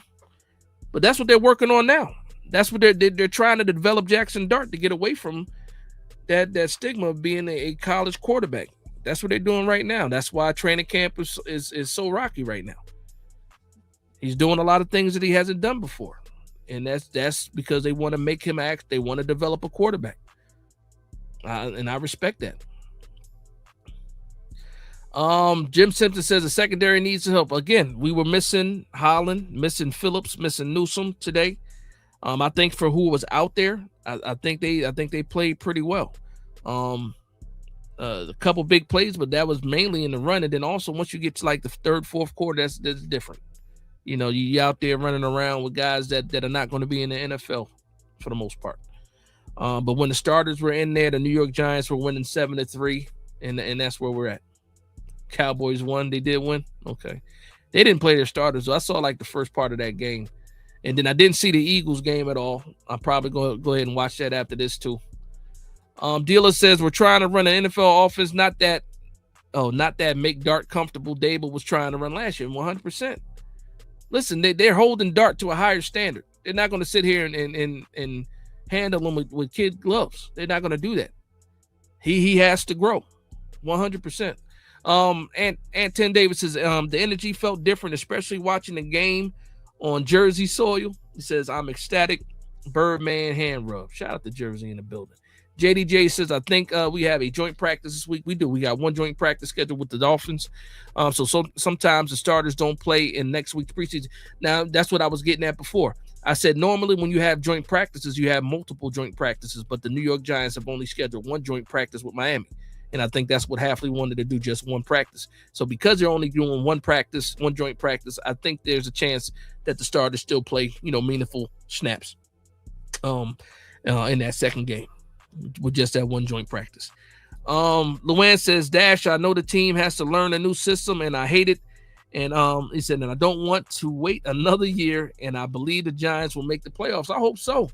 But that's what they're working on now. That's what they're trying to develop Jackson Dart to get away from that stigma of being a college quarterback. That's what they're doing right now. That's why training camp is so rocky right now. He's doing a lot of things that he hasn't done before. And that's because they want to make him act. They want to develop a quarterback. And I respect that. Jim Simpson says the secondary needs some help. Again, we were missing Holland, missing Phillips, missing Newsome today. I think for who was out there, I think they played pretty well. A couple big plays, but that was mainly in the run. And then also once you get to like the third, fourth quarter, that's different. You out there running around with guys that are not going to be in the NFL for the most part. But when the starters were in there, the New York Giants were winning 7-3, and that's where we're at. Cowboys won. They did win. Okay. They didn't play their starters. So I saw like the first part of that game. And then I didn't see the Eagles game at all. I'm probably going to go ahead and watch that after this too. Dealer says we're trying to run an NFL offense, not that make Dart comfortable Dable was trying to run last year. 100%. Listen, they're holding Dart to a higher standard. They're not going to sit here and handle him with kid gloves. They're not going to do that. He has to grow. 100%. And Tim Davis says the energy felt different, especially watching the game on Jersey soil. He says, I'm ecstatic. Birdman hand rub. Shout out to Jersey in the building. JDJ says, I think we have a joint practice this week. We do. We got one joint practice scheduled with the Dolphins. So sometimes the starters don't play in next week's preseason. Now, that's what I was getting at before. I said normally when you have joint practices, you have multiple joint practices, but the New York Giants have only scheduled one joint practice with Miami. And I think that's what Hafley wanted to do, just one practice. So because they're only doing one joint practice, I think there's a chance that the starters still play, meaningful snaps in that second game with just that one joint practice. Luann says, Dash, I know the team has to learn a new system and I hate it. And he said, and I don't want to wait another year, and I believe the Giants will make the playoffs. I hope so.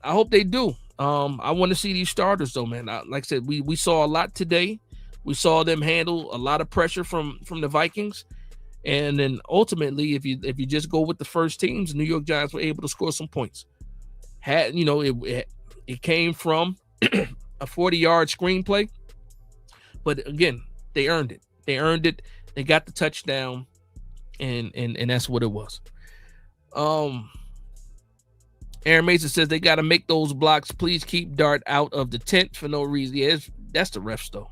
I hope they do. I want to see these starters though, man. Like I said, we saw a lot today. We saw them handle a lot of pressure from the Vikings. And then ultimately, if you just go with the first teams, the New York Giants were able to score some points. It came from a 40-yard screenplay, but again, they earned it. They got the touchdown, and that's what it was. Aaron Mason says they got to make those blocks. Please keep Dart out of the tent for no reason. Yeah, that's the refs though.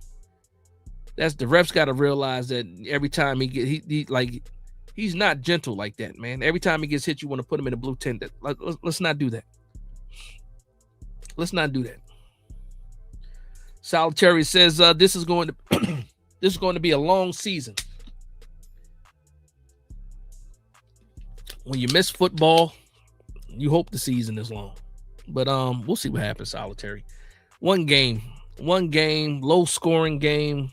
That's the refs got to realize that every time he's not gentle like that, man. Every time he gets hit, you want to put him in a blue tent. Let's not do that. Let's not do that. Solitary says this is going to be a long season. When you miss football, you hope the season is long. But we'll see what happens, Solitary. One game, low scoring game.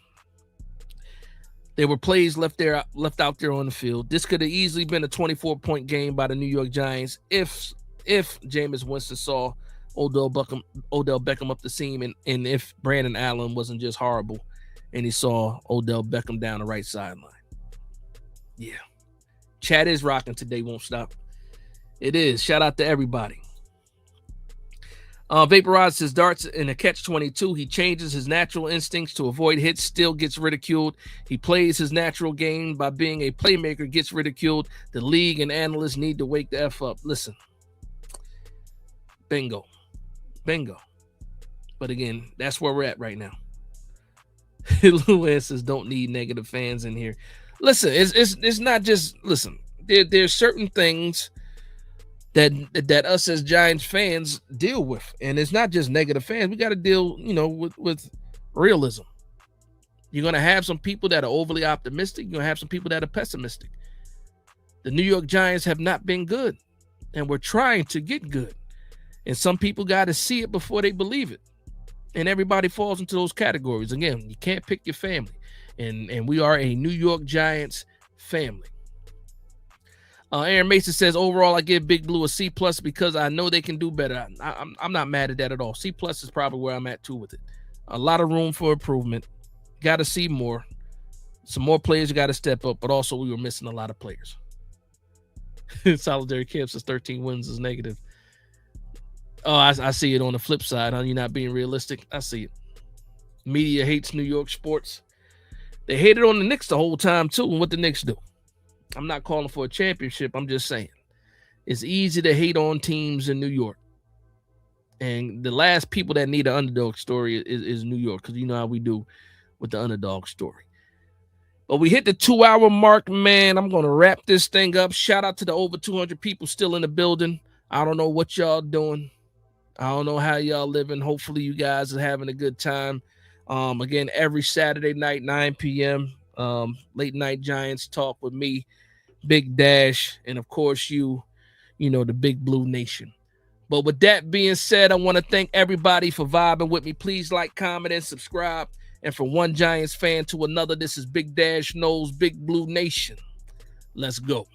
There were plays left out there on the field. This could have easily been a 24-point game by the New York Giants if Jameis Winston saw Odell Beckham up the seam, and if Brandon Allen wasn't just horrible and he saw Odell Beckham down the right sideline. Yeah. Chat is rocking today, won't stop. It is. Shout out to everybody. Vaporize says Dart's in a catch-22. He changes his natural instincts to avoid hits, still gets ridiculed. He plays his natural game by being a playmaker, gets ridiculed. The league and analysts need to wake the F up. Listen. Bingo. But again, that's where we're at right now. Lewis says don't need negative fans in here. Listen, it's not just, listen, there's certain things that us as Giants fans deal with, and it's not just negative fans. We got to deal, with realism. You're going to have some people that are overly optimistic. You're going to have some people that are pessimistic. The New York Giants have not been good, and we're trying to get good. And some people got to see it before they believe it. And everybody falls into those categories. Again, you can't pick your family. And we are a New York Giants family. Aaron Mason says, overall, I give Big Blue a C+ because I know they can do better. I'm not mad at that at all. C+ is probably where I'm at too with it. A lot of room for improvement. Got to see more. Some more players got to step up, but also we were missing a lot of players. Solitary Camp says 13 wins is negative. Oh, I see it on the flip side, huh? You're not being realistic. I see it. Media hates New York sports. They hated on the Knicks the whole time, too. And what the Knicks do? I'm not calling for a championship. I'm just saying. It's easy to hate on teams in New York. And the last people that need an underdog story is New York, because you know how we do with the underdog story. But we hit the 2-hour mark, man. I'm going to wrap this thing up. Shout out to the over 200 people still in the building. I don't know what y'all doing. I don't know how y'all living. Hopefully you guys are having a good time. Again, every Saturday night, 9 p.m., late night Giants talk with me, Big Dash, and of course the Big Blue Nation. But with that being said, I want to thank everybody for vibing with me. Please like, comment, and subscribe. And from one Giants fan to another, this is Big Dash Knows Big Blue Nation. Let's go.